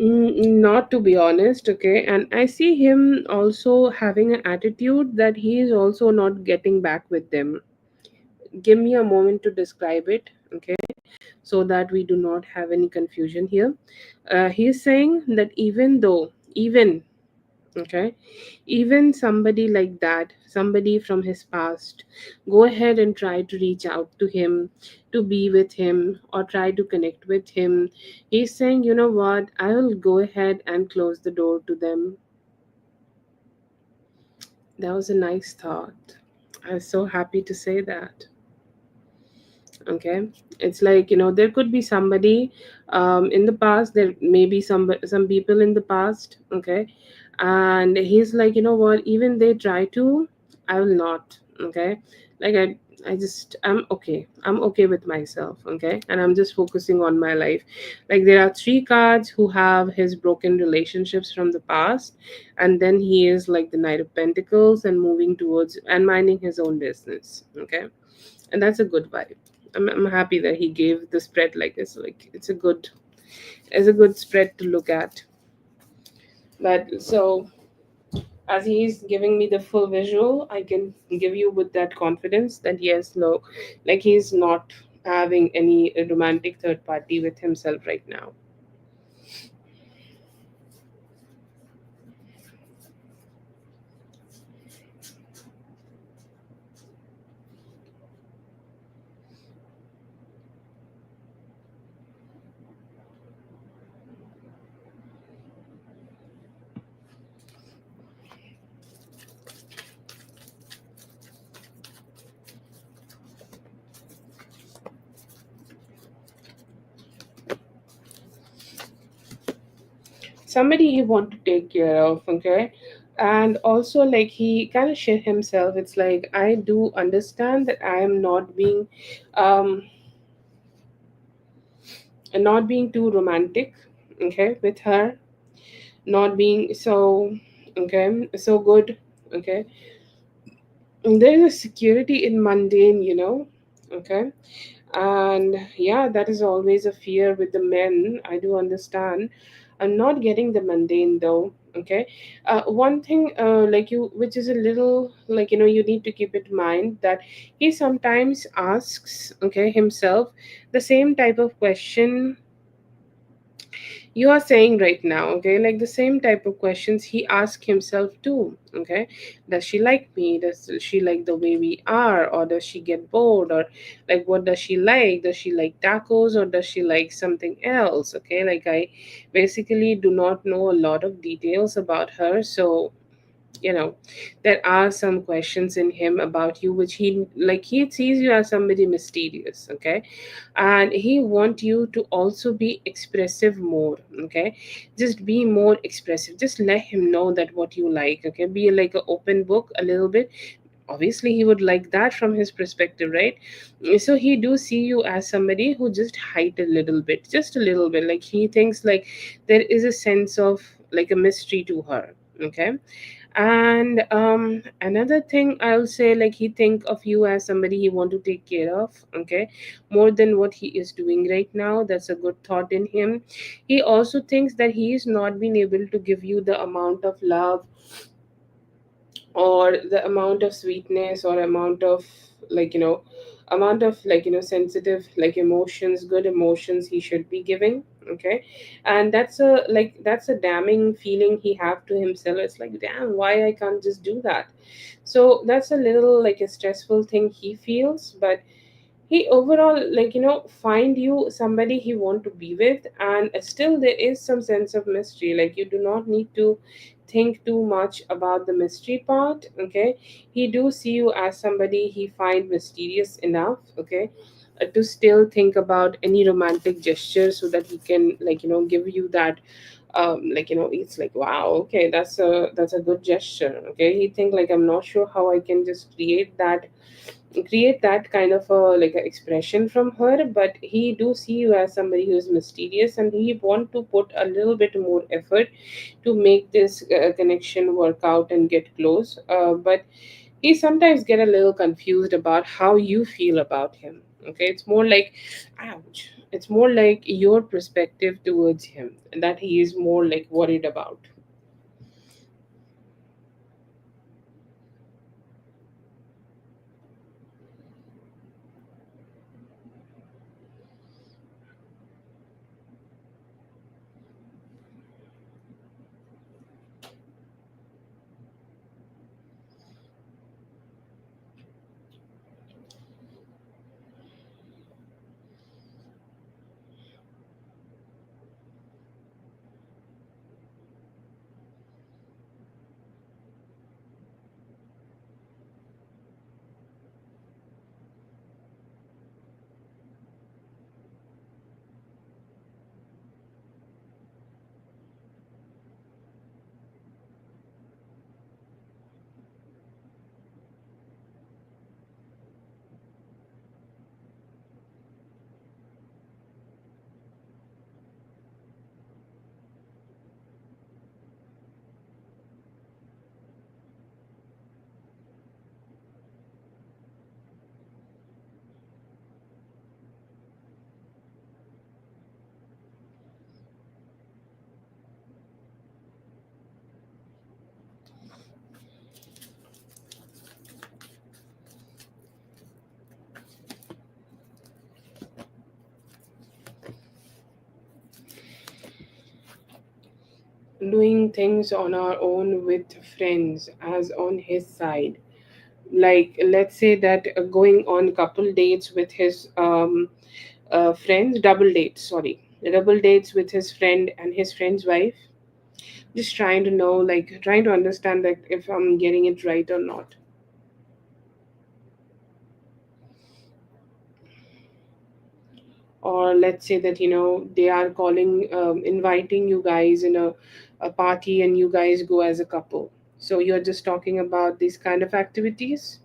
Not to be honest. Okay, and I see him also having an attitude that he is also not getting back with them. Give me a moment to describe it. Okay, so that we do not have any confusion here. He is saying that even okay, even somebody like that, somebody from his past, go ahead and try to reach out to him, to be with him, or try to connect with him. He's saying, you know what, I will go ahead and close the door to them. That was a nice thought. I was so happy to say that. Okay, it's like, there could be somebody in the past, there may be some people in the past. Okay, and he's like, you know what, even they try to, I will not. Okay, like, I'm okay with myself. Okay, and I'm just focusing on my life. Like, there are three cards who have his broken relationships from the past, and then he is like the Knight of Pentacles and moving towards and minding his own business. Okay, and that's a good vibe. I'm happy that he gave the spread like this. Like, it's a good spread to look at. But so, as he's giving me the full visual, I can give you with that confidence that yes, no, like, he's not having any romantic third party with himself right now. Somebody he want to take care of. Okay, and also, like, he kind of shit himself. It's like, I do understand that I am um not being too romantic. Okay, with her, not being so, okay, so good. Okay, and there is a security in mundane. Okay, and yeah, that is always a fear with the men. I do understand. I'm not getting the mundane though. Okay. One thing, like you, which is a little like, you need to keep in mind that he sometimes asks, okay, himself the same type of question you are saying right now. Okay, like the same type of questions he asks himself too. Okay, does she like me? Does she like the way we are? Or does she get bored? Or like, what does she like? Does she like tacos, or does she like something else? Okay, like, I basically do not know a lot of details about her. So, there are some questions in him about you, which he sees you as somebody mysterious. Okay, and he want you to also be expressive more. Okay, just be more expressive, just let him know that what you like. Okay, be like an open book a little bit. Obviously he would like that from his perspective, right? So he do see you as somebody who just hide a little bit, just a little bit. Like, he thinks like there is a sense of like a mystery to her. Okay, and another thing I'll say, like, he think of you as somebody he want to take care of. Okay, more than what he is doing right now. That's a good thought in him. He also thinks that he is not being able to give you the amount of love, or the amount of sweetness, or amount of, like, sensitive, like, emotions, good emotions he should be giving. Okay, and that's a damning feeling he have to himself. It's like, damn, why I can't just do that? So that's a little like a stressful thing he feels. But he overall, like, find you somebody he want to be with. And still there is some sense of mystery. Like, you do not need to think too much about the mystery part. Okay, he do see you as somebody he find mysterious enough. Okay, to still think about any romantic gesture, so that he can, like, give you that, like, it's like, wow, okay, that's a good gesture. Okay, he think like, I'm not sure how I can just create that kind of a, like, a expression from her. But he do see you as somebody who is mysterious, and he want to put a little bit more effort to make this connection work out and get close. But he sometimes get a little confused about how you feel about him. Okay, it's more like, ouch, it's more like your perspective towards him that he is more like worried about. Doing things on our own with friends as on his side. Like, let's say that going on couple dates with his friends, double dates, sorry, double dates with his friend and his friend's wife. Just trying to know, like, trying to understand, like, if I'm getting it right or not. Or let's say that, they are calling, inviting you guys in a party, and you guys go as a couple. So you're just talking about these kind of activities.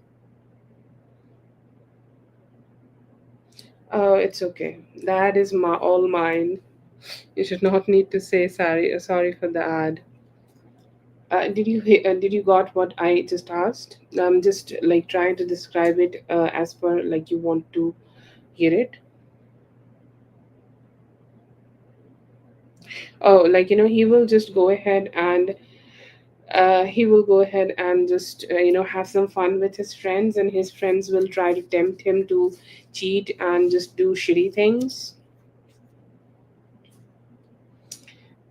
It's okay. That is all mine. You should not need to say sorry. Sorry for the ad. Did you got what I just asked? I'm just like trying to describe it as per like you want to hear it. Oh, like, he will just go ahead and he will go ahead and just have some fun with his friends, and his friends will try to tempt him to cheat and just do shitty things.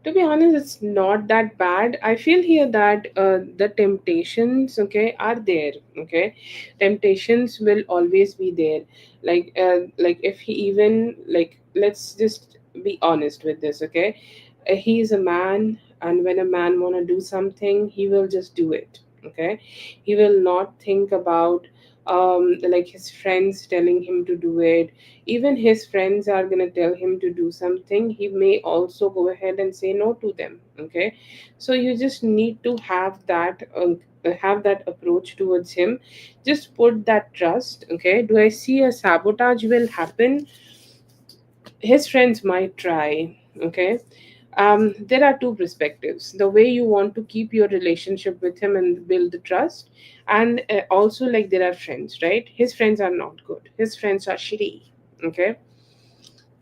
To be honest, it's not that bad. I feel here that the temptations, okay, are there. Okay, temptations will always be there. Like if he even, like, let's just be honest with this. Okay, he is a man, and when a man wanna do something, he will just do it. Okay, he will not think about like his friends telling him to do it. Even his friends are going to tell him to do something, he may also go ahead and say no to them. Okay, so you just need to have that approach towards him. Just put that trust. Okay, do I see a sabotage will happen? His friends might try. Okay, there are two perspectives: the way you want to keep your relationship with him and build the trust, and also, like, there are friends, right? His friends are not good, his friends are shitty. Okay,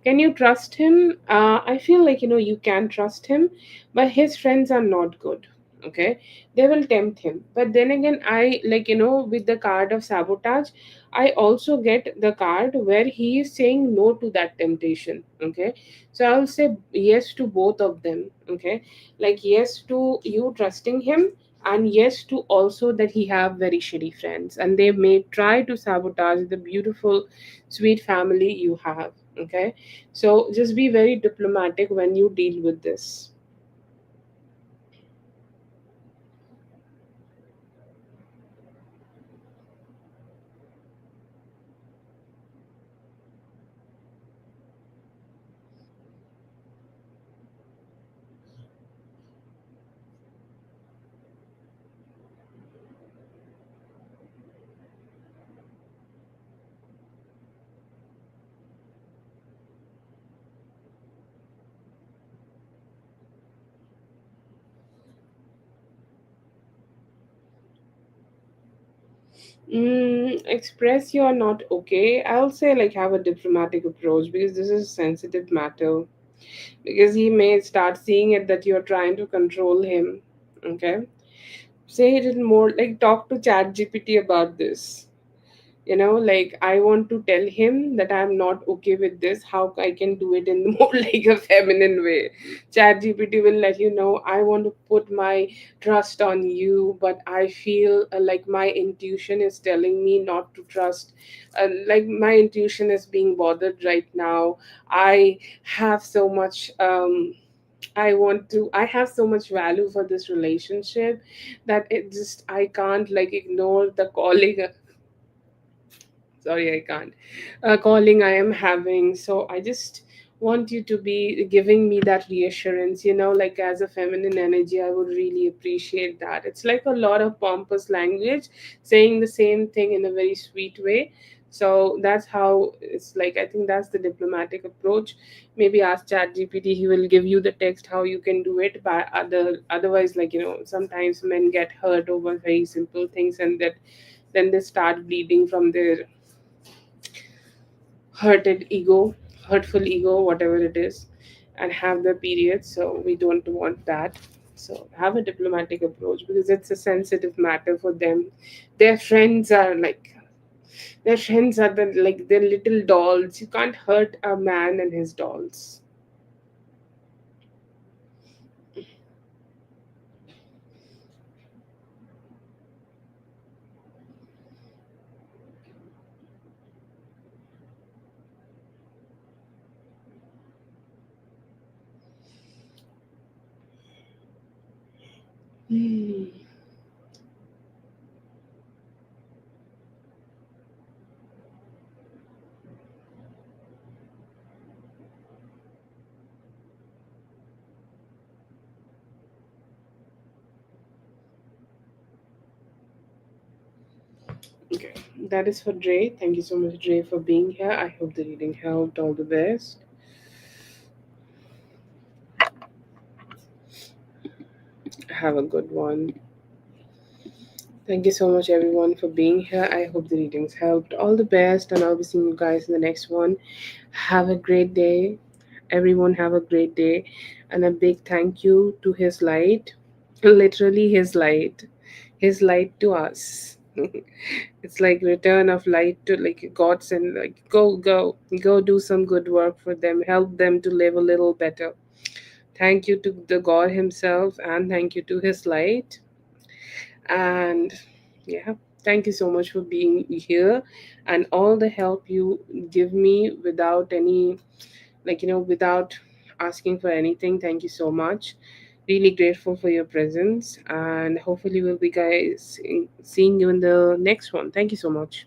can you trust him? I feel like, you can trust him, but his friends are not good. Okay, they will tempt him. But then again, I, like, with the card of sabotage, I also get the card where he is saying no to that temptation. Okay, so I'll say yes to both of them. Okay, like, yes to you trusting him, and yes to also that he have very shitty friends, and they may try to sabotage the beautiful, sweet family you have. Okay, so just be very diplomatic when you deal with this. Express you're not okay. I'll say, like, have a diplomatic approach, because this is a sensitive matter. Because he may start seeing it that you're trying to control him. Okay, say it in more, like, talk to Chat GPT about this. Like, I want to tell him that I'm not okay with this, how I can do it in more like a feminine way. Chat GPT will let you know, I want to put my trust on you, but I feel like my intuition is telling me not to trust. Like, my intuition is being bothered right now. I have so much I have so much value for this relationship that it just, I can't, like, ignore the calling. Sorry, I can't, calling I am having. So I just want you to be giving me that reassurance. Like, as a feminine energy, I would really appreciate that. It's like a lot of pompous language saying the same thing in a very sweet way. So that's how it's like. I think that's the diplomatic approach. Maybe ask Chat GPT, he will give you the text how you can do it. By otherwise, like, sometimes men get hurt over very simple things, and that then they start bleeding from their hurted ego, hurtful ego, whatever it is, and have the period. So we don't want that. So have a diplomatic approach, because it's a sensitive matter for them. Their friends are like, their friends are the, like, their little dolls. You can't hurt a man and his dolls. Hmm. Okay, that is for Dre. Thank you so much, Dre, for being here. I hope the reading helped. All the best. Have a good one. Thank you so much, everyone, for being here. I hope the readings helped. All the best, and I'll be seeing you guys in the next one. Have a great day. Everyone, have a great day. And a big thank you to His Light. Literally his light to us. It's like return of light to, like, God send, like, go do some good work for them, help them to live a little better. Thank you to the God himself, and thank you to his light. And yeah, thank you so much for being here, and all the help you give me without any, without asking for anything. Thank you so much. Really grateful for your presence, and hopefully we'll be guys seeing you in the next one. Thank you so much.